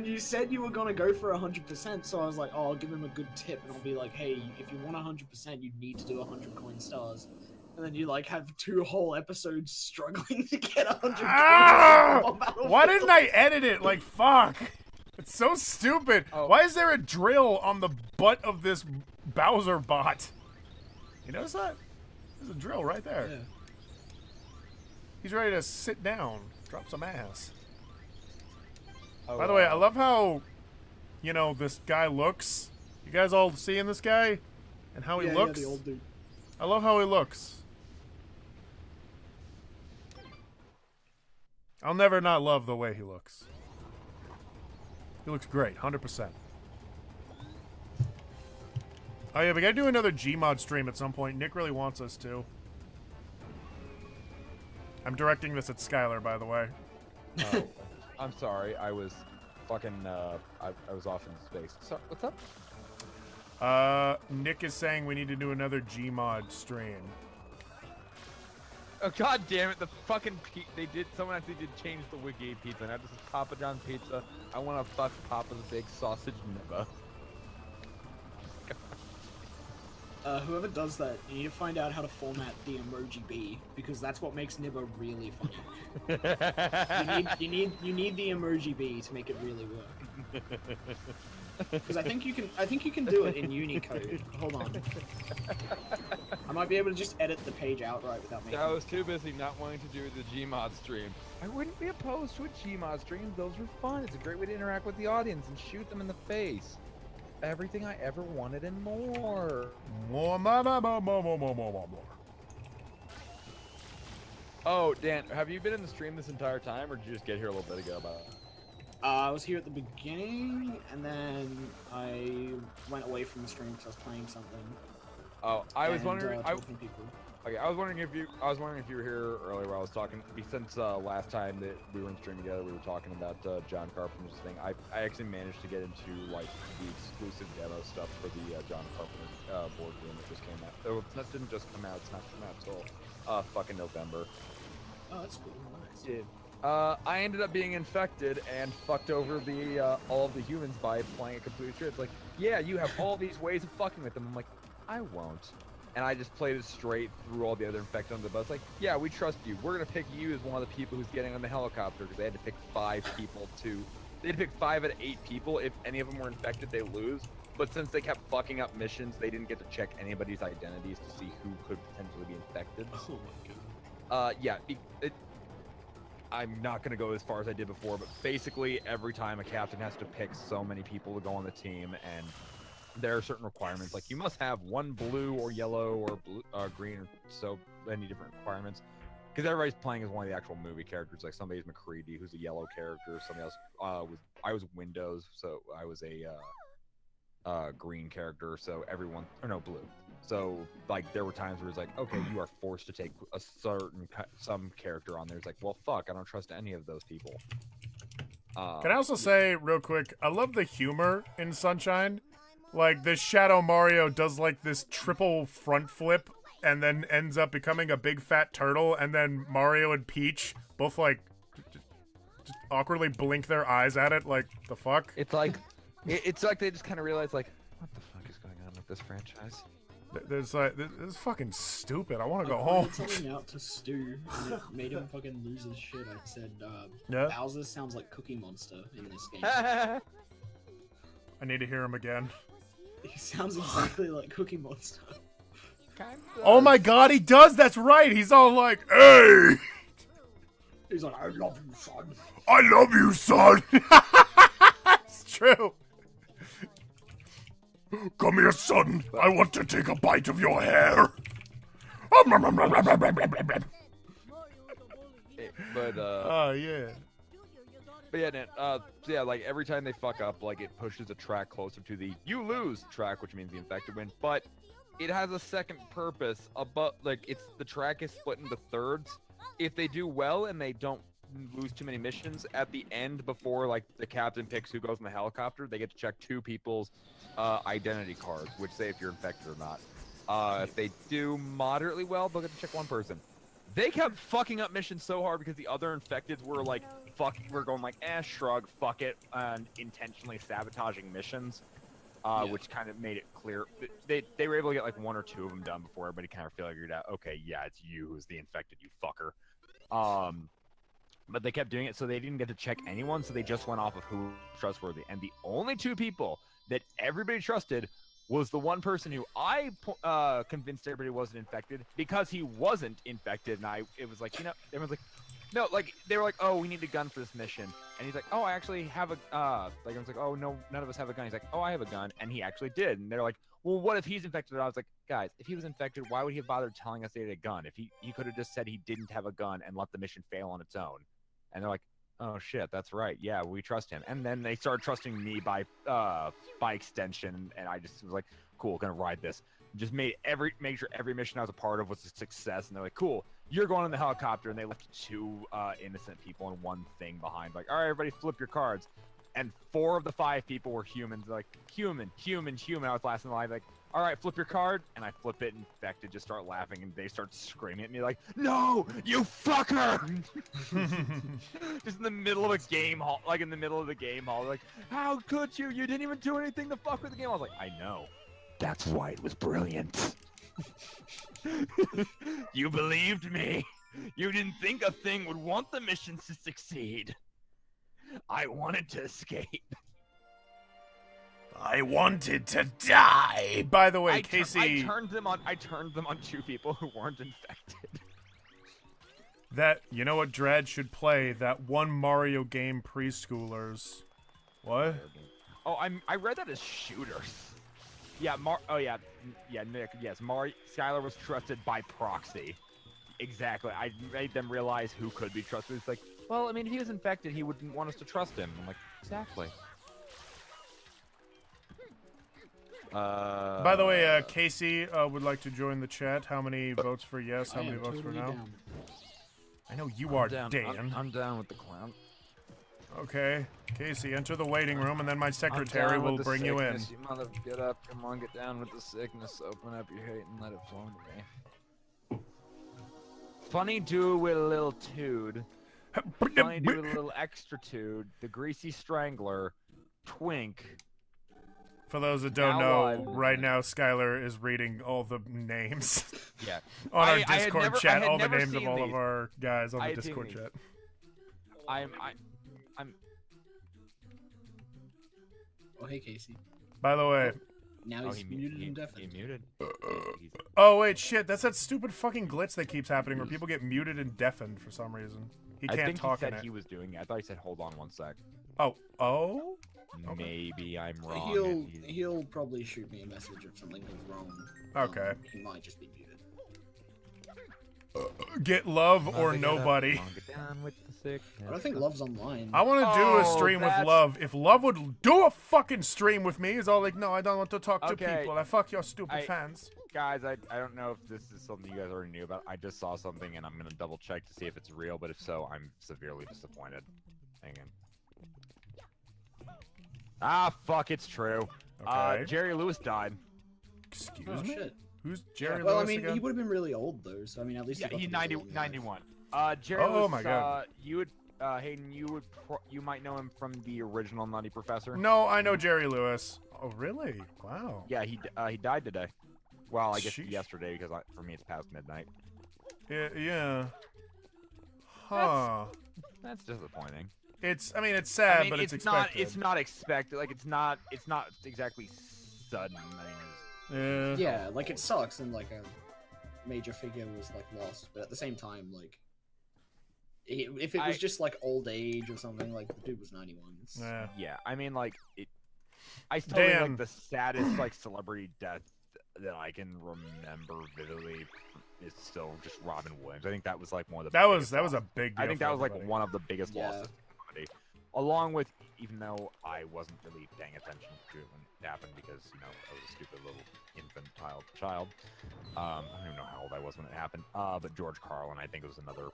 You said you were going to go for 100%, so I was like, oh, I'll give him a good tip, and I'll be like, hey, if you want 100%, you need to do 100 coin stars. And then you like have 2 whole episodes struggling to get 100 coins. Why didn't I edit it? Like, fuck. It's so stupid. Why is there a drill on the butt of this Bowser bot? You notice that? There's a drill right there. Yeah. He's ready to sit down, drop some ass. By the way, I love how, this guy looks You guys all seeing this guy and how he looks? Yeah, the old dude. I love how he looks. I'll never not love the way he looks. He looks great, 100%. Oh yeah, we gotta do another Gmod stream at some point. Nick really wants us to. I'm directing this at Skylar, by the way. I'm sorry, I was fucking, I was off in space. So, what's up? Nick is saying we need to do another Gmod stream. Oh, god damn it, the fucking someone actually did change the wiki pizza. Now this is Papa John's pizza. I want to fuck Papa's big sausage nibba. Whoever does that, you need to find out how to format the emoji B, because that's what makes Nibba really funny. you need the emoji B to make it really work. Because I think you can do it in Unicode. Hold on. I might be able to just edit the page outright without making. I was too busy not wanting to do the Gmod stream. I wouldn't be opposed to a Gmod stream. Those are fun. It's a great way to interact with the audience and shoot them in the face. Everything I ever wanted and more. More. Oh, Dan, have you been in the stream this entire time, or did you just get here a little bit ago? I was here at the beginning, and then I went away from the stream because I was playing something. Oh, I was wondering. Talking to people. Okay, I was wondering if you were here earlier while I was talking. Since last time that we were in stream together, we were talking about John Carpenter's thing. I actually managed to get into like the exclusive demo stuff for the John Carpenter board game that just came out. Oh, that didn't just come out. It's not coming out till fucking November. Oh, that's cool. Nice. Yeah. I ended up being infected and fucked over the all of the humans by playing it completely straight. It's like, yeah, you have all these ways of fucking with them. I'm like, I won't. And I just played it straight through all the other infected on the bus. Like, yeah, we trust you. We're gonna pick you as one of the people who's getting on the helicopter because they had to pick 5 people to. They had to pick 5 out of 8 people. If any of them were infected, they lose. But since they kept fucking up missions, they didn't get to check anybody's identities to see who could potentially be infected. Oh my god. Yeah. I'm not gonna go as far as I did before, but basically every time a captain has to pick so many people to go on the team, and there are certain requirements, like you must have 1 blue or yellow or blue, green, or so many different requirements. Because everybody's playing as one of the actual movie characters. Like somebody's McCready, who's a yellow character. Somebody else I was Windows, so I was a green character. So everyone, or no, blue. So like there were times where it's like, okay, you are forced to take a some character on there. It's like, well, fuck, I don't trust any of those people. Can I also say real quick, I love the humor in Sunshine. Like, this Shadow Mario does, like, this triple front flip and then ends up becoming a big fat turtle, and then Mario and Peach both, like, just awkwardly blink their eyes at it, like, the fuck? It's like they just kind of realize, like, what the fuck is going on with this franchise? There's, like, this is fucking stupid. I want to go I home. pointed something out to Stu, and it made him fucking lose his shit. I said, Yeah? Bowser sounds like Cookie Monster in this game. I need to hear him again. He sounds exactly like Cookie Monster. Oh my god, he does! That's right! He's all like, hey! He's like, I love you, son. I love you, son! It's true. Come here, son. I want to take a bite of your hair. But oh yeah. But yeah, Dan, so yeah, like every time they fuck up, like it pushes a track closer to the "you lose" track, which means the infected win. But it has a second purpose. Like the track is split into thirds. If they do well and they don't lose too many missions at the end, before like the captain picks who goes in the helicopter, they get to check 2 people's identity cards, which say if you're infected or not. If they do moderately well, they'll get to check 1 person. They kept fucking up missions so hard because the other infecteds were like, we're going like, shrug, fuck it, and intentionally sabotaging missions, which kind of made it clear. They were able to get like 1 or 2 of them done before everybody kind of figured out, okay, yeah, it's you who's the infected, you fucker. But they kept doing it, so they didn't get to check anyone, so they just went off of who was trustworthy. And the only 2 people that everybody trusted was the 1 person who I convinced everybody wasn't infected, because he wasn't infected, and it was like, everyone's like, No, like they were like, oh, we need a gun for this mission, and he's like, oh, I actually have a like I was like, oh no, none of us have a gun. He's like, oh, I have a gun, and he actually did. And they're like, well, what if he's infected? And I was like, guys, if he was infected, why would he have bothered telling us he had a gun? If he could have just said he didn't have a gun and let the mission fail on its own. And they're like, oh shit, that's right, yeah, we trust him. And then they started trusting me by extension, and I just was like, cool, gonna ride this. Just make sure every mission I was a part of was a success. And they're like, cool, you're going in the helicopter. And they left 2 innocent people and 1 thing behind. Like, all right, everybody flip your cards. And 4 of the 5 people were humans. They're like, human. I was last in the line. Like, all right, flip your card. And I flip it, and Infected just start laughing. And they start screaming at me like, no, you fucker. Just in the middle of a game hall. Like, in the middle of the game hall. Like, how could you? You didn't even do anything to fuck with the game. I was like, I know. That's why it was brilliant. You believed me. You didn't think a thing would want the missions to succeed. I wanted to escape. I wanted to die. By the way, Casey, I turned them on 2 people who weren't infected. That, you know what Dredd should play? That one Mario game preschoolers. What? Oh, I read that as shooters. Yeah, Nick, yes, Skylar was trusted by proxy. Exactly. I made them realize who could be trusted. It's like, well, I mean, if he was infected, he wouldn't want us to trust him. I'm like, exactly. By the way, Casey would like to join the chat. How many votes for yes? How many votes for no? Down. I know you are, down. Dan. I'm down with the clown. Okay, Casey, enter the waiting room, and then my secretary will bring you in. You mother, get up, come on, get down with the sickness. Open up your hate and let it flow into me. Funny dude with a little tude. Funny dude with a little extra tude. The greasy strangler. Twink. For those that don't know, right now Skylar is reading all the names. Yeah. On our Discord chat, all the names of all of our guys on the Discord chat. Oh, hey, Casey. By the way. Now he's muted and deafened. He muted. Oh, wait, shit. That's that stupid fucking glitch that keeps happening where people get muted and deafened for some reason. He can't talk in it. I think he said he was doing it. I thought he said, hold on 1 sec. Oh. Oh? Maybe I'm wrong. He'll probably shoot me a message if something goes wrong. Okay. He might just be muted. Get Love or nobody. I don't think Love's online. I want to do a stream with Love. If Love would do a fucking stream with me, he's all like, no, I don't want to talk to people. I fuck your stupid fans. Guys, I don't know if this is something you guys already knew about. I just saw something, and I'm going to double check to see if it's real, but if so, I'm severely disappointed. Hang on. Ah, fuck, it's true. Okay. Jerry Lewis died. Excuse me? Shit. Who's Jerry Well, Lewis I mean, again? he would have been really old, though, so I mean, at least he's 91. Jerry Oh, Lewis, my God. You would, Hayden, you might know him from the original Nutty Professor. No, I know Jerry Lewis. Oh, really? Wow. Yeah, he died today. Well, I guess Sheesh. yesterday, because for me it's past midnight. Yeah. Huh. That's disappointing. I mean, it's sad, but it's expected. It's not expected. Like, it's not exactly sudden. I mean, yeah, like, it sucks, and, like, a major figure was, like, lost, but at the same time, like, if it was just, like, old age or something, like, the dude was 91. Yeah, I mean, like, I still think, like, the saddest, like, celebrity death that I can remember vividly is still just Robin Williams. I think that was, like, one of the that was a big deal. I think that was, like, one of the biggest losses in comedy. Along with, even though I wasn't really paying attention to it when it happened because, you know, I was a stupid little infant child. I don't even know how old I was when it happened. But George Carlin, I think, was another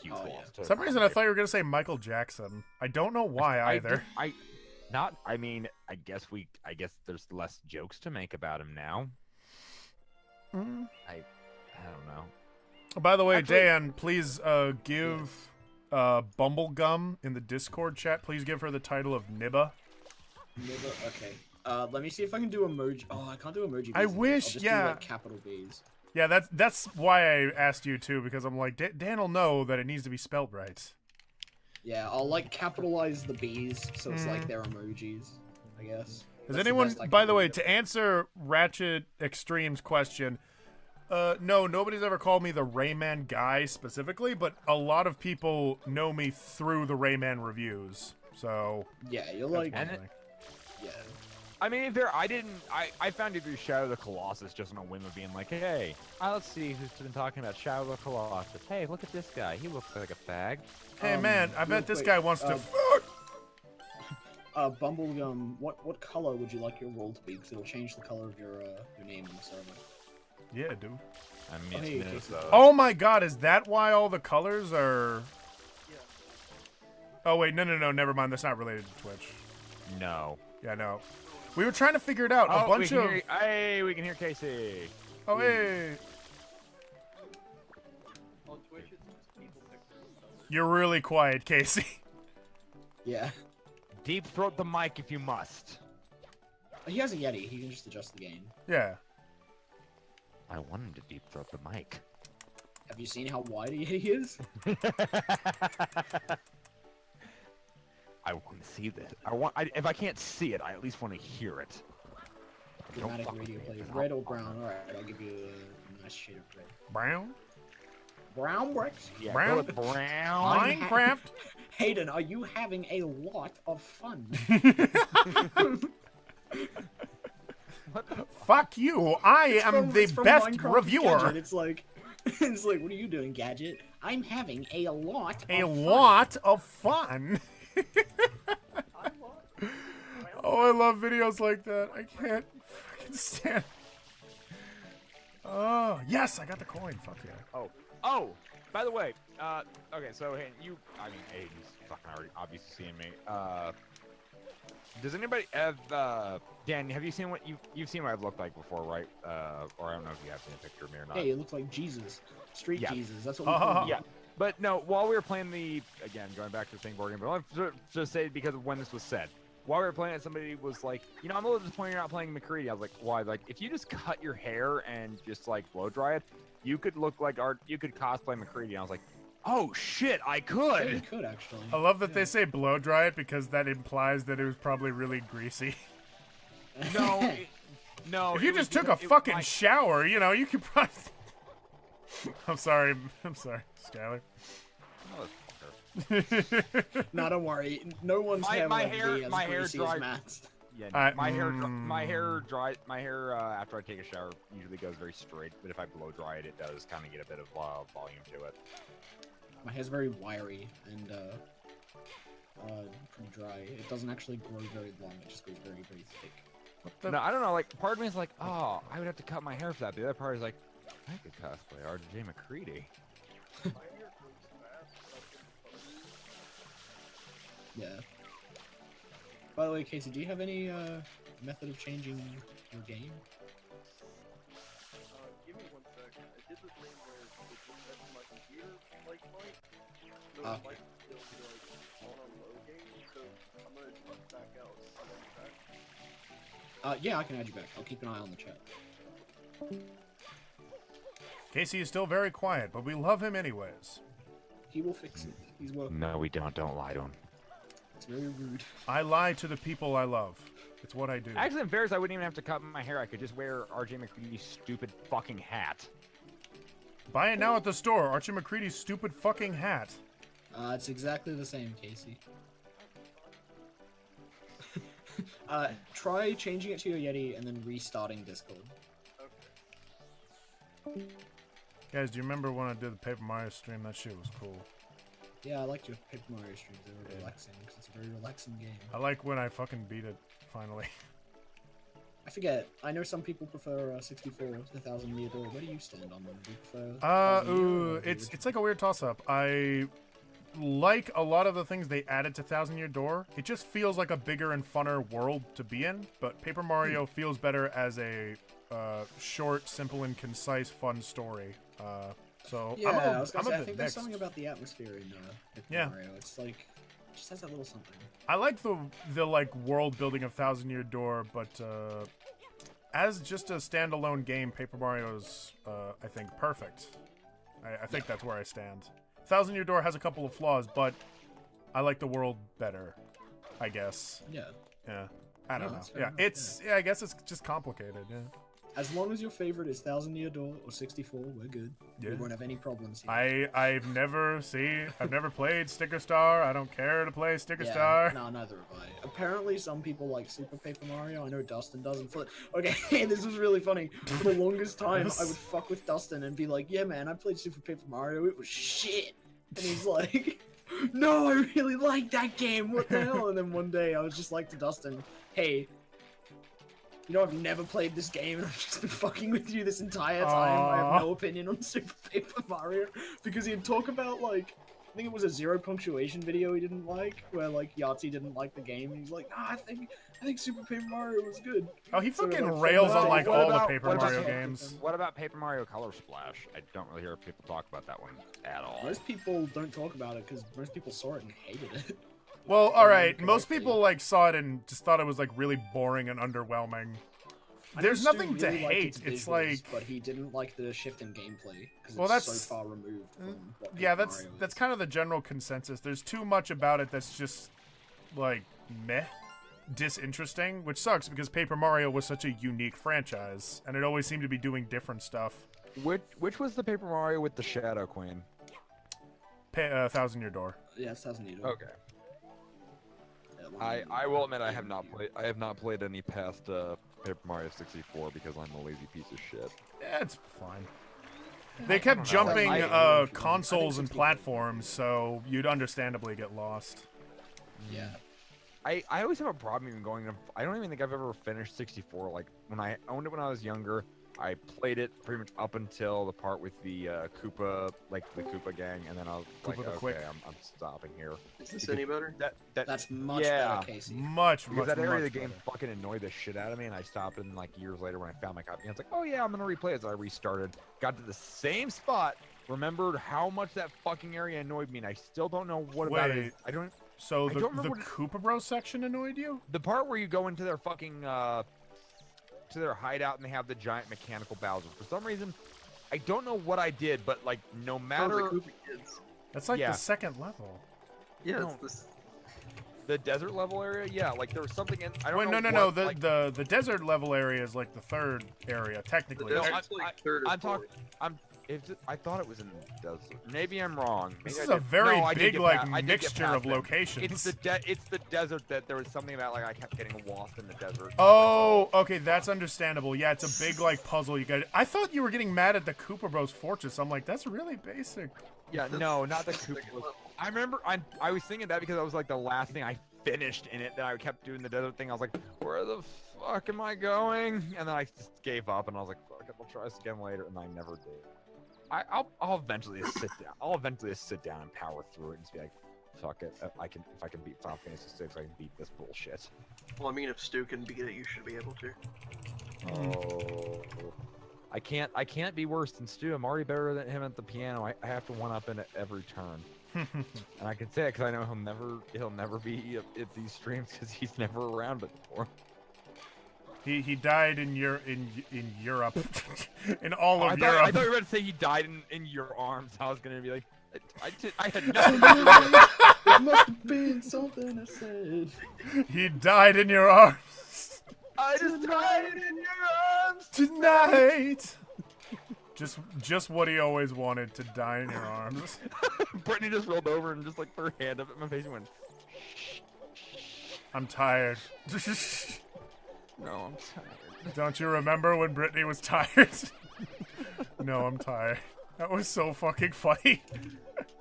huge loss. For some reason, I thought you were going to say Michael Jackson. I don't know why either. I mean, I guess there's less jokes to make about him now. I don't know. By the way, actually, Dan, please give Bumblegum in the Discord chat. Please give her the title of Nibba. Nibba, okay. Let me see if I can do emoji. Oh, I can't do emoji. I wish, I'll just yeah. do, like, capital B's. Yeah, that's why I asked you too, because I'm like, Dan will know that it needs to be spelled right. Yeah, I'll, like, capitalize the B's so it's like they're emojis, I guess. Has anyone, by the way, to answer Ratchet Extreme's question, No, nobody's ever called me the Rayman guy specifically, but a lot of people know me through the Rayman reviews. So Yeah, you're that's like, one And thing. yeah. I mean, I found you through Shadow of the Colossus just on a whim of being like, hey, let's see who's been talking about Shadow of the Colossus. Hey, look at this guy. He looks like a fag. Hey man, I real bet this quick, guy wants to fuck. Bumblegum, what color would you like your role to be? Because it'll change the color of your name in the server. Yeah, dude. I mean, Oh, it's hey, Minnesota. Oh my god, is that why all the colors are... Oh wait, no, never mind. That's not related to Twitch. No. Yeah, no. We were trying to figure it out. A bunch of... Hey, we can hear Casey. Oh, hey. On Twitch, it's just people pictures. You're really quiet, Casey. Yeah. Deep throat the mic if you must. He has a Yeti. He can just adjust the gain. Yeah. I want him to deep throat the mic. Have you seen how wide a Yeti is? I want to see this. If I can't see it, I at least want to hear it. Dramatic radio plays. Red or brown? Alright, I'll give you a nice shade of red. Brown? Brown bricks? Yeah, Brown? go with brown. Minecraft? Hayden, are you having a lot of fun? Fuck you. I am the It's from best Minecraft reviewer. Gadget. It's like, what are you doing, Gadget? I'm having a lot A of fun. lot of fun. Oh, I love videos like that. I can't fucking stand. Oh, yes, I got the coin. Fuck yeah. Oh, by the way, okay, so hey, you fucking already obviously seeing me. Does anybody have, Dan, have you seen what you've seen what I've looked like before, right? Or I don't know if you have seen a picture of me or not. Hey, it looks like Jesus. Street Yeah. Jesus. That's what we call him. Yeah, but no, while we were playing again, going back to the thing board game, but I want to just say because of when this was said. While we were playing it, somebody was like, I'm a little disappointed you're not playing McCready. I was like, why? Like, if you just cut your hair and just, like, blow dry it, you could look like you could cosplay McCready. And I was like, oh, shit, I could. Yeah, you could, actually. I love that they say blow dry it because that implies that it was probably really greasy. No, no. If you just took a fucking shower, you could probably... I'm sorry, Skylar. No, don't worry. No one's hair will ever be as greasy as dries. Matt's. Yeah, my hair dry. My hair after I take a shower usually goes very straight, but if I blow dry it, it does kind of get a bit of volume to it. My hair's very wiry and pretty dry. It doesn't actually grow very long. It just goes very, very thick. No, I don't know. Like, part of me is like, oh, I would have to cut my hair for that. The other part is like, I could cosplay RJ McCready. Yeah. By the way, Casey, do you have any method of changing your game? Give me 1 second. I did the thing where it just messed my computer like mic. So Okay. it might still be like on a low game, so I'm gonna jump back out. I'll be back. Yeah, I can add you back. I'll keep an eye on the chat. Casey is still very quiet, but we love him anyways. He will fix it. He's working. No, we don't. Don't lie to him. It's very rude. I lie to the people I love. It's what I do. Actually, in fairness, I wouldn't even have to cut my hair. I could just wear RJ McCready's stupid fucking hat. Buy it now at the store. Archie McCready's stupid fucking hat. It's exactly the same, Casey. Try changing it to your Yeti and then restarting Discord. Guys, do you remember when I did the Paper Mario stream? That shit was cool. Yeah, I liked your Paper Mario streams. They were relaxing because it's a very relaxing game. I like when I fucking beat it, finally. I forget. I know some people prefer 64 to 1,000 Year Door. Where do you stand on them? Do you prefer 1,000 Year or the it's like a weird toss-up. I like a lot of the things they added to 1,000 Year Door. It just feels like a bigger and funner world to be in, but Paper Mario feels better as a short, simple, and concise, fun story. So Yeah, I was gonna say, I think there's mixed. something about the atmosphere in Paper Mario. It's like, it just has that little something. I like the like world building of 1,000 Year Door, but as just a standalone game, Paper Mario is I think perfect. I think that's where I stand. 1,000 Year Door has a couple of flaws, but I like the world better, I guess. Yeah. Yeah. I don't know. that's fair Yeah, enough, it's I guess it's just complicated. Yeah. As long as your favorite is Thousand Year Door or 64, we're good. Yeah. We won't have any problems here. I've never played Sticker Star. I don't care to play Sticker Star. No, neither have I. Apparently, some people like Super Paper Mario. I know Dustin doesn't. Okay, this was really funny. For the longest time, I would fuck with Dustin and be like, "Yeah, man, I played Super Paper Mario. It was shit." And he's like, "No, I really like that game. What the hell?" And then one day, I was just like to Dustin, "Hey, you know, I've never played this game, and I've just been fucking with you this entire time. I have no opinion on Super Paper Mario." Because he'd talk about, like, I think it was a zero punctuation video he didn't like, where, like, Yahtzee didn't like the game, and he's like, "Nah, I think Super Paper Mario was good." Oh, he So, fucking like, rails on, what like, about- all the what Paper about- Mario games. What about Paper Mario Color Splash? I don't really hear people talk about that one at all. Most people don't talk about it because most people saw it and hated it. Well, alright, most people, like, saw it and just thought it was, like, really boring and underwhelming. There's nothing to hate. It's like, but he didn't like the shift in gameplay because well, it's that's so far removed from what yeah, Paper Mario that's is. kind of the general consensus. There's too much about it that's just like meh, disinteresting, which sucks because Paper Mario was such a unique franchise and it always seemed to be doing different stuff. Which was the Paper Mario with the Shadow Queen? Thousand Year Door. Yeah, it's Thousand Year Door. Okay. I will admit I have not played any past Paper Mario 64 because I'm a lazy piece of shit. Yeah, it's fine. They kept jumping consoles and platforms, so you'd understandably get lost. Yeah. I always have a problem even going to. I don't even think I've ever finished 64. Like when I owned it when I was younger, I played it pretty much up until the part with the Koopa, like the Koopa gang, and then I was like, Koopa the okay, Quick. I'm stopping here. Is this any better? That's much yeah, better, Casey. Much, because that area much of the game better. fucking annoyed the shit out of me, and I stopped it. And like years later, when I found my copy, I was like, oh yeah, I'm gonna replay it. So I restarted, got to the same spot, remembered how much that fucking area annoyed me, and I still don't know what about it. Wait. I don't. So I the don't remember what Koopa Bro section annoyed you? The part where you go into their fucking to their hideout and they have the giant mechanical Bowser. For some reason, I don't know what I did, but like no matter Sounds like Koopa Kids. That's like Yeah. the second level. Yeah, No. it's this. the desert level area, yeah, like there was something in. I don't Wait, know. no. what, The, like, the desert level area is like the third area, technically. The No, desert's like third or I'm fourth. talking. I thought it was in the desert. Maybe I'm wrong. This Maybe is I a did- very no, I did big, get like, I did get mixture past of them. locations. It's the desert that there was something about like I kept getting lost in the desert. Oh, okay, that's understandable. Yeah, it's a big, like, puzzle you got. I thought you were getting mad at the Koopa Bros Fortress. I'm like, that's really basic. Yeah, no, not the Koopa. I remember I was thinking that because that was like the last thing I finished in it. That I kept doing the desert thing. I was like, where the fuck am I going? And then I just gave up and I was like, fuck it, I'll try this again later. And I never did. I'll eventually just sit down. I'll eventually just sit down and power through it and just be like, fuck it. If I can beat Final Fantasy 6, I can beat this bullshit. Well, I mean, if Stu can beat it, you should be able to. Oh. I can't be worse than Stu. I'm already better than him at the piano. I have to one up in at every turn. And I can say it because I know he'll never be at these streams because he's never around before. He died in Europe, in all of I Europe. thought you were going to say he died in your arms. I was going to be like, I had It nothing. must have been something I said. He died in your arms I just died in your arms tonight. Just what he always wanted, to die in your arms. Brittany just rolled over and just like threw her hand up at my face and went, I'm tired. no, I'm tired. Don't you remember when Brittany was tired? No, I'm tired. That was so fucking funny.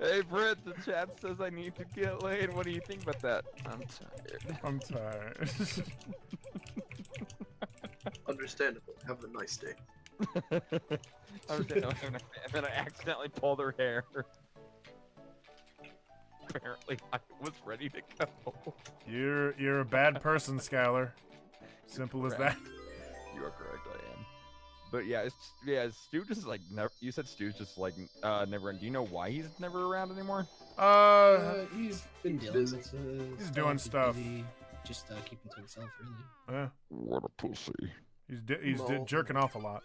Hey Britt, the chat says I need to get laid. What do you think about that? I'm tired. I'm tired. Understandable. Have a nice day. And then I accidentally pulled her hair. Apparently, I was ready to go. You're a bad person, Skylar. Simple as that. You are correct, I am. But yeah, Stu just like never. You said Stu's just like never. Do you know why he's never around anymore? He's been dealing with he's doing stuff. Busy, just keeping to himself, really. What a pussy. He's jerking off a lot.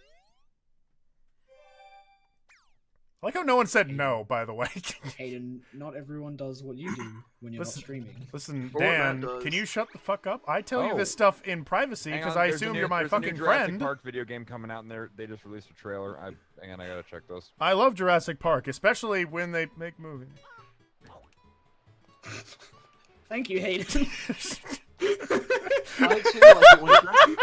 I like how no one said no, by the way. Hayden, not everyone does what you do when you're not streaming. Listen, Fortnite Dan, does. can you shut the fuck up? I tell you Oh. this stuff in privacy Hang because on, I there's a assume new- you're my there's a new fucking Jurassic friend. Park video game coming out, and they just released a trailer. Hang on, I gotta check those. I love Jurassic Park, especially when they make movies. Thank you, Hayden. I too like it when Jurassic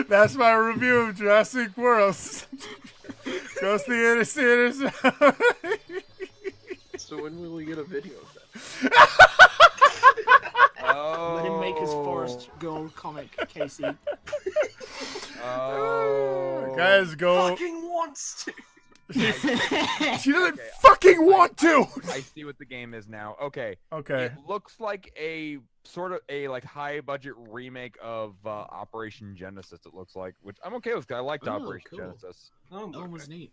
That's my review of Jurassic World. Go see it in theaters. So when will we get a video of that? Oh. Let him make his Forest Girl comic, Casey. Oh. Guys, go. Fucking wants to. She doesn't fucking want to. I see what the game is now. Okay. Okay. It looks like a sort of a high budget remake of Operation Genesis. It looks like, which I'm okay with. 'Cause I liked Oh, Operation cool. Genesis. Oh, That was neat.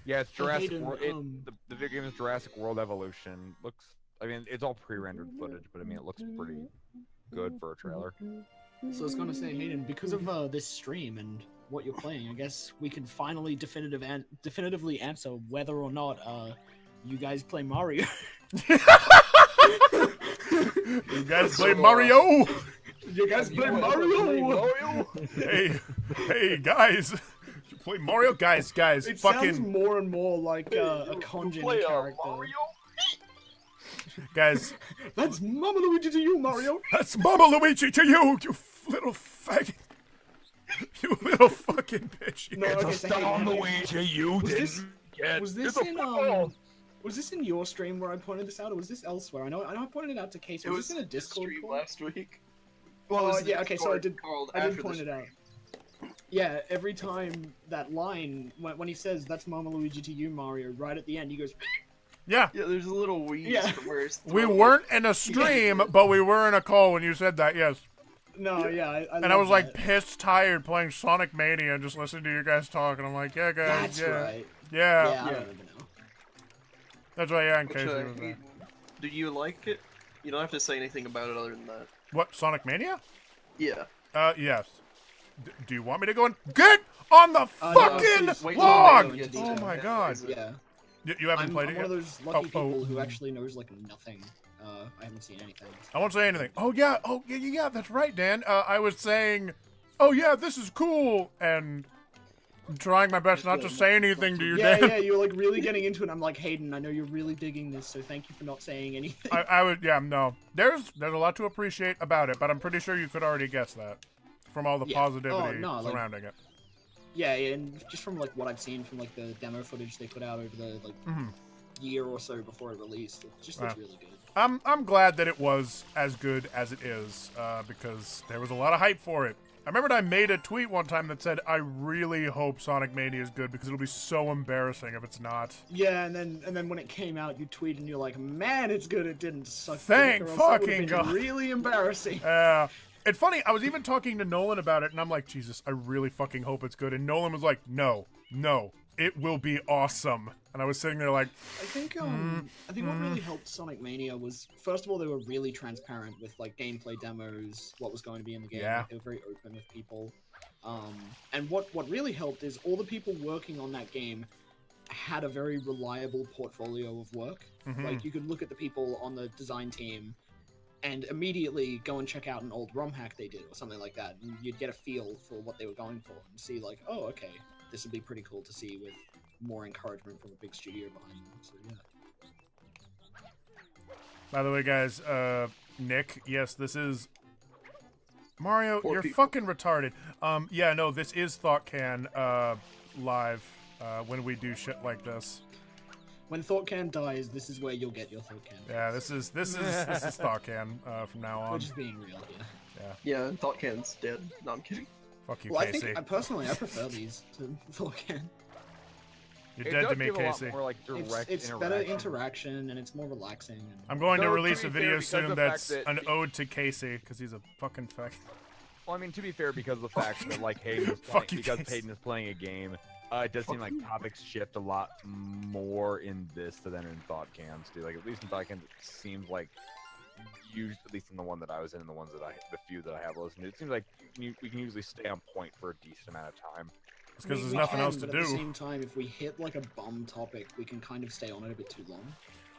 Yeah, it's Hey, Jurassic Hayden, World. The video game is Jurassic World Evolution. Looks. I mean, it's all pre-rendered footage, but I mean, it looks pretty good for a trailer. So I was gonna say, Hayden, because of this stream and what you're playing, I guess we can finally definitively answer whether or not you guys play Mario. You guys play Mario. You guys play Mario. Hey, guys. You play Mario, guys. It Fucking sounds more and more like a Conjin play character. Mario? guys. That's Mama Luigi to you, Mario. That's Mama Luigi to you, you little faggot. You little fucking bitch. No, okay, so hey, Luigi, you was didn't this, get. was this Get the in fuck off. was this in your stream where I pointed this out, or was this elsewhere? I know I pointed it out to Casey. It Was was this in a Discord stream call? last week. Oh, yeah, okay, so I did Called I did after point the it out. Yeah, every time that line, when he says, that's Mama Luigi to you, Mario, right at the end, he goes, Yeah. Yeah, there's a little wheeze Yeah. from where his We throat weren't in a stream, but we were in a call when you said that, yes. no, yeah, And I love was like that. pissed tired playing Sonic Mania and just listening to you guys talk, and I'm like, yeah, guys, That's yeah. right. Yeah. Yeah, I don't even know. That's right, yeah, in Which, case it was that. do you like it? You don't have to say anything about it other than that. What, Sonic Mania? Yeah. Yes. Do you want me to go and get on the No, fucking please, wait, log? wait, Oh my god. Yeah. You haven't I'm, played I'm it one of yet? those lucky people oh. who actually knows, like, nothing. I haven't seen anything. I won't say anything. Oh yeah, that's right, Dan. I was saying, oh yeah, this is cool, and I'm trying my best not to say anything to you, Yeah, Dan. yeah, you're, like, really getting into it. I'm like, Hayden, I know you're really digging this, so thank you for not saying anything. I would, yeah, no. There's a lot to appreciate about it, but I'm pretty sure you could already guess that from all the Yeah. positivity Oh, no, like- surrounding it. Yeah, and just from, like, what I've seen from, like, the demo footage they put out over the, like, year or so before it released, it just looks really good. I'm glad that it was as good as it is, because there was a lot of hype for it. I remembered I made a tweet one time that said, I really hope Sonic Mania is good because it'll be so embarrassing if it's not. Yeah, and then when it came out, you tweeted and you're like, man, it's good it didn't suck. Thank dick, or else that would've fucking been God. Really embarrassing. It's funny, I was even talking to Nolan about it, and I'm like, Jesus, I really fucking hope it's good. And Nolan was like, no, it will be awesome. And I was sitting there like, I think what really helped Sonic Mania was, first of all, they were really transparent with, like, gameplay demos, what was going to be in the game. Yeah. They were very open with people. And what really helped is all the people working on that game had a very reliable portfolio of work. Like, you could look at the people on the design team and immediately go and check out an old ROM hack they did or something like that, and you'd get a feel for what they were going for and see, like, oh, okay, this would be pretty cool to see with more encouragement from a big studio behind them. So yeah. by the way, guys, Nick, yes, this is Mario. Poor You're people. fucking retarded. Yeah, no, this is ThoughtCan live when we do shit like this. When ThoughtCan dies, this is where you'll get your ThoughtCan. Yeah, this is ThoughtCan from now We're on. just being real here. Yeah, and ThoughtCan's dead. No, I'm kidding. Fuck you, Well, I Casey. think, personally, I prefer these to ThoughtCan. You're It dead does to me, give a lot Casey. more, like, direct It's interaction. better interaction, and it's more relaxing. And... I'm going to No, to release be a fair, video because soon of the that's fact that an ode to Casey because he's a fucking fuck. Well, I mean, to be fair, because of the fact that like Hayden is Fuck playing, you, because Casey. Hayden is playing a game, it does seem like topics shift a lot more in this than in ThoughtCans do. Like at least in ThoughtCans, it seems like at least in the one that I was in, and the few that I have listened to, it seems like we can usually stay on point for a decent amount of time. It's because there's We nothing can, else to but At the do. same time, if we hit like a bum topic, we can kind of stay on it a bit too long.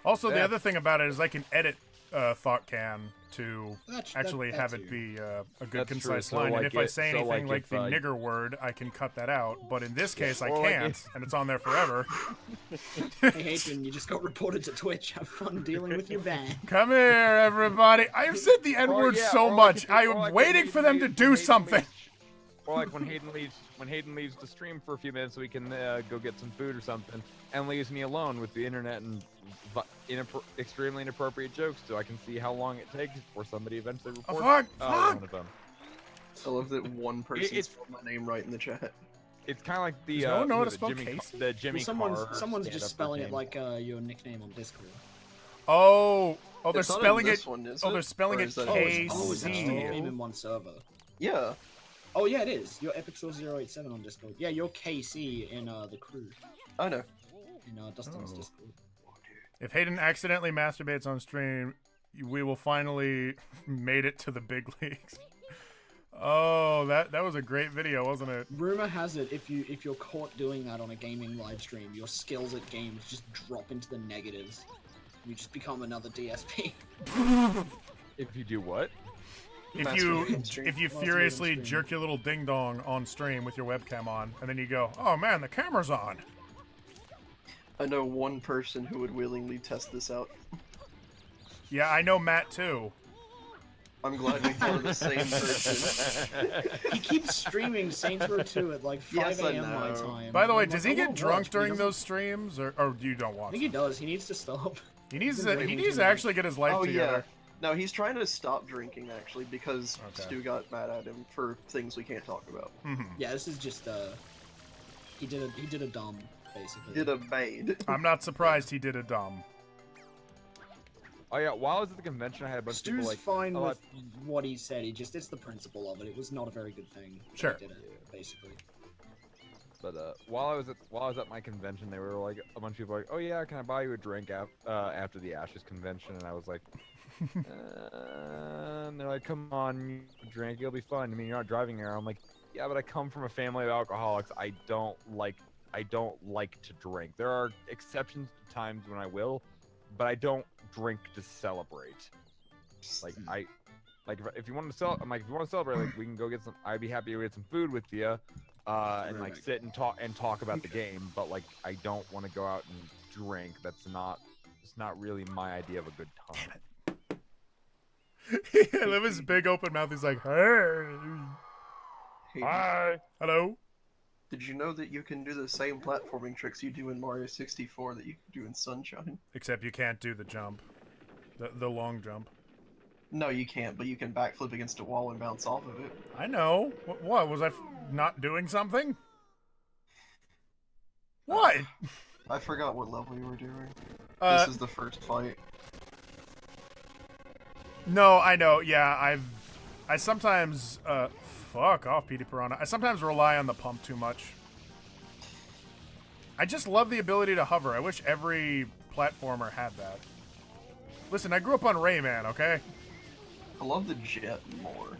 Also, the Yeah. other thing about it is I can edit Thought Can to actually have that it too. be a good, That's true. concise So, line. like, And if I it- say so, anything like, like if, the nigger word, I can cut that out. But in this case, I or, like, can't, and it's on there forever. Hey, Hadrian, you just got reported to Twitch. Have fun dealing with your ban. Come here, everybody. I've said the N word yeah, so or like much. if- I or am like when waiting for Hayden them to leaves- do when Hayden something. leaves- Or like when Hayden leaves the stream for a few minutes so he can go get some food or something, and leaves me alone with the internet and extremely inappropriate jokes, so I can see how long it takes before somebody eventually reports. Fuck! One of them. I love that one person it's- spelled my name right in the chat. It's kind of like the Does no one know how who to is it, spell Jimmy, Casey? the Jimmy Well, Carr someone's just stand-up spelling it routine. like your nickname on Discord. Oh, they're It's not in spelling this it. one, is Oh, it? they're spelling Or it is that- It's actually the KC. name in one server. Yeah. Oh yeah, it is. You're EpicSource087 on Discord. Yeah, you're KC in the crew. I know. In Dustin's Oh. Discord. If Hayden accidentally masturbates on stream, we will finally made it to the big leagues. Oh, that was a great video, wasn't it? Rumor has it if you're caught doing that on a gaming live stream, your skills at games just drop into the negatives. You just become another DSP. If you do what? If you Masturbating on stream. Masturbating furiously on stream. jerk your little ding dong on stream with your webcam on, and then you go, "Oh man, the camera's on." I know one person who would willingly test this out. Yeah, I know Matt too. I'm glad we thought of the same person. He keeps streaming Saints Row 2 at like 5 Yes, I a.m. my know. time. By the way, I'm does like, he I get wanna drunk watch, but he during doesn't- those streams, or you don't I watch? think he does. He needs to stop. He needs He's to. been He way needs too to much. actually get his life Oh yeah. together. No, he's trying to stop drinking actually because Okay. Stu got mad at him for things we can't talk about. Mhm. Yeah, this is just he did a dumb basically. Did a maid. I'm not surprised he did a dumb. Oh yeah, while I was at the convention, I had a bunch of Stu's people like, fine oh, with what he said. It's the principle of it. It was not a very good thing. that he Sure. did it, basically. But while I was at my convention, they were like a bunch of people were like, oh yeah, can I buy you a drink after the Ashes convention? And I was like, and they're like, come on, you drink, it'll be fun. I mean, you're not driving here. I'm like, yeah, but I come from a family of alcoholics. I don't like to drink. There are exceptions to times when I will, but I don't drink to celebrate. Like if you want to I'm like, if you want to celebrate, like we can go get some. I'd be happy to get some food with you, and like Right. sit and talk about the game. But like, I don't want to go out and drink. It's not really my idea of a good time. I love his big open mouth. He's like, "Hey, Hey, hi, hello." did you know that you can do the same platforming tricks you do in Mario 64 that you can do in Sunshine? Except you can't do the jump, the long jump. No, you can't, but you can backflip against a wall and bounce off of it. I know. What was I not doing something? What? I forgot what level you were doing. Uh, This is the first fight. No, I know. Yeah, I sometimes fuck off, Petey Piranha. I sometimes rely on the pump too much. I just love the ability to hover. I wish every platformer had that. Listen, I grew up on Rayman, okay? I love the jet more.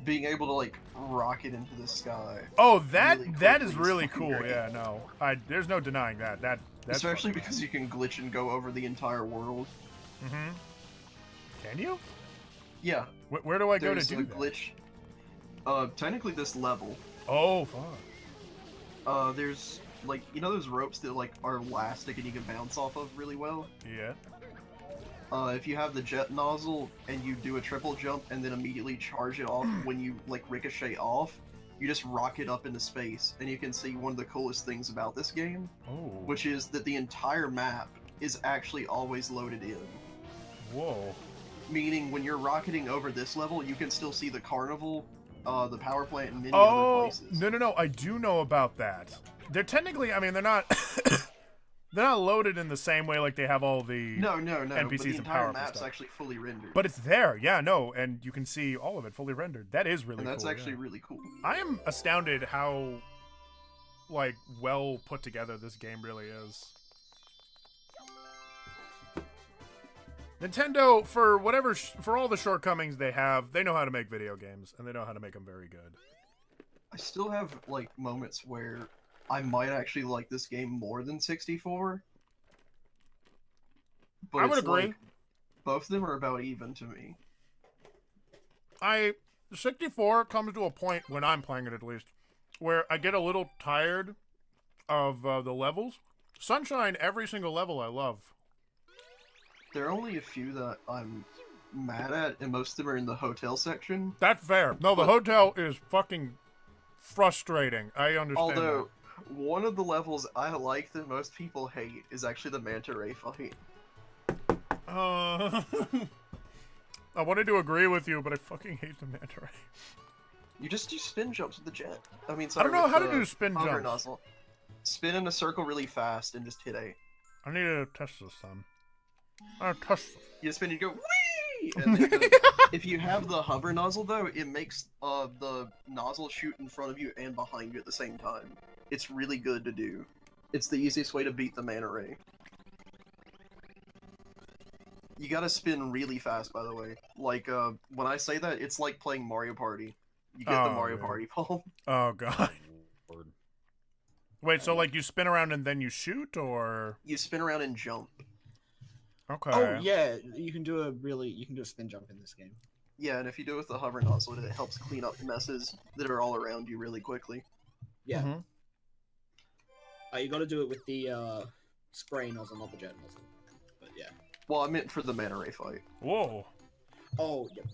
Being able to like rocket into the sky. Oh, that really that quickly is is really fucking cool. great. Yeah, no. There's no denying that. That's Especially because you can glitch and go over the entire world. Mm-hmm. Can you? Yeah. Where do I go to There's do a that? glitch. Technically this level. Oh, fuck. There's like those ropes that like are elastic and you can bounce off of really well. Yeah. If you have the jet nozzle and you do a triple jump and then immediately charge it off when you like ricochet off, you just rocket up into space, and you can see one of the coolest things about this game, Oh. which is that the entire map is actually always loaded in. Whoa. Meaning, when you're rocketing over this level, you can still see the carnival, the power plant, and many other Oh, places. no. I do know about that. They're technically, I mean, they're not they're not loaded in the same way like they have all the No, but the NPCs and entire power-up map's stuff. actually fully rendered. But it's there. Yeah, no, and you can see all of it fully rendered. That is really and that's cool. actually yeah. really cool. I am astounded how like well put together this game really is. Nintendo, for whatever, for all the shortcomings they have, they know how to make video games, and they know how to make them very good. I still have like moments where I might actually like this game more than 64. But I would it's agree. like both of them are about even to me. 64 comes to a point when I'm playing it at least, where I get a little tired of the levels. Sunshine, every single level I love. There are only a few that I'm mad at, and most of them are in the hotel section. That's fair. No, the hotel is fucking frustrating. I understand. Although, one of the levels I like that most people hate is actually the manta ray fight. I wanted to agree with you, but I fucking hate the manta ray. You just do spin jumps with the jet. I don't know how to do spin jumps. Nozzle. Spin in a circle really fast and just hit A. I need to test this then. I'll test this. You spin, you go whee! And then if you have the hover nozzle though, it makes the nozzle shoot in front of you and behind you at the same time. It's really good to do. It's the easiest way to beat the manta ray. You gotta spin really fast, by the way. Like, when I say that, it's like playing Mario Party. You get the Mario Party palm. Oh, God. Wait, so, like, you spin around and then you shoot, or...? You spin around and jump. Okay. Oh, yeah, you can do a spin jump in this game. Yeah, and if you do it with the hover nozzle, it helps clean up messes that are all around you really quickly. Yeah. Mm-hmm. You gotta do it with the, spray nozzle, not the jet nozzle. But, yeah. Well, I meant for the manta ray fight. Whoa. Oh, yep.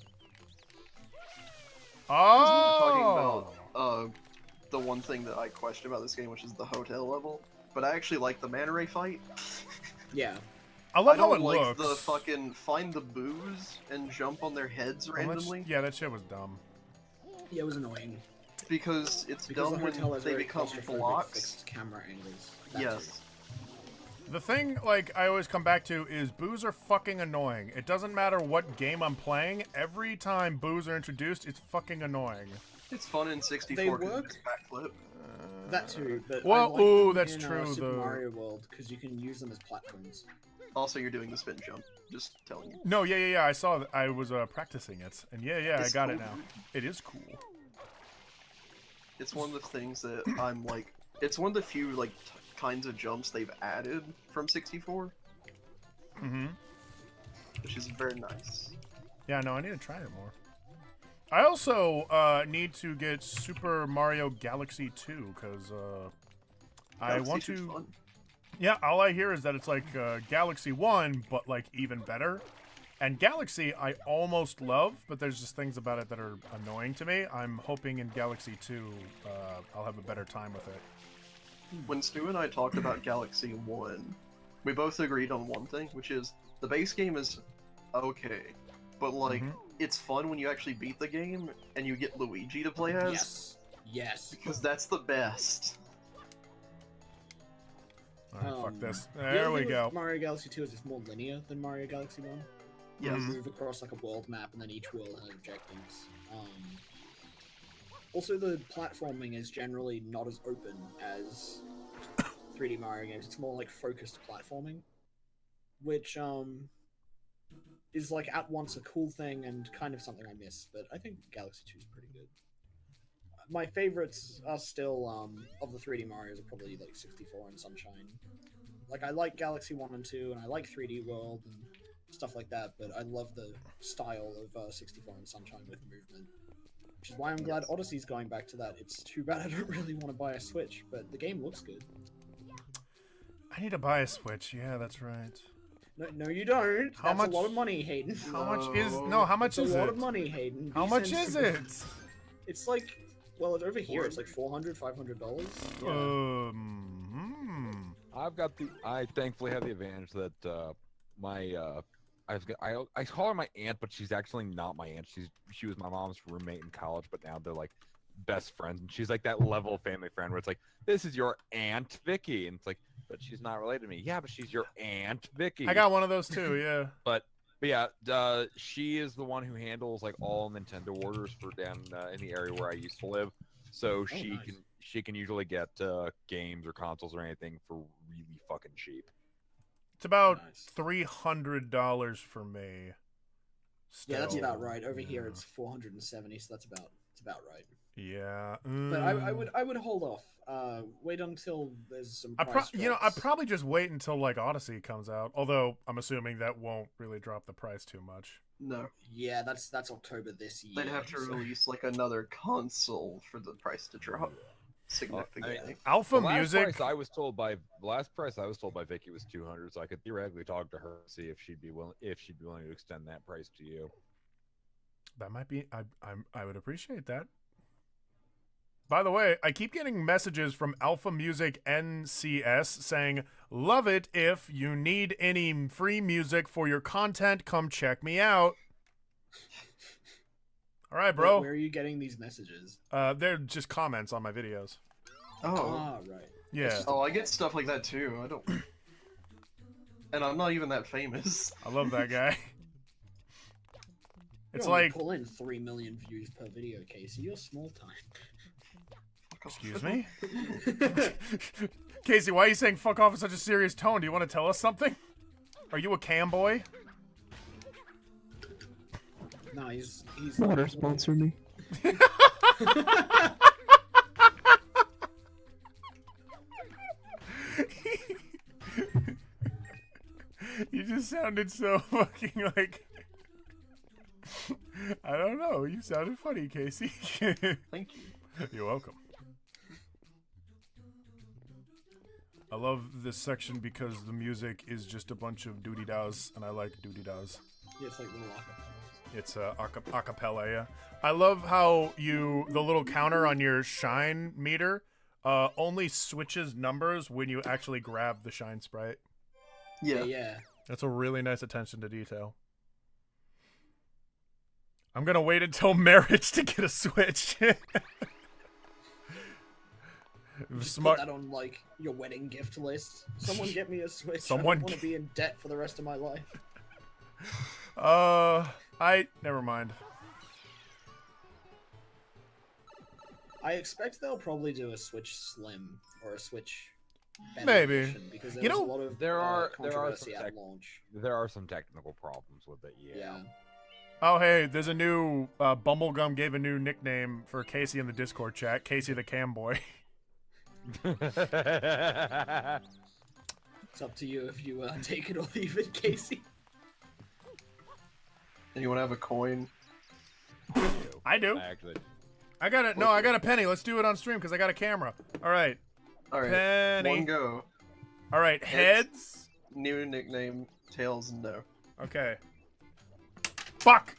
Oh! Talking about the one thing that I question about this game, which is the hotel level, but I actually like the manta ray fight. Yeah. I love how don't it like looks. the fucking find the booze and jump on their heads randomly. Yeah, that shit was dumb. Yeah, it was annoying. Because it's dumb when they become blocks. Fixed camera angles. Yes. The thing, like, I always come back to is boos are fucking annoying. It doesn't matter what game I'm playing. Every time boos are introduced, it's fucking annoying. It's fun in 64. They work. Backflip. That too, but well, I like ooh, them that's in, true. Super Mario World, because you can use them as platforms. Also, you're doing the spin jump. Just telling you. No, yeah. I saw that. I was practicing it, and yeah, I got cool. it now. It is cool. It's one of the things that I'm like. It's one of the few like kinds of jumps they've added from 64. Mm-hmm. Which is very nice. Yeah, no, I need to try it more. I also need to get Super Mario Galaxy 2 because I want to. Fun. Yeah, all I hear is that it's like Galaxy 1, but like even better. And Galaxy, I almost love, but there's just things about it that are annoying to me. I'm hoping in Galaxy 2, I'll have a better time with it. When Stu and I talked about Galaxy 1, we both agreed on one thing, which is the base game is okay, but like it's fun when you actually beat the game and you get Luigi to play as. Yes. Because that's the best. Alright, fuck this. There we go. Mario Galaxy 2 is it's more linear than Mario Galaxy 1. Yes. You move across like a world map, and then each world has objectives. Also, the platforming is generally not as open as 3D Mario games. It's more like focused platforming, which is like at once a cool thing and kind of something I miss. But I think Galaxy 2 is pretty good. My favorites are still of the 3D Marios are probably like 64 and Sunshine. Like I like Galaxy 1 and 2, and I like 3D World and stuff like that, but I love the style of 64 and Sunshine with movement. Which is why I'm glad Odyssey's going back to that. It's too bad I don't really want to buy a Switch, but the game looks good. I need to buy a Switch. Yeah, that's right. No, you don't. How That's much? a lot of money, Hayden. How much is? No, how much It's is a lot it? of money, Hayden. How Be much sensible. is it? It's like, well, over here it's like $400, $500. I thankfully have the advantage that I call her my aunt, but she's actually not my aunt. She was my mom's roommate in college, but now they're like best friends, and she's like that level of family friend where it's like, this is your Aunt Vicky, and it's like, but she's not related to me. Yeah, but she's your Aunt Vicky. I got one of those too. Yeah. But yeah, she is the one who handles like all Nintendo orders for down in the area where I used to live. So she can usually get games or consoles or anything for really fucking cheap. It's about $300 for me. Still. Yeah, that's about right. Over here it's 470, so it's about right. Yeah. But I would hold off. Wait until there's some I'd price drops. probably just wait until like Odyssey comes out. Although I'm assuming that won't really drop the price too much. No. Yeah, that's October this year. They'd have to release like another console for the price to drop significantly. Alpha The last Music. price I was told by Vicky was 200, so I could theoretically talk to her, see if she'd be willing to extend that price to you. That might be. I would appreciate that. By the way, I keep getting messages from Alpha Music NCS saying, "Love it. If you need any free music for your content, come check me out." All right, bro. Where are you getting these messages? They're just comments on my videos. Oh, right. Yeah. Oh, I get stuff like that too. I don't. And I'm not even that famous. I love that guy. It's You only like, pull in 3 million views per video, Casey. You're small time. excuse me? Casey, why are you saying fuck off in such a serious tone? Do you want to tell us something? Are you a cam boy? No, he's Water sponsor me. You just sounded so fucking like... I don't know. You sounded funny, Casey. Thank you. You're welcome. I love this section because the music is just a bunch of doody-dows, and I like doody-dows. Yeah, it's like little acapellas. It's acapella, yeah. I love how the little counter on your shine meter only switches numbers when you actually grab the shine sprite. Yeah. That's a really nice attention to detail. I'm gonna wait until marriage to get a Switch. Just Smart. put that on like your wedding gift list. Someone get me a Switch. Someone I don't want to be in debt for the rest of my life. Never mind. I expect they'll probably do a Switch Slim or a Switch. Better Maybe. edition, because there You was know, a lot of there are controversy at launch. There are some technical problems with it. Yeah. Oh, hey, there's a new Bumblegum gave a new nickname for Casey in the Discord chat. Casey the Cam Boy. It's up to you if you take it or leave it, Casey. Anyone have a coin? I do. Actually, I got it. No, I got a penny. Let's do it on stream because I got a camera. All right. Penny. One go. All right, heads. New nickname, tails, no. Okay. Fuck.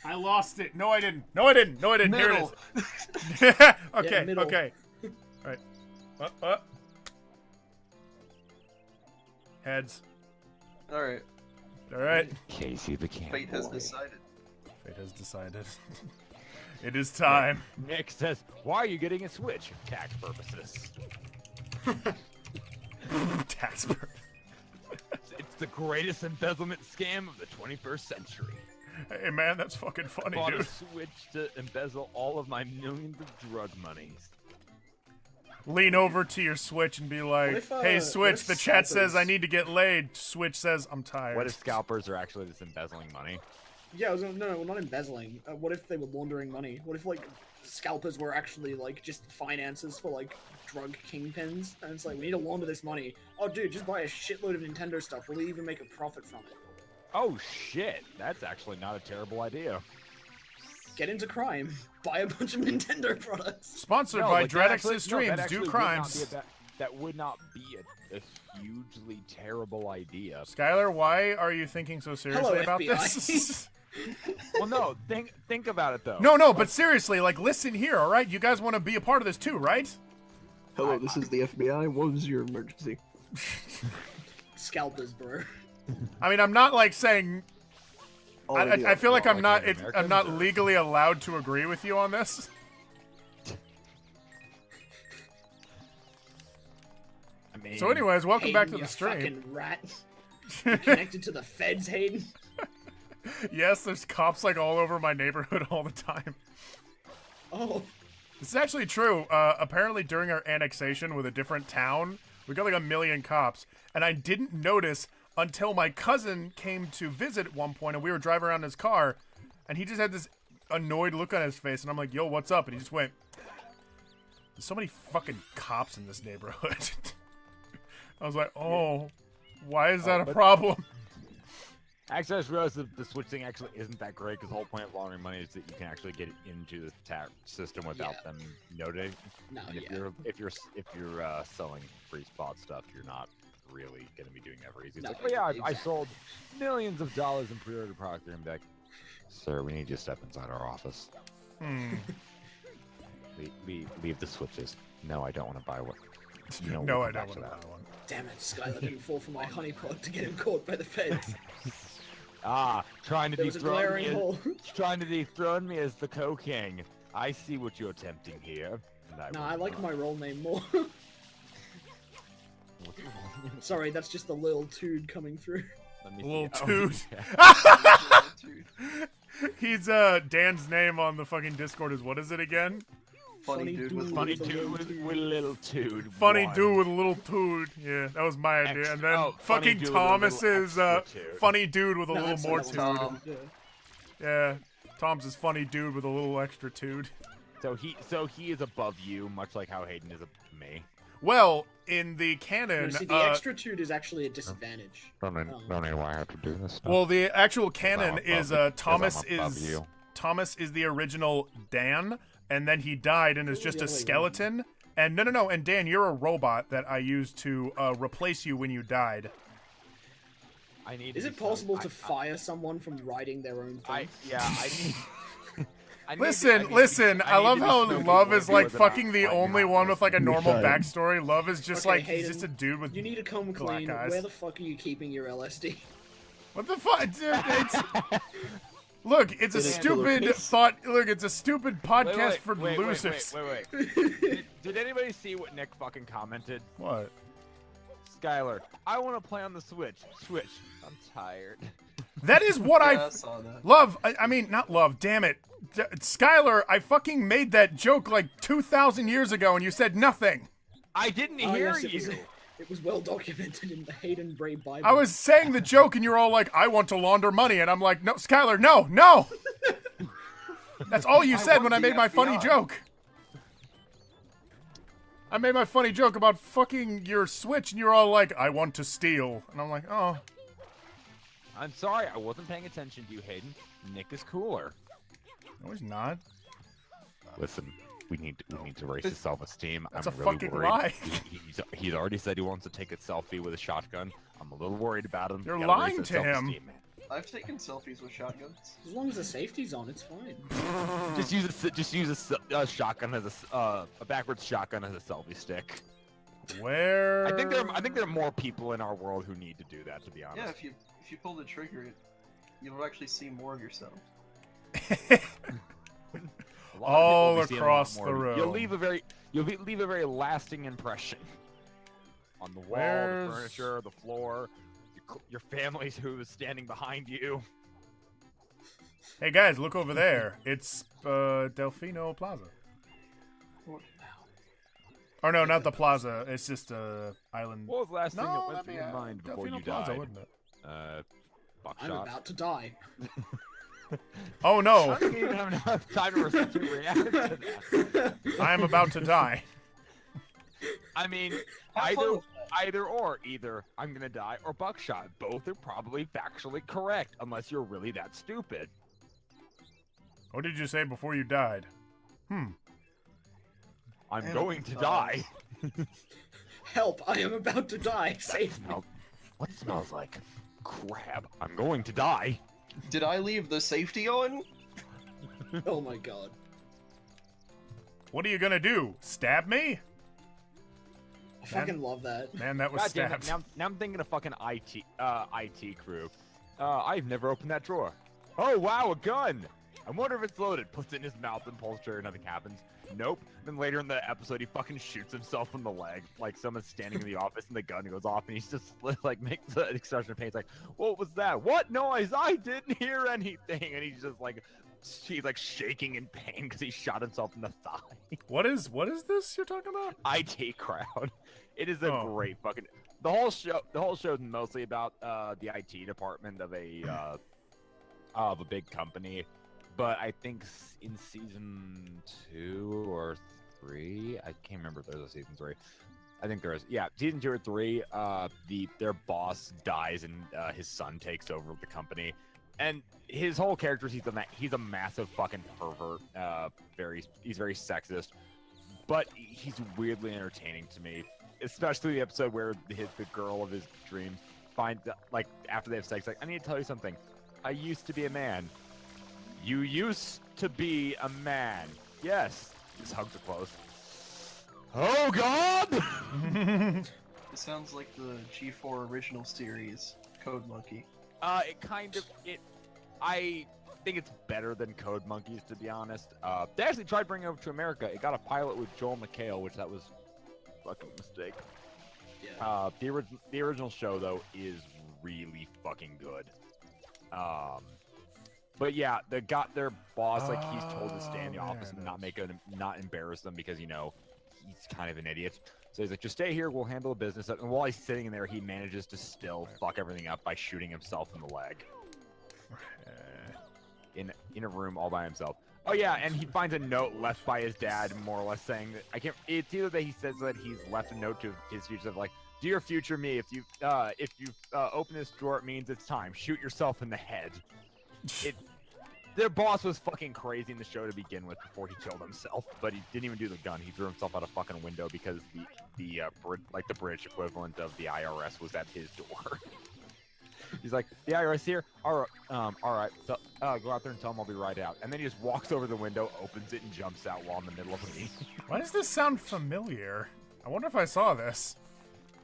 I lost it. No, I didn't. No, I didn't. No, I didn't. Middle. Here it is. Okay, Yeah, middle. okay. All right. Heads. All right. All right. Casey the Cam Fate has Boy. decided. Fate has decided. It is time. Nick says, "Why are you getting a Switch? Tax purposes." Tax burn. It's the greatest embezzlement scam of the 21st century. Hey man, that's fucking funny, Bought dude. a Switch to embezzle all of my millions of drug monies. Lean over to your Switch and be like, if, "Hey what Switch, if the chat says I scalpers- need to get laid." Switch says, "I'm tired." What if scalpers are actually just embezzling money? Yeah, no, not embezzling. What if they were laundering money? What if like scalpers were actually like just finances for like drug kingpins? And it's like, we need to launder this money. Oh, dude, just buy a shitload of Nintendo stuff. We'll even make a profit from it. Oh shit, that's actually not a terrible idea. Get into crime. Buy a bunch of Nintendo products. Sponsored No, by but that Dreadx's streams. that Do actually crimes. that would not be a hugely terrible idea. Skylar, why are you thinking so seriously about FBI. this? Well, no, think about it though. No, but seriously, like, listen here, all right? You guys want to be a part of this too, right? Hello, this is the FBI. What was your emergency? Scalpers, bro. I mean, I'm not like saying. I feel like I'm not. Native I'm not Americans, or- legally allowed to agree with you on this. I mean, So, anyways, welcome back to Hayden, the you stream. Fucking rat. You connected to the feds, Hayden. Yes, there's cops like all over my neighborhood all the time. Oh. This is actually true. Apparently, during our annexation with a different town, we got like 1 million cops, and I didn't notice until my cousin came to visit at one point, and we were driving around in his car, and he just had this annoyed look on his face, and I'm like, yo, what's up? And he just went, there's so many fucking cops in this neighborhood. I was like, oh, why is that a problem? Actually, I just realized that the Switch thing actually isn't that great because the whole point of laundering money is that you can actually get it into the tax system without them noting. No, and if you're selling free spot stuff, you're not really going to be doing that very easy. It's like, oh yeah, I sold millions of dollars in pre-order product. And I'm like, sir, we need you to step inside our office. Leave the Switches. No, I don't want to buy one. No, I don't want to buy one. Damn it, Skylar didn't fall for my honeypot to get him caught by the feds. Trying to There was a glaring hole. Trying to dethrone me as the co-king. I see what you're attempting here. I like my role name more. Sorry, that's just the little Tood coming through. Little Tood. He's Dan's name on the fucking Discord is what is it again? Funny dude with little Tood. Funny dude with a little Tood. Yeah, that was my idea. And then fucking Thomas is funny dude with a little more Tood. Yeah, Tom's is funny dude with a little extra Tood. So he is above you, much like how Hayden is above me. Well, in the canon, see, the extra Tood is actually a disadvantage. Don't know why I have to do this stuff. Well, the actual canon is Thomas is the original Dan. And then he died and is just a skeleton. And no. And Dan, you're a robot that I used to replace you when you died. Is it possible to fire someone from writing their own thing? Listen. I love how Love is like fucking the only one with like a normal backstory. Love is just like Hayden, he's just a dude with. You need to come clean. Eyes. Where the fuck are you keeping your LSD? What the fuck, dude? Look, it's a stupid thought. Look, it's a stupid podcast for losers. Wait. Did anybody see what Nick fucking commented? What? Skylar, I want to play on the Switch. I'm tired. That is what I saw that. Love. I mean, not Love. Damn it, Skylar. I fucking made that joke like 2,000 years ago, and you said nothing. I didn't hear you. It was well documented in the Hayden Bray Bible. I was saying the joke, and you're all like, I want to launder money. And I'm like, no, Skylar, no. That's all you said when I made my funny joke. I made my funny joke about fucking your Switch, and you're all like, I want to steal. And I'm like, oh. I'm sorry, I wasn't paying attention to you, Hayden. Nick is cooler. No, he's not. Listen. We need to raise his self-esteem. That's I'm a really fucking worried. lie. He's already said he wants to take a selfie with a shotgun. I'm a little worried about him. You're lying to him. I've taken selfies with shotguns. As long as the safety's on, it's fine. just use a shotgun as a backwards shotgun as a selfie stick. Where? I think there are more people in our world who need to do that. To be honest. Yeah, if you pull the trigger, you'll actually see more of yourself. All across the room. You'll leave a very lasting impression on the wall, the furniture, the floor, your family who is standing behind you. Hey guys, look over there. It's Delfino Plaza. Or no, not the plaza. It's just a island. What was the last thing that went through your mind before you Plaza, died? Wasn't it? I'm about to die. Oh no! I don't even have enough time to react to that. I am about to die. I mean, either I'm gonna die or buckshot. Both are probably factually correct, unless you're really that stupid. What did you say before you died? I'm going to die. Help! I am about to die. Save me. What smells like crab? I'm going to die. Did I leave the safety on? Oh my god. What are you gonna do? Stab me? I fucking love that. Man, that was stabbed. Now I'm thinking of fucking IT crew. I've never opened that drawer. Oh wow, a gun! I wonder if it's loaded. Puts it in his mouth and pulls trigger, nothing happens. Nope. Then later in the episode, he fucking shoots himself in the leg. Like someone's standing in the office and the gun goes off and he's just like makes an expression of pain. He's like, what was that? What noise? I didn't hear anything. And he's just like, he's like shaking in pain because he shot himself in the thigh. What is this you're talking about? IT crowd. It is a great fucking. The whole show is mostly about the IT department of a big company but I think in season 2 or 3, I can't remember if there's a season 3. I think there is. Yeah, season 2 or 3. Their boss dies and his son takes over the company, and his whole character is he's a massive fucking pervert. He's very sexist, but he's weirdly entertaining to me. Especially the episode where the girl of his dreams finds, like, after they have sex, like, I need to tell you something. I used to be a man. You used to be a man. Yes. His hugs are close. Oh, God! It sounds like the G4 original series, Code Monkey. I think it's better than Code Monkeys, to be honest. They actually tried bringing it over to America. It got a pilot with Joel McHale, which that was fucking mistake. Yeah. The original show though is really fucking good. But yeah, they got their boss, like, he's told to stay in the office and not embarrass them because, you know, he's kind of an idiot. So he's like, just stay here, we'll handle the business. And while he's sitting in there, he manages to still fuck everything up by shooting himself in the leg. In a room all by himself. Oh yeah, and he finds a note left by his dad, more or less saying that it's either that he says that he's left a note to his future of, like, dear future me, if you open this drawer, it means it's time. Shoot yourself in the head. Their boss was fucking crazy in the show to begin with before he killed himself, but he didn't even do the gun. He threw himself out a fucking window because the British equivalent of the IRS was at his door. He's like, the IRS here? All right. So, go out there and tell him I'll be right out. And then he just walks over the window, opens it, and jumps out while in the middle of a meeting. Why does this sound familiar? I wonder if I saw this.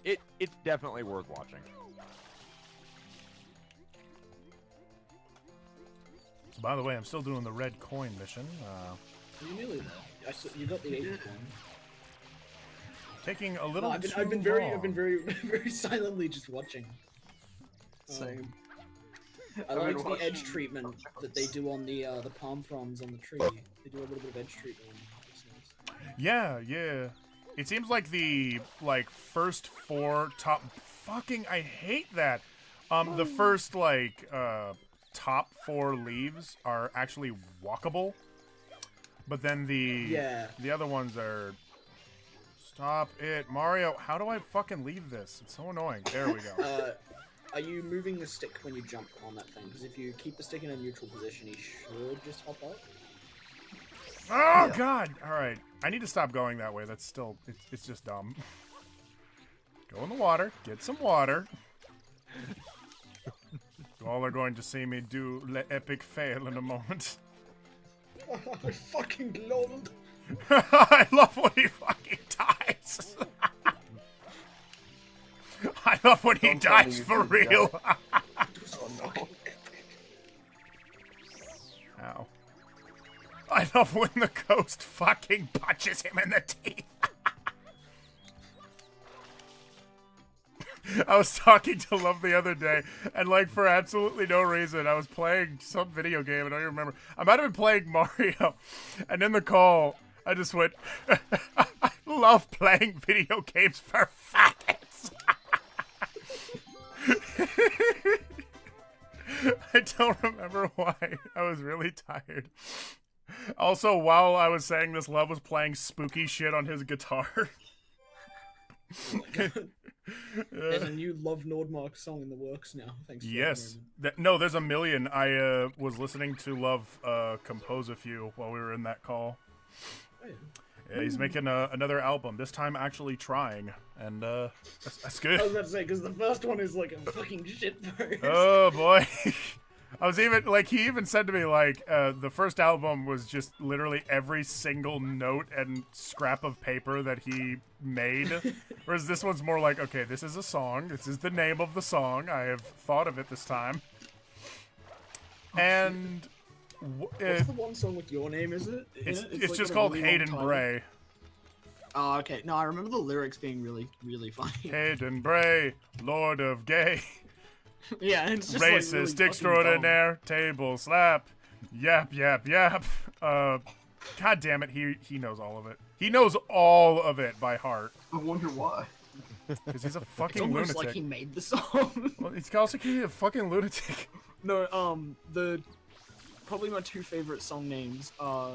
It's definitely worth watching. So, by the way, I'm still doing the red coin mission. You're nearly there. You got the 8th one. Taking a little. No, I've been very very silently just watching. Same. I like the edge treatment that they do on the palm fronds on the tree. They do a little bit of edge treatment on the Yeah. It seems like the first 4 top. Fucking, I hate that. The first top 4 leaves are actually walkable, but then the other ones are. Stop it, Mario! How do I fucking leave this? It's so annoying. There we go. Are you moving the stick when you jump on that thing? Because if you keep the stick in a neutral position, he should just hop up. Oh, yeah. God! Alright. I need to stop going that way. That's still... It's just dumb. Go in the water. Get some water. You all are going to see me do le epic fail in a moment. I fucking lolled. I love when he fucking dies. I love when he dies for real. Oh no. Ow. I love when the ghost fucking punches him in the teeth. I was talking to Love the other day, and for absolutely no reason, I was playing some video game, and I don't even remember. I might have been playing Mario, and in the call, I just went, I love playing video games for faggots. I don't remember why. I was really tired. Also, while I was saying this, Love was playing spooky shit on his guitar. Oh my God. There's a new Love Nordmark song in the works now. Thanks. Yes. No, there's a million. I was listening to Love compose a few while we were in that call. Oh, yeah. Yeah, he's making another album, this time actually trying, and that's good. I was about to say, because the first one is like a fucking shit verse. Oh, boy. I was even, he even said to me, the first album was just literally every single note and scrap of paper that he made, whereas this one's more like, okay, this is a song, this is the name of the song, I have thought of it this time. And... What's the one song with your name, is it? It's just called Hayden Bray. Oh, okay. No, I remember the lyrics being really, really funny. Hayden Bray, Lord of Gay. Yeah, it's just racist really extraordinaire, table slap, yap, yap, yap. God damn it, he knows all of it. He knows all of it by heart. I wonder why. Because he's a fucking it's almost lunatic. Like he made the song. Well, it's also he's a fucking lunatic. No, probably my two favorite song names are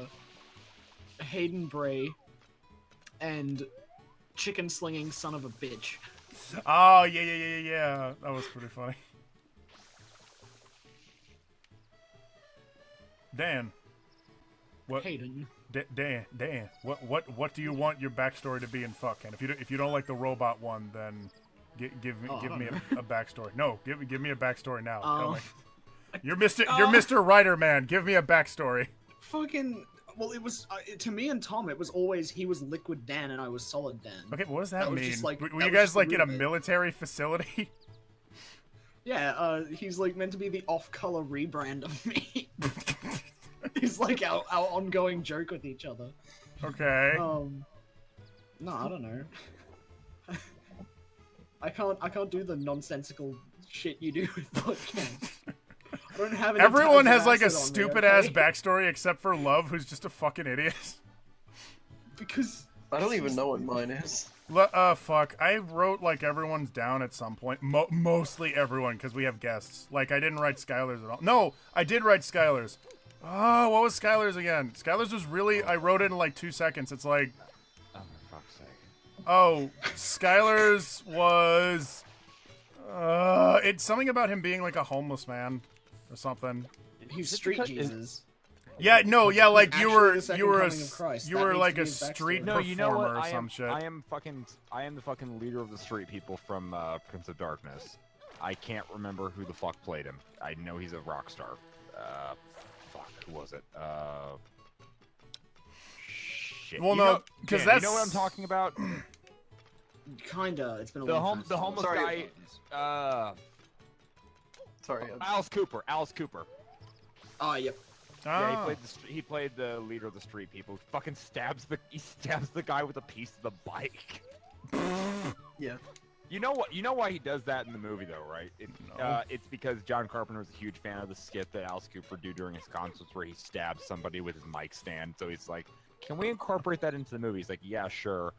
Hayden Bray and Chicken Slinging Son of a Bitch. Oh, yeah. That was pretty funny. Dan. What? Hayden. Dan. What do you want your backstory to be in Fucking? If you don't like the robot one, then give me a backstory. No, give me a backstory now. Tell me. You're Mr. Writer Man. Give me a backstory. Fucking. Well, it was to me and Tom. It was always he was Liquid Dan and I was Solid Dan. Okay, what does that mean? Just, like, were that you was guys just the like in root a of it. military facility? Yeah, he's like meant to be the off-color rebrand of me. He's like our ongoing joke with each other. Okay. No, I don't know. I can't do the nonsensical shit you do with podcasts. I don't have any Everyone types has of like a acid on me, stupid okay? ass backstory except for Love, who's just a fucking idiot. Because I don't even know what mine is. Fuck. I wrote like everyone's down at some point. Mostly everyone, because we have guests. Like I didn't write Skylar's at all. No, I did write Skylar's. Oh, what was Skylar's again? Skylar's was really. I wrote it in like 2 seconds. It's like. Oh, for fuck's sake. Oh, Skylar's was. It's something about him being like a homeless man, or something. He's street Jesus. Yeah, no, yeah, like you were the second coming of Christ. you That were needs like to a be his backstory. street No, performer you know what? or some shit. I am the fucking leader of the street people from Prince of Darkness. I can't remember who the fuck played him. I know he's a rock star. Fuck, who was it? Shit. Well, You no, know- 'cause Dan, that's- you know what I'm talking about. Kinda. It's been a The long time. the homeless Sorry. guy. Sorry. Alice Cooper. Oh, yep. Yeah, he played the leader of the street people. Fucking stabs the guy with a piece of the bike. Yeah. You know what? You know why he does that in the movie, though, right? It's because John Carpenter was a huge fan of the skit that Alice Cooper do during his concerts, where he stabs somebody with his mic stand. So he's like, "Can we incorporate that into the movie?" He's like, "Yeah, sure."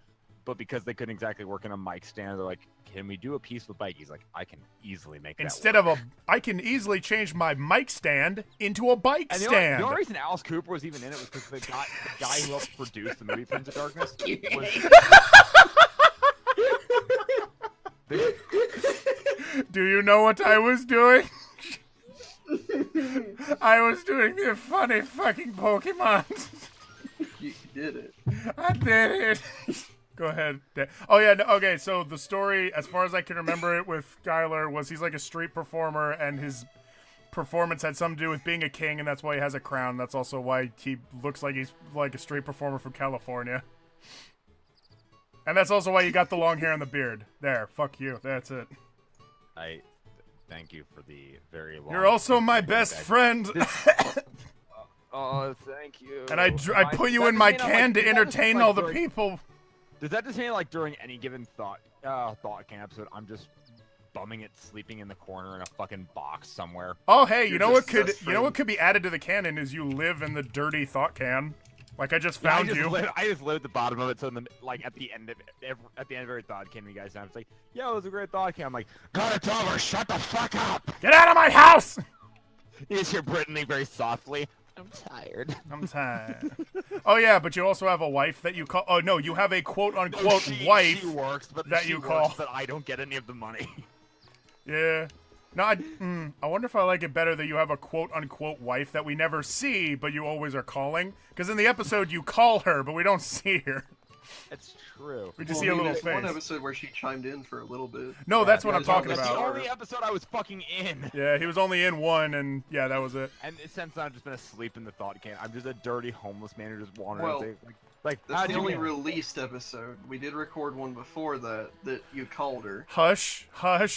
But because they couldn't exactly work in a mic stand, they're like, "Can we do a piece with bike?" He's like, "I can easily make that Instead work." I can easily change my mic stand into a bike And stand. the only reason Alice Cooper was even in it was because the guy who helped produce the movie Prince of Darkness was. Do you know what I was doing? I was doing the funny fucking Pokemon. You did it. I did it. Go ahead. Oh yeah. No, okay. So the story, as far as I can remember it, with Skylar was he's like a street performer, and his performance had something to do with being a king, and that's why he has a crown. That's also why he looks like he's like a street performer from California. And that's also why you got the long hair and the beard. There. Fuck you. That's it. I thank you for the very long. You're also my best friend. Oh, thank you. And I put you in my can to entertain all the people. Does that just mean like during any given thought camp episode, I'm just bumming it, sleeping in the corner in a fucking box somewhere? Oh hey, you You're know what just could be added to the canon is you live in the dirty thought can. Like I just found you. I just live at the bottom of it, so at the end of every thought can, you guys sound it's like, yo, it was a great thought can. I'm like, God, it's over. Shut the fuck up. Get out of my house. You just hear Brittany very softly. I'm tired. Oh yeah, but you also have a wife that you call. Oh no, you have a quote unquote wife she works, but that you call. But I don't get any of the money. Yeah. No, I wonder if I like it better that you have a quote unquote wife that we never see, but you always are calling. Because in the episode you call her, but we don't see her. That's true. We just see a little there's one face. episode where she chimed in for a little bit. No, that's what I'm That's talking That's the about. only episode I was fucking in. Yeah, he was only in one, and yeah, that was it. And since I've just been asleep in the thought can, I'm just a dirty homeless man who just wandering. Well, like That's how'd the you only get- released episode. We did record one before that you called her. Hush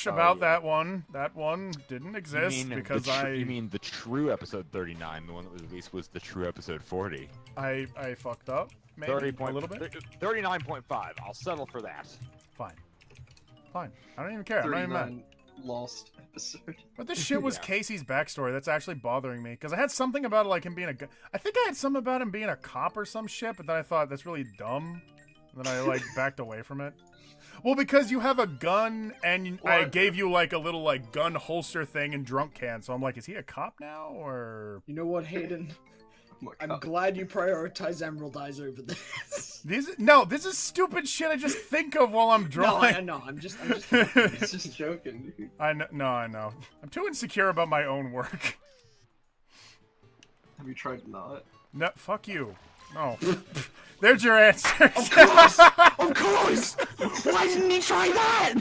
about yeah. that one. That one didn't exist You mean because you mean the true episode 39? The one that was released was the true episode 40. I fucked up. Maybe 30 a little bit. 39.5. I'll settle for that. Fine. I don't even care. I'm not even mad. 39 lost episode. But this shit was Yeah. Casey's backstory that's actually bothering me because I had something about like him being I think I had something about him being a cop or some shit, but then I thought that's really dumb. And then I like backed away from it. Well, because you have a gun, and I gave you like a little like gun holster thing in drunk can, so I'm like, is he a cop now, or? You know what, Hayden? I'm glad you prioritize Emerald Eyes over this. This is stupid shit I just think of while I'm drawing. No, I'm just It's just joking, dude. I know. I'm too insecure about my own work. Have you tried not? No, fuck you. No. There's your answer. Of course! Of course! Why didn't he try that?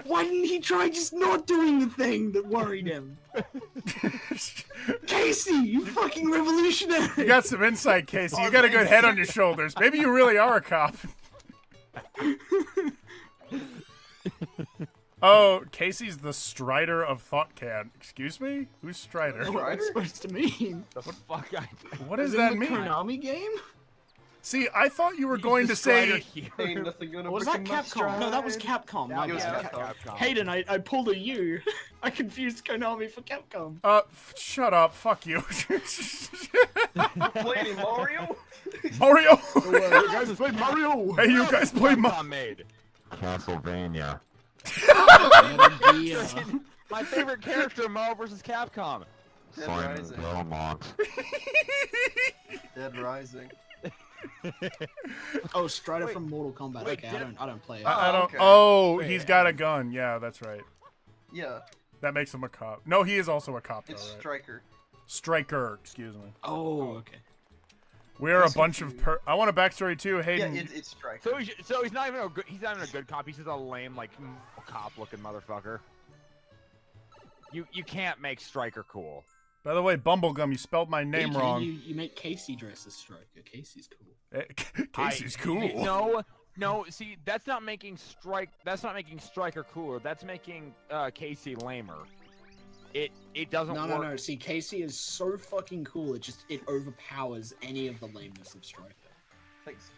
Why didn't he try just not doing the thing that worried him? Casey, you fucking revolutionary! You got some insight, Casey. You got a good head on your shoulders. Maybe you really are a cop. Oh, Casey's the Strider of ThoughtCan. Excuse me? Who's Strider? What it's supposed to mean? The fuck? What does that mean? Konami game? See, I thought you were going to say... Ain't nothing gonna Was break that my Capcom? stride. No, that was Capcom. That was Capcom. Hayden, I pulled a U. I confused Konami for Capcom. Shut up. Fuck you. Played in Mario? Mario! You guys play Mario! Hey, you guys play Mario! made. Castlevania. My favorite character, Mario vs. Capcom. Dead Simon Rising. Belmont. Dead Rising. Oh, Strider from Mortal Kombat. wait, Okay, did- I don't play it. I don't... okay. Oh, Wait, he's got a gun. Yeah, that's right. Yeah, That makes him a cop. No, he is also a cop, though, it's right? Striker. Striker, excuse me. Oh, okay. We're a bunch of I want a backstory, too. Yeah, Hayden... it's Striker. So he's not even a good. He's not even a good cop. He's just a lame, like, cop-looking motherfucker. You can't make Stryker cool. By the way, Bumblegum, you spelled my name Hey, wrong. You make Casey dress as Striker. Casey's cool. Casey's cool. No. See, that's not making Stryker cooler. That's making Casey lamer. It doesn't work. No. See, Casey is so fucking cool. It overpowers any of the lameness of Striker. Thanks.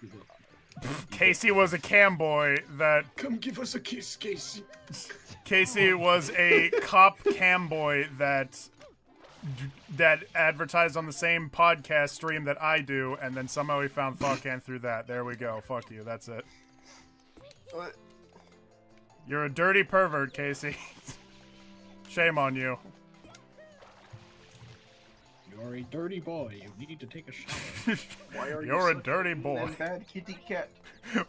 You're welcome. Casey was a camboy that... Come give us a kiss, Casey. Casey was a cop camboy that advertised on the same podcast stream that I do, and then somehow he found ThoughtCan through that. There we go. Fuck you. That's it. What? You're a dirty pervert, Casey. Shame on you. You're a dirty boy. You need to take a shower. Why are You're you a dirty such boy. mean and bad kitty cat?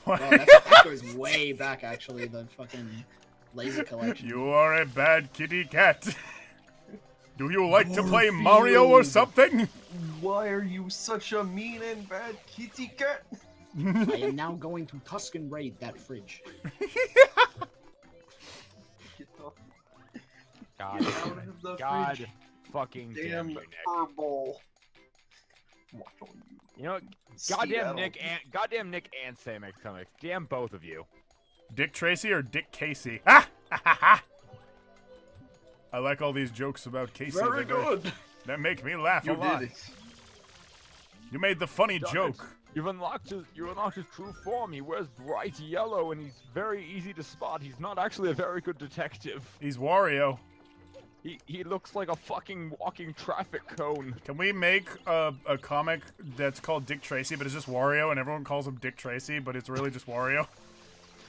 Well, that goes way back, actually. The fucking laser collection. You are a bad kitty cat. Do you like to play Mario or something? Why are you such a mean and bad kitty cat? I am now going to Tuscan raid that fridge. Get the God, out of the God fridge. fucking damn Damn you, Nick. furball. Watch on you. You know, Seattle. goddamn Nick and Sam makes comics. Damn both of you. Dick Tracy or Dick Casey? Ah! I like all these jokes about Casey. Very good. That make me laugh You a lot. did it. You made the funny Done joke. You've unlocked his true form. He wears bright yellow and he's very easy to spot. He's not actually a very good detective. He's Wario. He looks like a fucking walking traffic cone. Can we make a comic that's called Dick Tracy, but it's just Wario, and everyone calls him Dick Tracy, but it's really just Wario?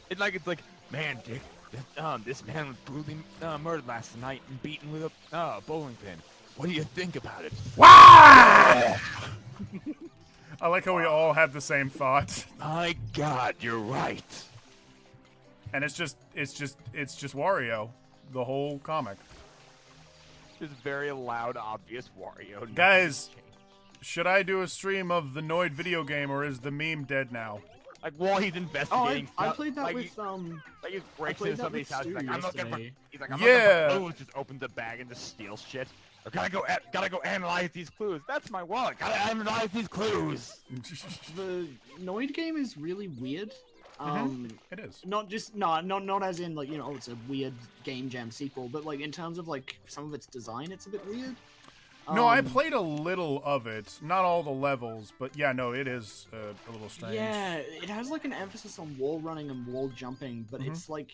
It's like, man, Dick, this man was brutally murdered last night and beaten with a bowling pin. What do you think about it? Wow! I like how we all have the same thought. My God, you're right. And it's just Wario, the whole comic. Just very loud, obvious Wario. Guys, should I do a stream of the Noid video game, or is the meme dead now? Like while he's investigating I stuff, played that like with he breaks played into that with somebody's house. He's like, Stu I'm looking for. yesterday. He's like, I'm Yeah. looking for clues. Just opens the bag and just steals shit. I gotta go analyze these clues. That's my wallet. Gotta analyze these clues. The Noid game is really weird. It is. Not as in like, you know, it's a weird game jam sequel, but like in terms of like some of its design, it's a bit weird. No, I played a little of it. Not all the levels, but yeah, no, it is a little strange. Yeah, it has like an emphasis on wall running and wall jumping, but it's like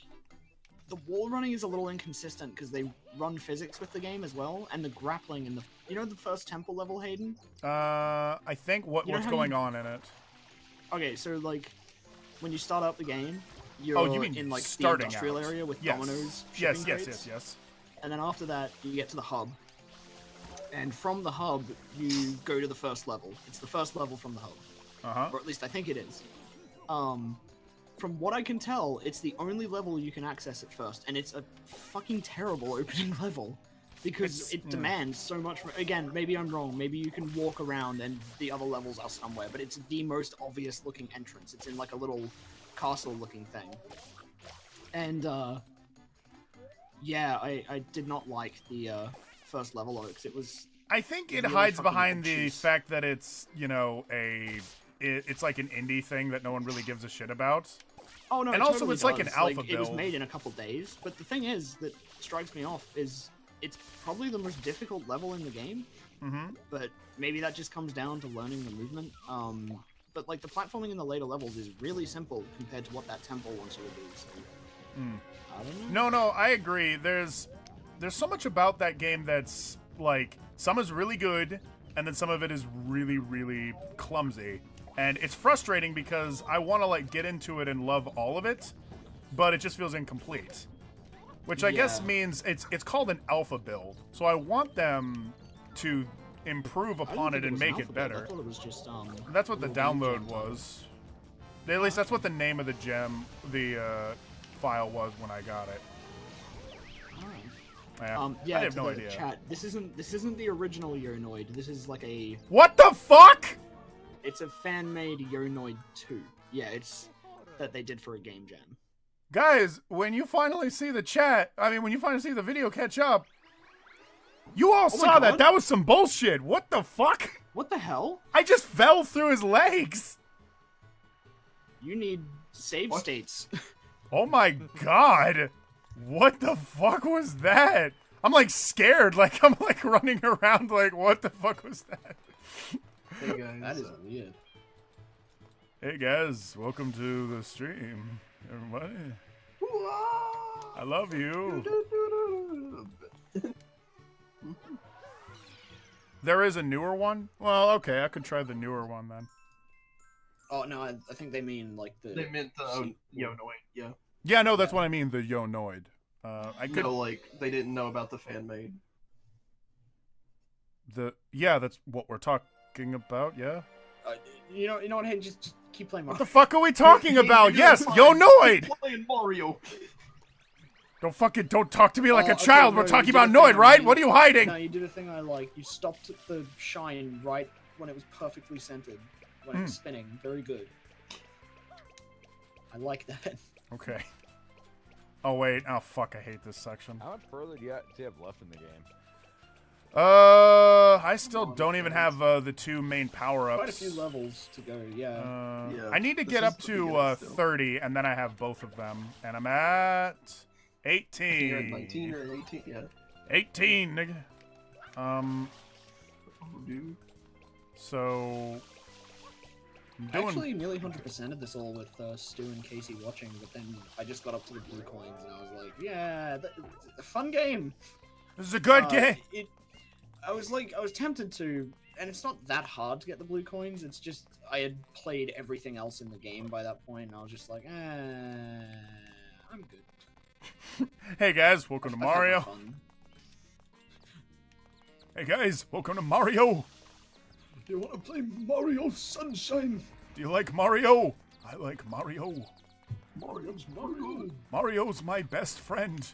the wall running is a little inconsistent because they run physics with the game as well, and the grappling in the the first temple level, Hayden. I think what's going on in it. Okay, so like when you start up the game, you're you mean in like the starting industrial out. area with Yes. dominoes. Yes, shipping yes, crates. yes. And then after that, you get to the hub. And from the hub, you go to the first level. It's the first level from the hub. Uh-huh. Or at least I think it is. From what I can tell, it's the only level you can access at first. And it's a fucking terrible opening level. Because it demands so much. Again, maybe I'm wrong. Maybe you can walk around and the other levels are somewhere. But it's the most obvious looking entrance. It's in like a little castle looking thing. And, yeah, I did not like the first level of it because it was. I think it really hides fucking behind the obtuse. fact that it's it's like an indie thing that no one really gives a shit about. Oh no! And it also totally it's like an does. alpha It was build. made in a couple days, but the thing is that strikes me off is it's probably the most difficult level in the game. Mm-hmm. But maybe that just comes down to learning the movement. But like the platforming in the later levels is really simple compared to what that temple wants you to do. So, I don't know. No, I agree. There's so much about that game that's like some is really good, and then some of it is really, really clumsy. And it's frustrating because I want to like get into it and love all of it, but it just feels incomplete. Which I guess means it's called an alpha build. So I want them to improve upon it and make it better. I thought it was just That's what the download was. At least that's what the name of the file was when I got it. Yeah, I have no idea. Chat. This isn't the original Yonoid. This is like a. What the fuck? It's a fan-made Yonoid 2. Yeah, it's that they did for a game jam. Guys, when you finally see the when you finally see the video catch up, you all saw that. That was some bullshit. What the fuck? What the hell? I just fell through his legs. You need save states. Oh my god. What the fuck was that? I'm like scared. Like I'm like running around like what the fuck was that? Hey guys. That is weird. Hey guys, welcome to the stream. Everybody. I love you. There is a newer one? Well, okay, I could try the newer one then. Oh no, I think they mean like the. They meant the Yonoid, yeah. Yeah, no, that's what I mean, the Yonoid. I could. No, like they didn't know about the fan made. Yeah, that's what we're talking about. Yeah. You know what? Hey, just keep playing. What the fuck are we talking about? Yes, Yonoid. Playing Mario. Don't talk to me like a child. We're talking about Noid, right? What are you hiding? No, you did a thing I like. You stopped the shine right when it was perfectly centered, when it was spinning. Very good. I like that. Okay. Oh wait. Oh fuck! I hate this section. How much further do you have left in the game? I still don't even have the 2 main power-ups. Quite a few levels to go, yeah. I need to get up to 30, and then I have both of them. And I'm at 18. You're at 19 or 18, yeah. 18, nigga. Oh, dude. So... I actually nearly 100%ed this all with Stu and Casey watching, but then I just got up to the blue coins, and I was like, yeah, a fun game. This is a good game. I was tempted to, and it's not that hard to get the blue coins. It's just I had played everything else in the game by that point, and I was just like, I'm good. Hey guys, welcome to Mario. Hey guys, welcome to Mario. Do you want to play Mario Sunshine? Do you like Mario? I like Mario. Mario's Mario. Mario's my best friend.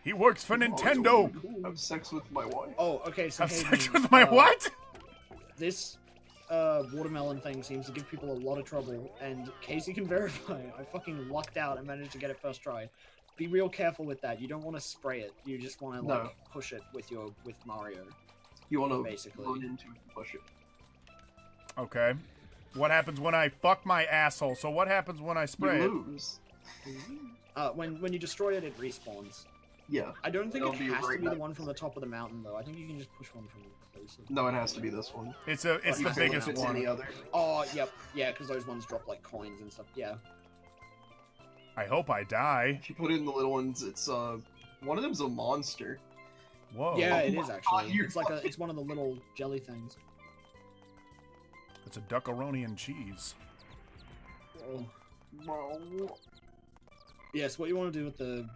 He works for Nintendo. Have sex with my wife. Oh, okay. So have sex with my what? This watermelon thing seems to give people a lot of trouble, and Casey can verify. I fucking lucked out and managed to get it first try. Be real careful with that. You don't want to spray it. You just want to push it with Mario. You want to basically run into and push it. Okay. What happens when I fuck my asshole? So what happens when I spray it? You lose. When you destroy it, it respawns. Yeah. I don't think it It'll be has right to be the back. one from the top of the mountain, though. I think you can just push one from closer. No, it has to be this one. It's the biggest one. Any other. Oh, yep. Yeah, because those ones drop, like, coins and stuff. Yeah. I hope I die. If you put in the little ones, it's one of them's a monster. Whoa. Yeah, Oh it my is God, actually. you're It's like it's one of the little jelly things. It's a duckaroni and cheese. Whoa. Yes, what you want to do with the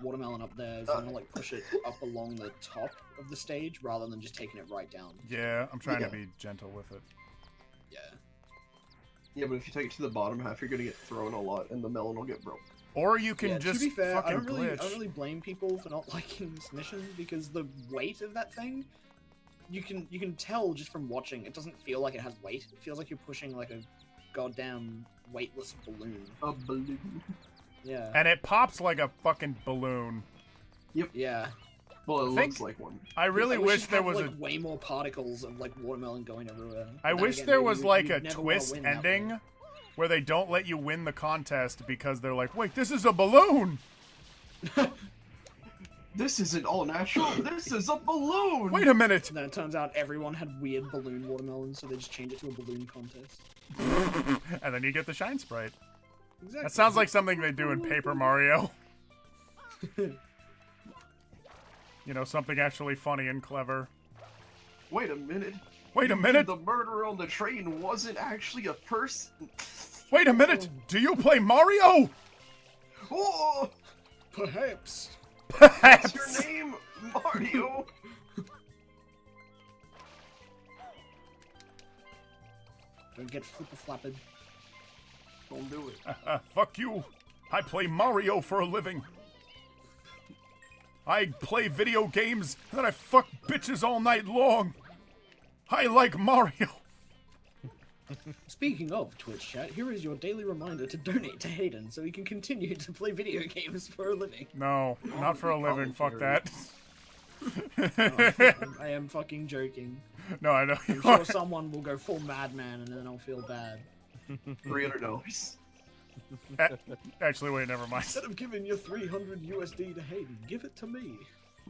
watermelon up there is you want to like push it up along the top of the stage rather than just taking it right down. Yeah, I'm trying to be gentle with it. Yeah. Yeah, but if you take it to the bottom half, you're gonna get thrown a lot, and the melon will get broke. Or you can Yeah, just to be fair, fucking I don't glitch. really blame people for not liking this mission because the weight of that thing, you can tell just from watching. It doesn't feel like it has weight. It feels like you're pushing like a goddamn weightless balloon. A balloon. Yeah. And it pops like a fucking balloon. Yep. Yeah. Well, it I think- looks like one. I really wish you'd there have, was like, way more particles of like watermelon going everywhere. I But then wish again, there maybe was you'd like a never wanna twist win that ending way. where they don't let you win the contest because they're like, wait, this is a balloon. This isn't all natural. This is a balloon. Wait a minute. And then it turns out everyone had weird balloon watermelons, so they just changed it to a balloon contest. And then you get the shine sprite. Exactly. That sounds like something they do in Paper Mario. You know, something actually funny and clever. Wait a minute. Wait a You minute. mean the murderer on the train wasn't actually a person. Wait a minute. Do you play Mario? Oh, Perhaps. Perhaps. what's your name, Mario? Don't get flipper flapped. Don't do it. Fuck you. I play Mario for a living. I play video games and then I fuck bitches all night long. I like Mario. Speaking of Twitch chat, here is your daily reminder to donate to Hayden so he can continue to play video games for a living. No, not for a living. Fuck that. I am fucking joking. No, I know. I'm sure someone will go full madman and then I'll feel bad. $300. Actually, wait, never mind. Instead of giving your 300 USD to Hayden, give it to me.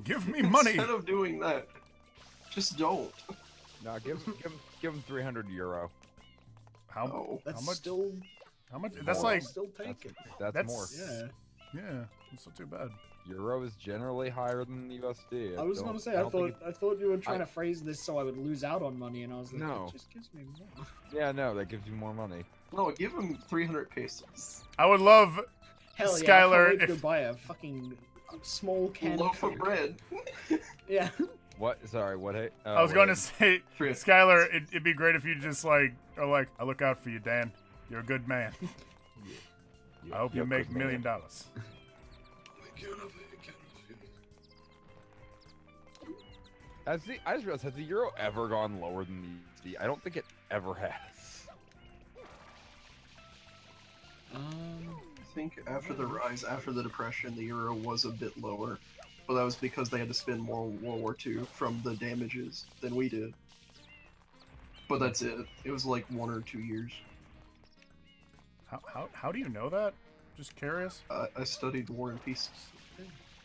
Give me money. Instead of doing that, just don't. No, give him 300 euro. How, Oh, That's how much? still How much? That's more. like, Still take it. That's more. Yeah. yeah, that's not too bad. Euro is generally higher than USD. I was gonna say, I thought you were trying to phrase this so I would lose out on money, and I was like, No. it just gives me more. Yeah, no, that gives you more money. no, give him 300 pesos. I would love Hell yeah, Skylar, I can't wait to if- go buy a fucking small A can loaf of Coke. bread. Yeah. What? Sorry, what? I was going to say, Three- Skylar, it'd be great if you just like, are like, I look out for you, Dan. You're a good man. I hope you you're a make good $1 million. man. I just realized, has the euro ever gone lower than the USD? I don't think it ever has. I think after the rise, after the depression, the euro was a bit lower, but that was because they had to spend more World War II from the damages than we did. But that's it. It was like 1 or 2 years. How do you know that? Just curious. I studied War and Peace.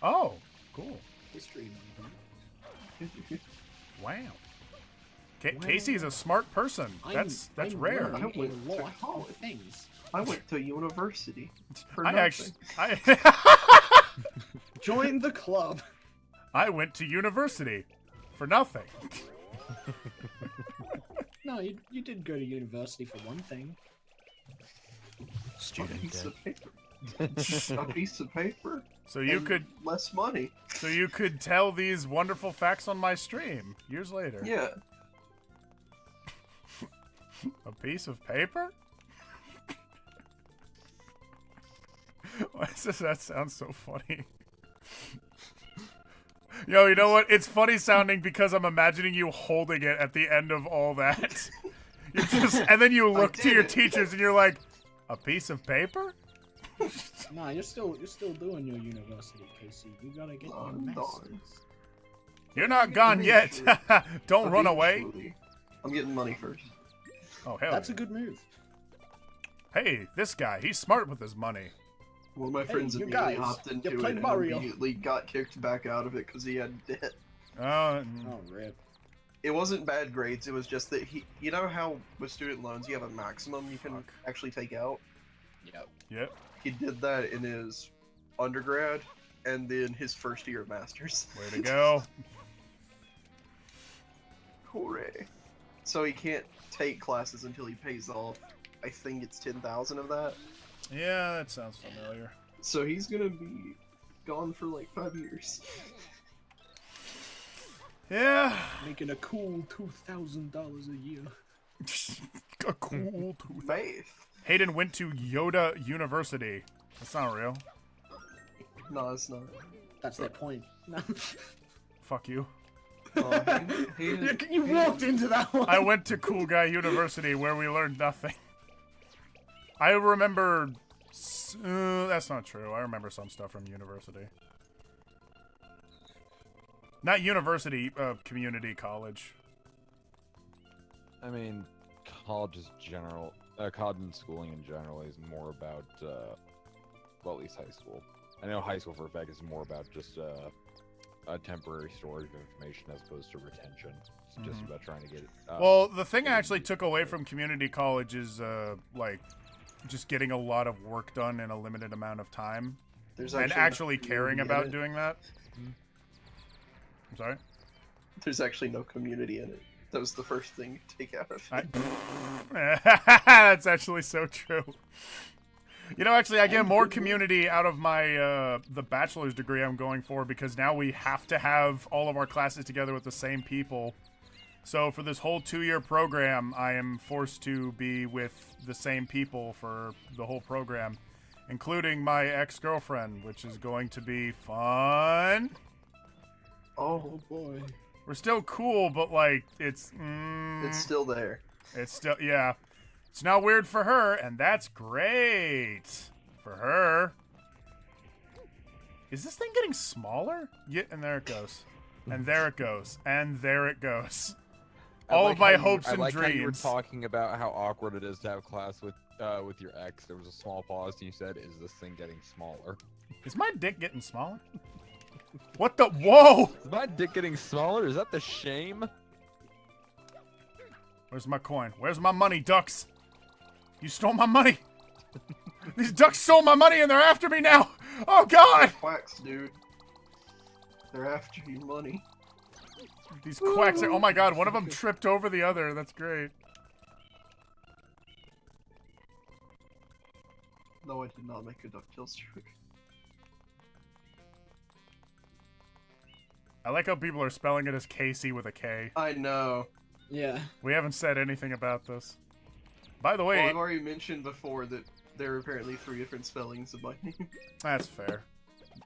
Oh, cool. History. Wow. Casey's a smart person. That's I'm rare. learning I went a to lot of college. things. I went to university. For I nothing. actually, Join the club. I went to university for nothing. No, you did go to university for one thing. A piece of paper. A piece of paper. So you and could, less money. so you could tell these wonderful facts on my stream years later. Yeah. A piece of paper? Why does that sound so funny? Yo, you know what? It's funny sounding because I'm imagining you holding it at the end of all that. You just, and then you look to did your it. teachers and you're like, a piece of paper? Nah, you're still doing your university, Casey. You gotta get your no. masters. You're not gone yet. Don't run away. Eventually. I'm getting money first. Oh, hell That's yeah. a good move. Hey, this guy, he's smart with his money. One of my Hey, friends you immediately guys, hopped you into it played and Mario. immediately got kicked back out of it because he had debt. Oh, rip. It wasn't bad grades, it was just that he... You know how with student loans you have a maximum you can actually take out? Yep. Yep. He did that in his undergrad and then his first year of masters. Way to go. Hooray. So he can't take classes until he pays off. I think it's 10,000 of that. Yeah, that sounds familiar. So he's gonna be gone for like 5 years. Yeah. Making a cool $2,000 a year. A cool tooth. Math. Hayden went to Yoda University. That's not real. No, it's not. That's their point. No. Fuck you. You walked into that one. I went to Cool Guy University where we learned nothing. I remember... that's not true. I remember some stuff from university. Not university, community college. I mean, college is general. College and schooling in general is more about, well, at least high school. I know high school for a fact is more about just a temporary storage of information as opposed to retention. It's just about trying to get it. Well, the thing I actually took away from community college is, like, just getting a lot of work done in a limited amount of time. And actually caring about doing that. I'm sorry? There's actually no community in it. That was the first thing you take out of it. That's actually so true. You know, actually, I get more community out of my the bachelor's degree I'm going for because now we have to have all of our classes together with the same people. So for this whole 2-year program, I am forced to be with the same people for the whole program, including my ex-girlfriend, which is going to be fun. Oh boy. We're still cool, but like it's still there. It's still yeah. It's not weird for her, and that's great for her. Is this thing getting smaller? Yeah, and there it goes. And there it goes. And there it goes. All of my hopes and dreams. I like how you were talking about how awkward it is to have class with your ex. There was a small pause, and you said, "Is this thing getting smaller?" Is my dick getting smaller? What the? Whoa! Is my dick getting smaller? Is that the shame? Where's my coin? Where's my money, ducks? You stole my money! These ducks stole my money and they're after me now! Oh god! Quacks, dude. They're after your money. These quacks are- oh my god, one of them tripped over the other. That's great. No, I did not make a DuckTales joke. I like how people are spelling it as Casey with a K. I know. Yeah. We haven't said anything about this. By the way... Well, I've already mentioned before that there are apparently 3 different spellings of my name. That's fair.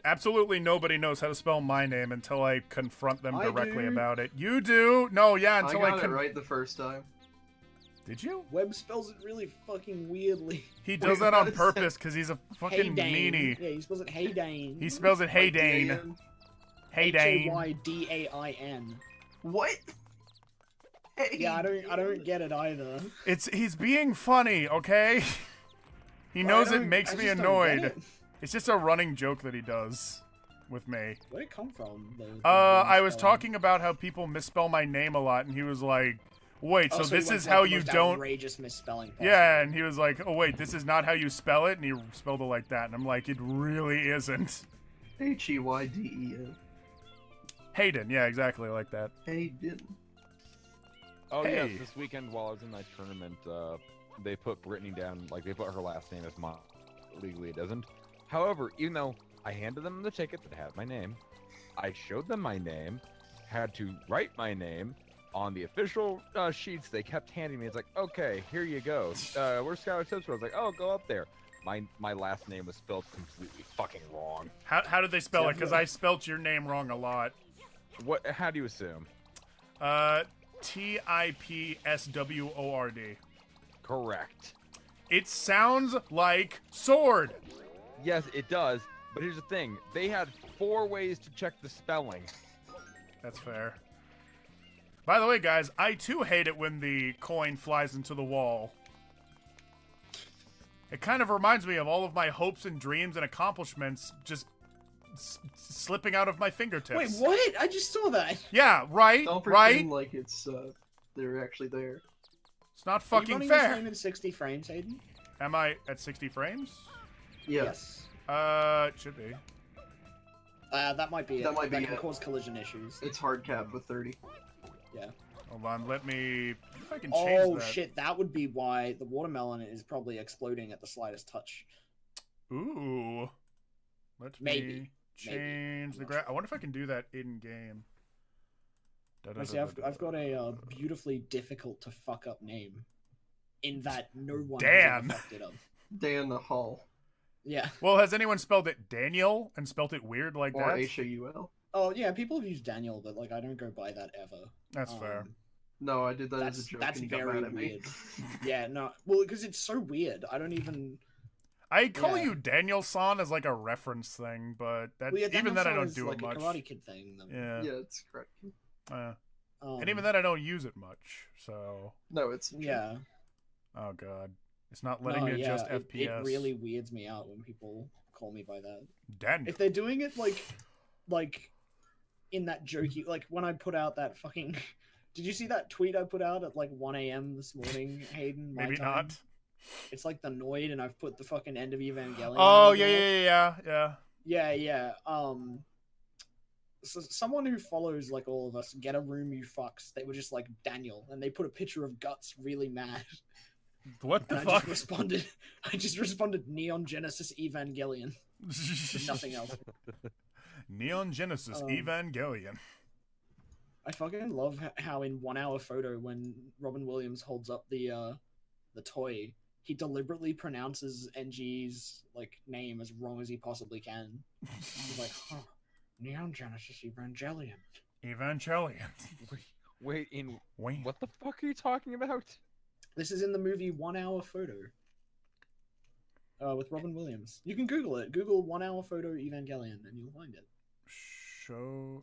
Absolutely nobody knows how to spell my name until I confront them directly about it. You do? No, yeah, until I got it right the first time. Did you? Webb spells it really fucking weirdly. He does that on purpose because he's a fucking meanie. Yeah, he spells it Haydane. He spells it Haydane. Haydane. Haydain. What? Hey, yeah, I don't get it either. He's being funny, okay? He knows it makes me annoyed. It's just a running joke that he does with me. Where'd it come from? I was talking about how people misspell my name a lot, and he was like, "Wait, so this is how you don't?" Outrageous misspelling. Possible. Yeah, and he was like, "Oh wait, this is not how you spell it," and he spelled it like that, and I'm like, "It really isn't." Hayden. Hayden, yeah, exactly like that. Hayden. Oh hey. yes, this weekend while I was in my tournament, they put Brittany down, like they put her last name as mine. Legally it doesn't. However, even though I handed them the ticket that had my name, I showed them my name, had to write my name on the official sheets they kept handing me. It's like, okay, here you go. Where's Skylar Tips? I was like, oh, go up there. My last name was spelled completely fucking wrong. How did they spell it? Because I spelt your name wrong a lot. What? How do you assume? Tipsword. Correct. It sounds like sword. Yes, it does. But here's the thing. They had 4 ways to check the spelling. That's fair. By the way, guys, I too hate it when the coin flies into the wall. It kind of reminds me of all of my hopes and dreams and accomplishments just slipping out of my fingertips. Wait, what? I just saw that. Yeah, right, Don't right? pretend like it's, they're actually there. It's not fucking Are you running fair. this game in 60 frames, Hayden? Am I at 60 frames? Yes. It should be. That might be it. That might be can it. cause collision issues. It's hard capped with 30. Yeah. Hold on, let me... If I can change Oh, that. shit, that would be why the watermelon is probably exploding at the slightest touch. Ooh. Let me change the graph. I wonder if I can do that in-game. See, I've got a beautifully difficult to fuck up name. In that no one has ever fucked it up. Dan Hall. Yeah. Well, has anyone spelled it Daniel and spelled it weird like Or that? H-A-U-L. Oh, yeah, people have used Daniel, but, like, I don't go by that ever. That's fair. No, I did that as a joke That's and you got very mad at me. weird. Yeah, no. Well, because it's so weird. I don't even... I call you Daniel-san as, like, a reference thing, but that even then I don't do like it much. a Karate Kid thing. Yeah. Yeah, it's correct. And even then I don't use it much, so... No, it's... Yeah. Oh, God. It's not letting me adjust FPS. It really weirds me out when people call me by that. Daniel. If they're doing it, like, in that jokey... Like, when I put out that fucking... Did you see that tweet I put out at, like, 1 a.m. this morning, Hayden? Maybe not. It's like the Noid, and I've put the fucking end of Evangelion. Oh, yeah. Yeah. So someone who follows, like, all of us, Get a Room, You Fucks, they were just like, Daniel, and they put a picture of Guts really mad. What the and fuck? I just responded Neon Genesis Evangelion. Nothing else. Neon Genesis Evangelion. I fucking love how in 1 hour photo when Robin Williams holds up the toy, he deliberately pronounces NG's like name as wrong as he possibly can. He's like, Neon Genesis Evangelion. Evangelion. Wait, what the fuck are you talking about? This is in the movie 1 hour photo. With Robin Williams. You can Google it. Google 1 hour photo Evangelion and you'll find it. Or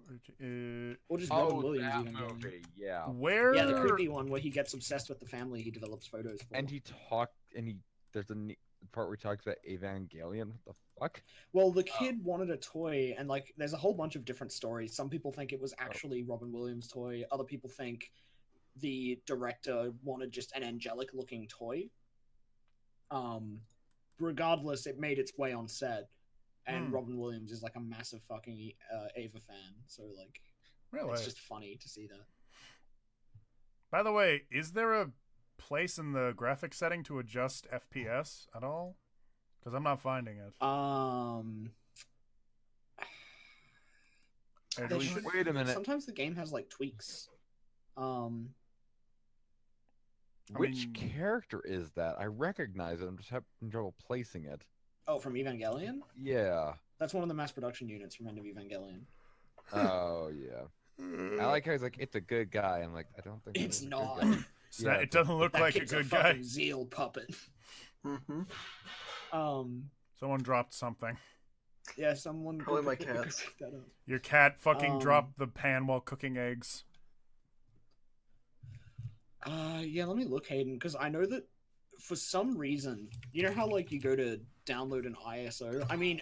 just Robin Williams Evangelion. Movie, yeah. Where? Yeah, the creepy one where he gets obsessed with the family he develops photos for. And there's a part where he talks about Evangelion. What the fuck? Well, the kid wanted a toy, and like, there's a whole bunch of different stories. Some people think it was actually Robin Williams' toy. Other people think the director wanted just an angelic-looking toy. Regardless, it made its way on set, and Robin Williams is like a massive fucking Ava fan. So like, really, it's just funny to see that. By the way, is there a place in the graphic setting to adjust FPS at all? Because I'm not finding it. Wait a minute. Sometimes the game has like tweaks. Which character is that? I recognize it. I'm just having trouble placing it. Oh, from Evangelion? Yeah. That's one of the mass production units from End of Evangelion. Oh, yeah. I like how he's like, it's a good guy. I'm like, I don't think it's not. Yeah, it doesn't look like a good guy. Zeal puppet. Mm-hmm. Someone dropped something. Yeah, someone. Probably my cat. That up. Your cat fucking dropped the pan while cooking eggs. Yeah, let me look, Hayden, because I know that for some reason, you know how like you go to download an ISO? I mean,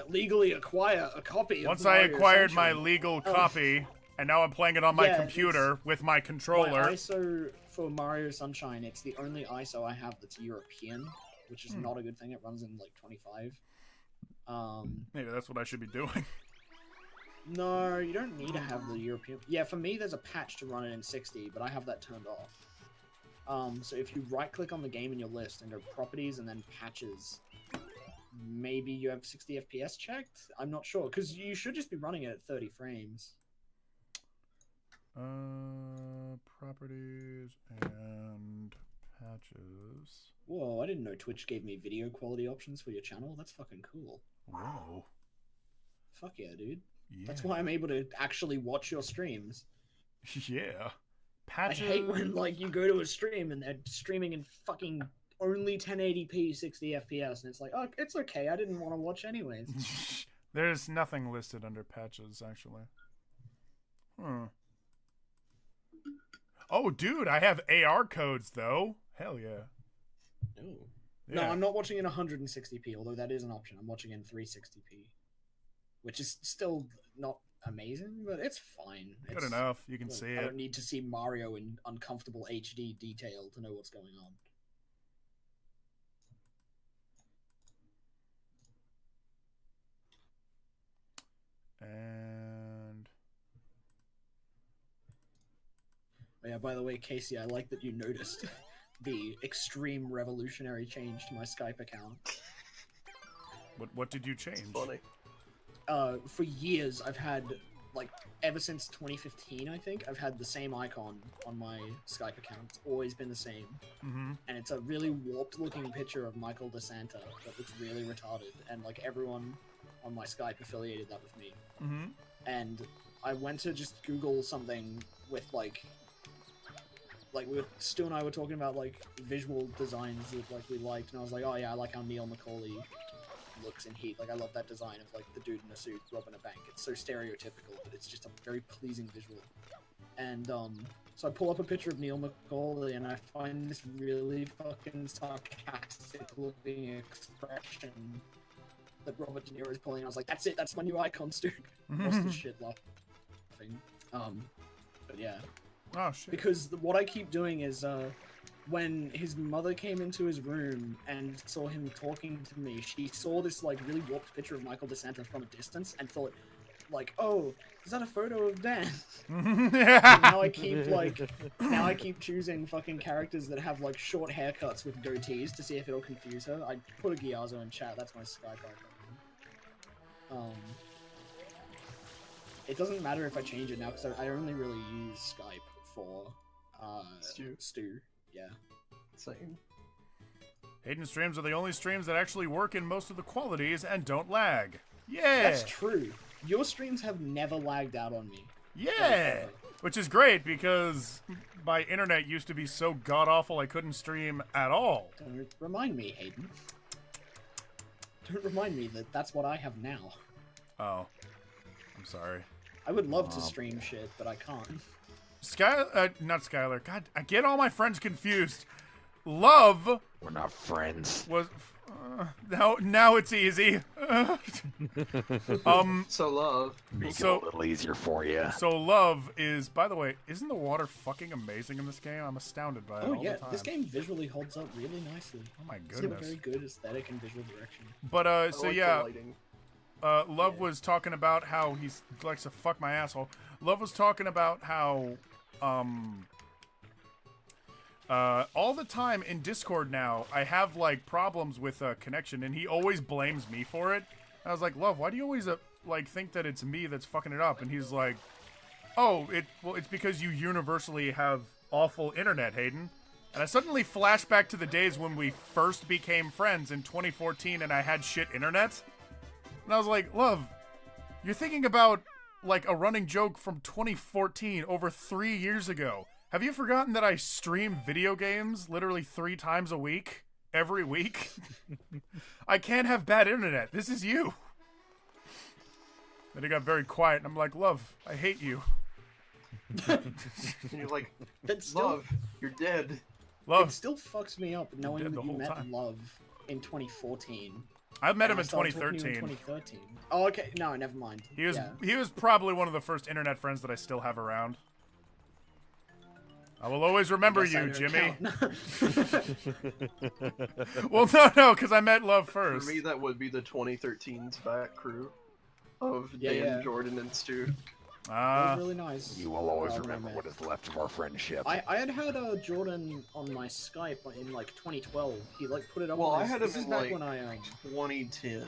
legally acquire a copy. Once of I Mario acquired Sunshine. my legal copy, and now I'm playing it on my computer with my controller. My ISO for Mario Sunshine, it's the only ISO I have that's European, which is not a good thing. It runs in like 25. Maybe that's what I should be doing. No, you don't need to have the European. Yeah, for me, there's a patch to run it in 60, but I have that turned off. So if you right-click on the game in your list and go Properties and then Patches, maybe you have 60 FPS checked? I'm not sure, because you should just be running it at 30 frames. Properties and Patches. Whoa, I didn't know Twitch gave me video quality options for your channel. That's fucking cool. Whoa. Fuck yeah, dude. Yeah. That's why I'm able to actually watch your streams. Yeah. Patches. I hate when like you go to a stream and they're streaming in fucking only 1080p 60 FPS and it's like, oh, it's okay, I didn't want to watch anyways. There's nothing listed under Patches, actually. Oh, dude, I have AR codes, though. Hell yeah. Oh. Yeah. No, I'm not watching in 160p, although that is an option. I'm watching in 360p. Which is still not amazing, but it's fine. Good enough. You can see it. I don't need to see Mario in uncomfortable HD detail to know what's going on. Yeah, by the way, Casey, I like that you noticed the extreme revolutionary change to my Skype account. What did you change? Funny. For years, I've had, like, ever since 2015, I think, I've had the same icon on my Skype account. It's always been the same. Mm-hmm. And it's a really warped-looking picture of Michael DeSanta that looks really retarded. And, like, everyone on my Skype affiliated that with me. Mm-hmm. And I went to just Google something with, like Stu and I were talking about, like, visual designs that, like, we liked. And I was like, oh, yeah, I like how Neil Macaulay looks in Heat. Like, I love that design of, like, the dude in a suit robbing a bank. It's so stereotypical, but it's just a very pleasing visual. And so I pull up a picture of Neil Macaulay and I find this really fucking sarcastic looking expression that Robert De Niro is pulling. I was like, that's it, that's my new icon, Stu. Lost the shit laughing. But yeah. Oh shit. Because what I keep doing is when his mother came into his room and saw him talking to me, she saw this, like, really warped picture of Michael DeSanta from a distance and thought, like, oh, is that a photo of Dan? And now I keep choosing fucking characters that have, like, short haircuts with goatees to see if it'll confuse her. I put a Giazzo in chat, that's my Skype icon. It doesn't matter if I change it now, because I only really use Skype for Stu. Yeah. Same. Hayden streams are the only streams that actually work in most of the qualities and don't lag. Yeah! That's true. Your streams have never lagged out on me. Yeah! Which is great, because my internet used to be so god-awful I couldn't stream at all. Don't remind me, Hayden. Don't remind me that that's what I have now. Oh. I'm sorry. I would love to stream shit, but I can't. Not Skylar. God, I get all my friends confused. Love. We're not friends. Was now it's easy. So Love. Make it a little easier for you. So Love is, by the way, isn't the water fucking amazing in this game? I'm astounded by it all the time. This game visually holds up really nicely. Oh my It's got a goodness. very good aesthetic and visual direction. But I like yeah. the lighting. Love was talking about how he likes to fuck my asshole. Love was talking about how, all the time in Discord now, I have, like, problems with connection, and he always blames me for it. And I was like, Love, why do you always, think that it's me that's fucking it up? And he's like, oh, it's because you universally have awful internet, Hayden. And I suddenly flash back to the days when we first became friends in 2014 and I had shit internet. And I was like, Love, you're thinking about, like, a running joke from 2014, over 3 years ago. Have you forgotten that I stream video games literally 3 times a week? Every week? I can't have bad internet. This is you. Then he got very quiet, and I'm like, Love, I hate you. And you're like, Love, you're dead. Love. It still fucks me up knowing that you met Love in 2014. I met him And in I started talking to you 2013. in 2013. Oh, okay. No, never mind. He was probably one of the first internet friends that I still have around. I will always remember you, Jimmy. Well, no, because I met Love first. For me, that would be the 2013's back crew of Dan, Jordan, and Stu. That was really nice. You will always remember what is left of our friendship. I had Jordan on my Skype in, like, 2012. He, like, put it up Well, on I his, had this him is in, back like, when I, 2010.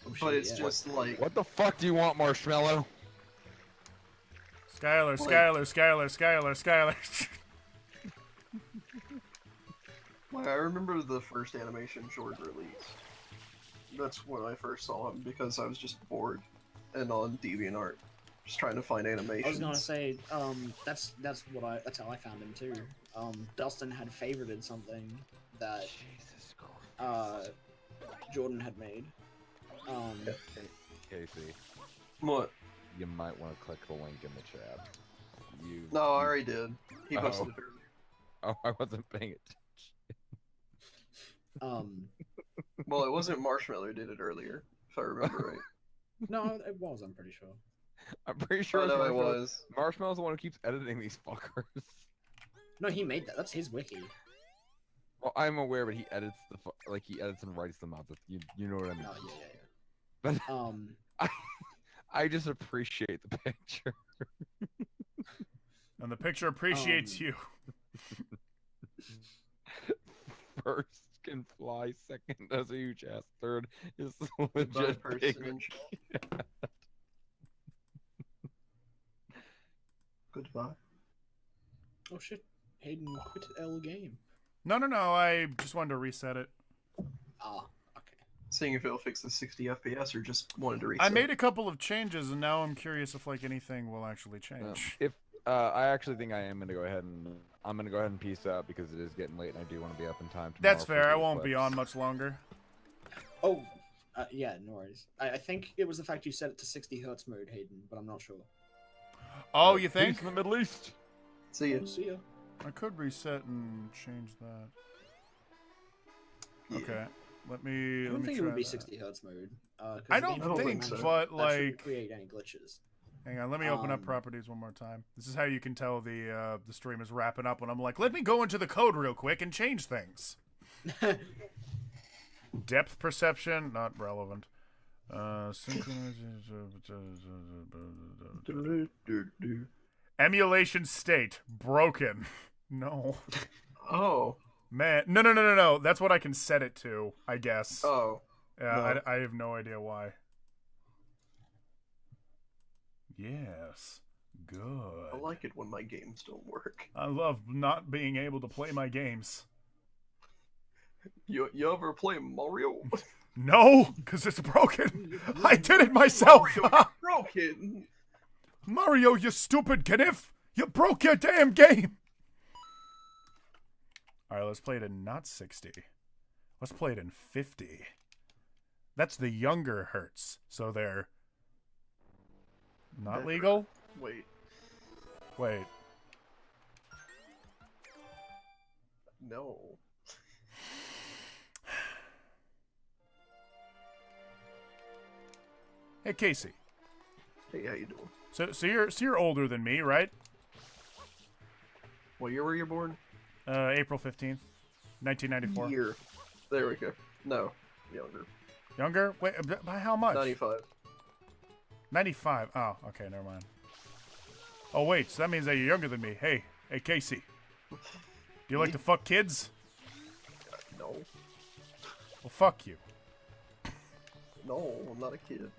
shit, But it's yeah. just like... What the fuck do you want, Marshmallow? Skylar. Like, I remember the first animation short release. That's when I first saw him, because I was just bored and on DeviantArt, just trying to find animations. I was gonna say, that's how I found him too. Dustin had favorited something that Jordan had made. Casey. What? You might want to click the link in the chat. No, I already did. He posted it earlier. Oh, I wasn't paying attention. Well, it wasn't Marshmallow who did it earlier, if I remember right. No, it was, I'm pretty sure. I'm pretty sure Oh, no, it was. Marshmallow's the one who keeps editing these fuckers. No, he made that. That's his wiki. Well, I'm aware, but he edits he edits and writes them out. You know what I mean? Oh, yeah. But I just appreciate the picture. And the picture appreciates you. First can fly, second has a huge ass, third is the Goodbye, legit person big in Goodbye. Oh shit, Hayden quit L game. No. I just wanted to reset it. Ah, okay. Seeing if it'll fix the 60 FPS or just wanted to reset. I made a couple of changes, and now I'm curious if like anything will actually change. If I actually think I am gonna go ahead and peace out because it is getting late and I do want to be up in time tomorrow. That's for fair. I the won't be eclipse. on much longer. Oh, yeah, no worries. I think it was the fact you set it to 60 hertz mode, Hayden, but I'm not sure. Oh, you think? Peace in the Middle East. See ya. See ya. I could reset and change that. Yeah. Okay, let me. I don't think it try would be that. 60 hertz mode. I don't think, so. but that like, shouldn't create any glitches. hang on, let me open up properties one more time. This is how you can tell the stream is wrapping up when I'm like, let me go into the code real quick and change things. Depth perception, not relevant. Emulation state broken. No. Oh. Man, no. That's what I can set it to, I guess. Oh. Yeah, no. I have no idea why. Yes. Good. I like it when my games don't work. I love not being able to play my games. You ever play Mario? No, because it's broken. I did it myself. Mario, broken. Mario, you stupid Kniff. You broke your damn game. All right, let's play it in not 60. Let's play it in 50. That's the younger hertz. So they're not legal? Wait. No. Hey, Casey. Hey, how you doing? So you're older than me, right? What year were you born? April 15th, 1994. Year. There we go. No, younger. Younger? Wait, by how much? 95. 95. Oh, okay, never mind. Oh, wait, so that means that you're younger than me. Hey, Casey. Do you like to fuck kids? No. Well, fuck you. No, I'm not a kid.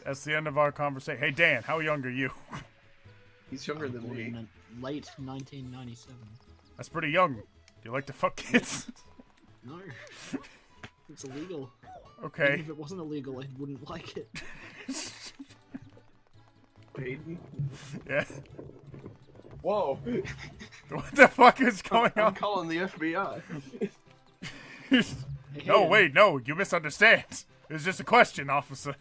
That's the end of our conversation. Hey, Dan, how young are you? He's younger than me. In late 1997. That's pretty young. Do you like to fuck kids? No. It's illegal. Okay. Even if it wasn't illegal, I wouldn't like it. Hayden? Yeah. Whoa. What the fuck is going I'm on? calling the FBI. No, wait, no, you misunderstand. It was just a question, officer.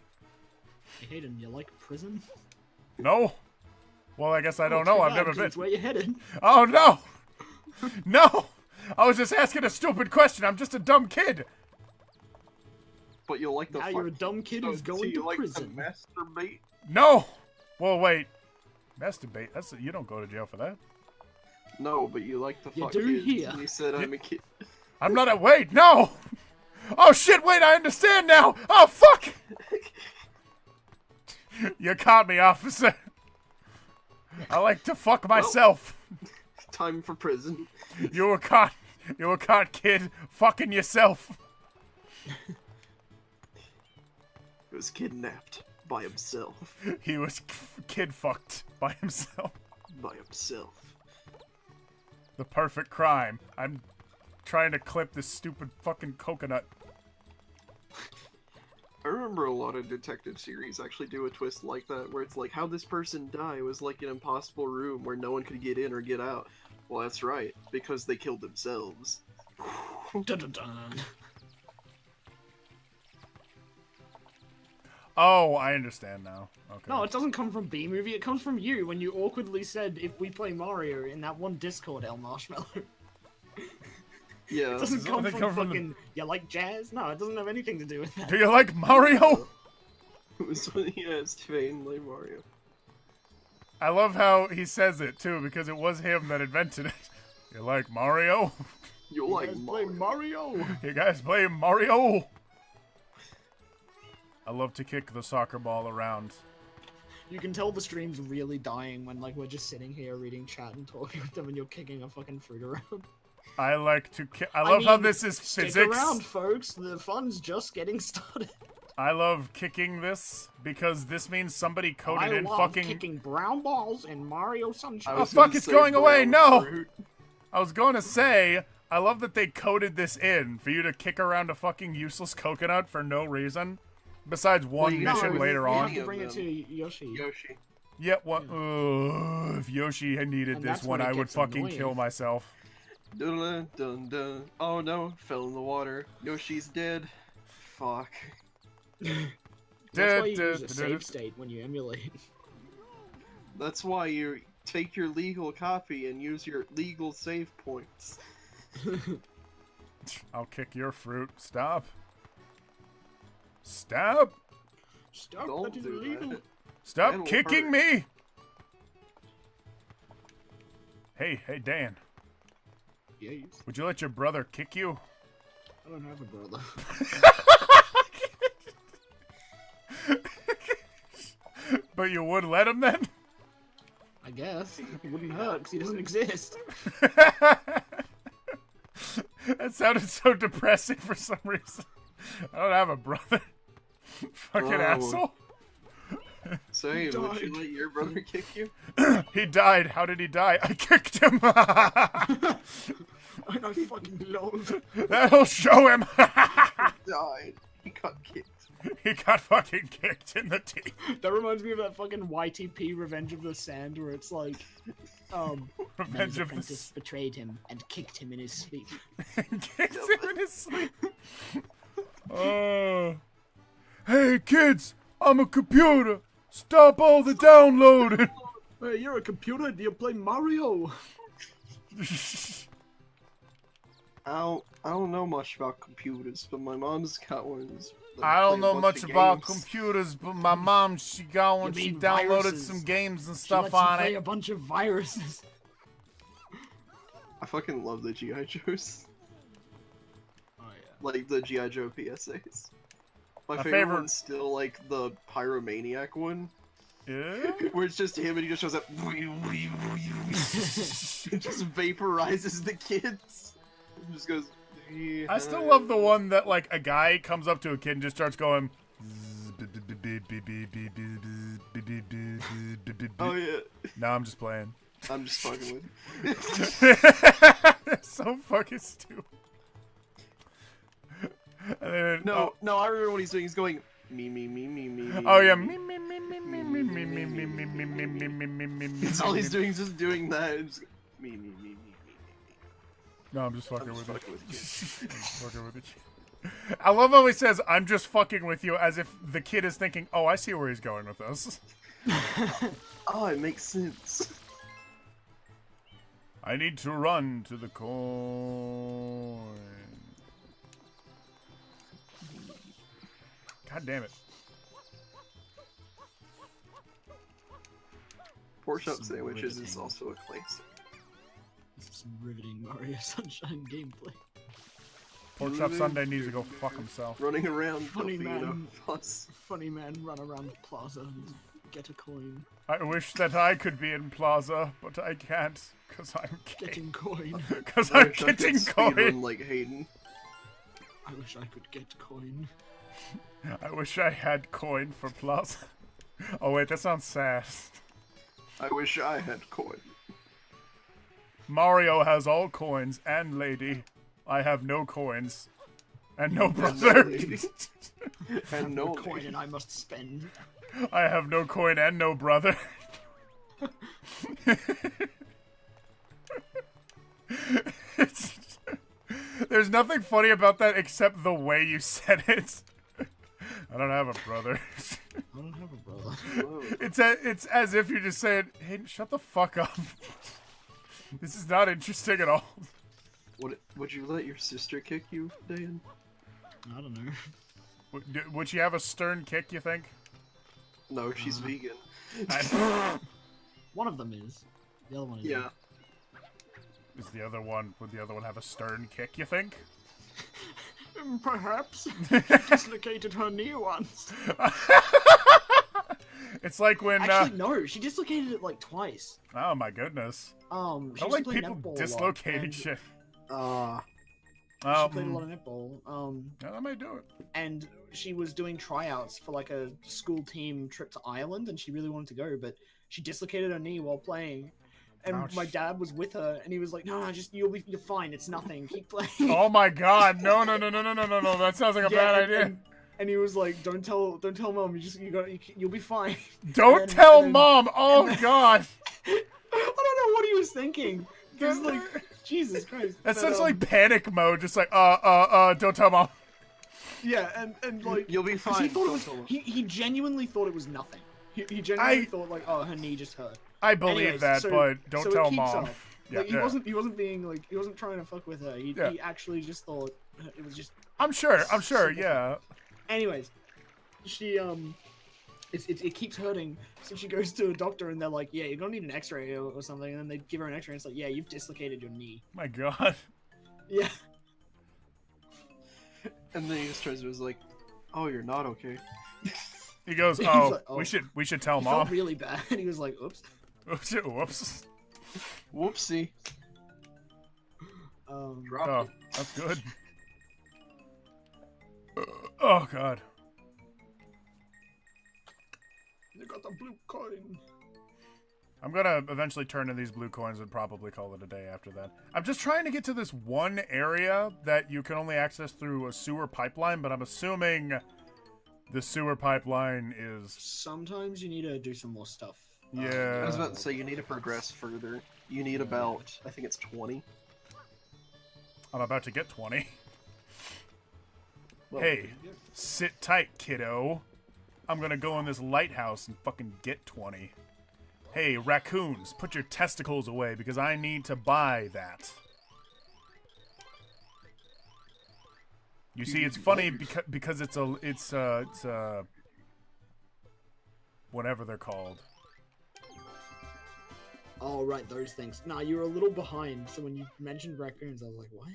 Hey, Hayden, you like prison? No? Well, I guess I don't know. I've never been. That's where you're headed. Oh, no! No! I was just asking a stupid question. I'm just a dumb kid. But you like the Now you're a dumb kid who's going to prison. Like to masturbate? No! Well, wait. Masturbate? You don't go to jail for that. No, but you like to You fuck do kids. here. And you said I'm a kid. I'm not a. Wait, no! Oh, shit, wait, I understand now! Oh, fuck! You caught me, officer. I like to fuck myself. Time for prison. You were caught. You were caught, kid, fucking yourself. He was kidnapped by himself. He was kid fucked by himself. By himself. The perfect crime. I'm trying to clip this stupid fucking coconut. I remember a lot of detective series actually do a twist like that, where it's like, how this person died was like an impossible room where no one could get in or get out. Well, that's right, because they killed themselves. Dun, dun, dun. Oh, I understand now. Okay. No, it doesn't come from B-Movie, it comes from you when you awkwardly said, if we play Mario in that one Discord, El Marshmallow. Yeah. It doesn't come they from come from fucking, you like jazz? No, it doesn't have anything to do with that. Do you like Mario? It was when he asked Vane play Mario. I love how he says it too, because it was him that invented it. You like Mario? You like Mario? You guys play Mario? I love to kick the soccer ball around. You can tell the stream's really dying when like we're just sitting here reading chat and talking with them, and you're kicking a fucking fruit around. I like to. I love how this is stick physics. around, folks. The fun's just getting started. I love kicking this because this means somebody coded in love fucking. kicking brown balls in Mario Sunshine. Oh fuck! It's going away. No. I was going to say. I love that they coded this in for you to kick around a fucking useless coconut for no reason. Besides one mission later on. You have to bring it to Yoshi. Yeah, what? If Yoshi had needed And this that's one, when it I would gets fucking annoying. kill myself. Dun, dun, dun, dun. Oh no, fell in the water. Yoshi's dead. Fuck. That's why you use a save state when you emulate. That's why you take your legal copy and use your legal save points. I'll kick your fruit. Stop. Stop. Stop, Don't that is do illegal. that. Stop That'll kicking hurt. me. Hey, Dan. Yes. Would you let your brother kick you? I don't have a brother. But you would let him then? I guess. It wouldn't hurt because he doesn't exist. That sounded so depressing for some reason. I don't have a brother. Fucking asshole. Say, would died. you let your brother kick you? He died. How did he die? I kicked him. I know fucking load. That'll show him. Died. He got kicked. He got fucking kicked in the teeth. That reminds me of that fucking YTP Revenge of the Sand where it's like, Revenge Man's of the apprentice betrayed him and kicked him in his sleep. Kicked him in his sleep. Hey kids, I'm a computer. Stop all the downloading. Hey, you're a computer. Do you play Mario? I don't know much about computers, but my mom's got one. I don't know much about games. computers, but my mom, she got one. You She mean downloaded viruses. some games and She stuff lets you on play it. a bunch of viruses. I fucking love the G.I. Joes. Oh yeah. Like the G.I. Joe PSAs. My My favorite favorite- one's still like the Pyromaniac one. Yeah? Where it's just him and he just shows up. It just vaporizes the kids. It just goes. I still love the one that like a guy comes up to a kid and just starts going. Oh yeah. No, I'm just playing. I'm just fucking with you. It's so fucking stupid. And then, No, I remember what he's doing. He's going me. Oh yeah, me. me. That's all he's doing is just doing that. And just, me. No, I'm just fucking I'm with just you. fucking with you. I'm just fucking with you. I love how he says, "I'm just fucking with you," as if the kid is thinking, "Oh, I see where he's going with this." Oh, it makes sense. I need to run to the coin. God damn it. Pork chop Some sandwiches is riveting. also a classic. This is some riveting Mario Sunshine gameplay. Pork Chop Sunday needs to go fuck himself. Running around Funny Delfino man. Plus. Funny man run around the plaza and get a coin. I wish that I could be in Plaza, but I can't, because I'm gay. Getting coin. Because I I'm wish I could getting speedrun coin. like Hayden. I wish I could get coin. I wish I had coin for Plaza. Oh wait, that sounds sad. I wish I had coin. Mario has all coins and lady. I have no coins. And no And no brother. lady. And no coin lady. and I must spend. I have no coin and no brother. There's nothing funny about that except the way you said it. I don't have a brother. I don't have a brother. It's as if you're just saying, "Hey, shut the fuck up." This is not interesting at all. Would you let your sister kick you, Dan? I don't know. Would she have a stern kick, you think? No, she's vegan. One of them is. The other one is. Yeah. Would the other one have a stern kick, you think? Perhaps. She dislocated her knee once. It's like when. Actually, no, she dislocated it like twice. Oh my goodness. She I used to like play people netball a lot, dislocating and shit. she played a lot of netball. Yeah, that might do it. And she was doing tryouts for like a school team trip to Ireland, and she really wanted to go, but she dislocated her knee while playing. And Ouch. my dad was with her, and he was like, "No, just you're fine. It's nothing. Keep playing." Oh my god! No! That sounds like a bad idea. And he was like, "Don't tell mom. You'll be fine." Don't tell mom. Oh god! I don't know what he was thinking. He was like, Jesus Christ. That sounds like panic mode. Just like, don't tell mom. Yeah, and like you'll be fine. He thought he genuinely thought it was nothing. He genuinely thought like, oh, her knee just hurt. I believe that, but don't tell mom. Up. Yeah, like, he wasn't being like, he wasn't trying to fuck with her. He actually just thought it was just. I'm sure. Yeah. Anyways, she it keeps hurting, so she goes to a doctor, and they're like, yeah, you're gonna need an X-ray or something, and then they give her an X-ray, and it's like, yeah, you've dislocated your knee. My God. Yeah. And then he just turns and was like, oh, you're not okay. He goes, He's oh, like, oh. we should tell he mom. Felt really bad. And he was like, oops. Whoops. Whoopsie. Oh, that's good. Oh God. You got the blue coin. I'm gonna eventually turn in these blue coins and probably call it a day after that. I'm just trying to get to this one area that you can only access through a sewer pipeline, but I'm assuming the sewer pipeline is... Sometimes you need to do some more stuff. Yeah. I was about to say, you need to progress further. You need about, I think it's 20. I'm about to get 20. Well, hey, sit tight, kiddo. I'm gonna go in this lighthouse and fucking get 20. Hey, raccoons, put your testicles away because I need to buy that. You see, it's funny because it's whatever they're called. Oh, right, those things. Nah, you were a little behind, so when you mentioned raccoons, I was like, what?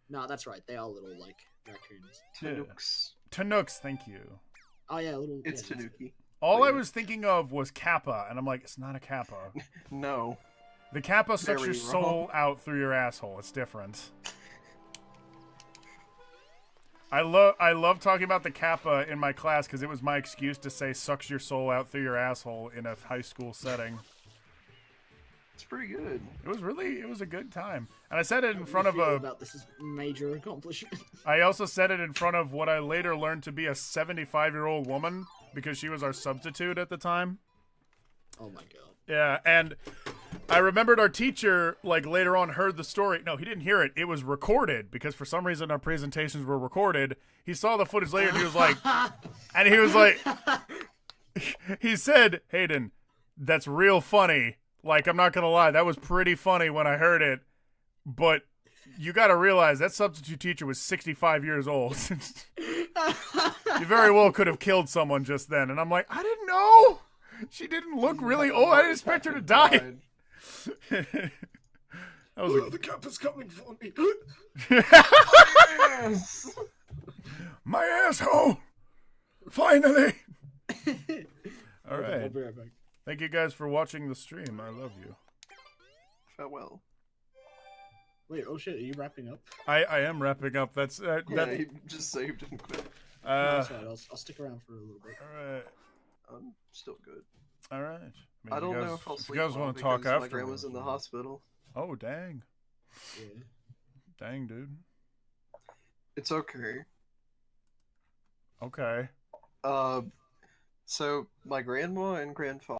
Nah, that's right, they are little, like, raccoons. Tanooks. Tanooks, thank you. Oh, yeah, little... It's yeah, Tanuki. All I was thinking of was Kappa, and I'm like, it's not a Kappa. No. The Kappa sucks your Very soul out through your asshole. It's different. I love talking about the Kappa in my class because it was my excuse to say sucks your soul out through your asshole in a high school setting. It's pretty good. It was a good time. And I said it in front of a... about this is major accomplishment. I also said it in front of what I later learned to be a 75-year-old woman because she was our substitute at the time. Oh my God. Yeah, and I remembered our teacher, like, later on heard the story. No, he didn't hear it. It was recorded because for some reason our presentations were recorded. He saw the footage later and he was like... and he was like... he said, Hayden, that's real funny. Like, I'm not going to lie, that was pretty funny when I heard it, but you got to realize that substitute teacher was 65 years old. You very well could have killed someone just then. And I'm like, I didn't know. She didn't look really old. I didn't expect her to die. That was the Kappa's coming for me. Yes! My asshole! Finally! All right. I'll be right back. Thank you guys for watching the stream. I love you. Farewell. Wait, oh shit, are you wrapping up? I am wrapping up. That's Yeah, he just saved and quit. No, that's right. I'll stick around for a little bit. All right. I'm still good. All right. I don't know if I'll if sleep you guys well want to talk because after. my grandma's in the hospital. Oh, dang. Yeah. Dang, dude. It's okay. Okay. So my grandma and grandfather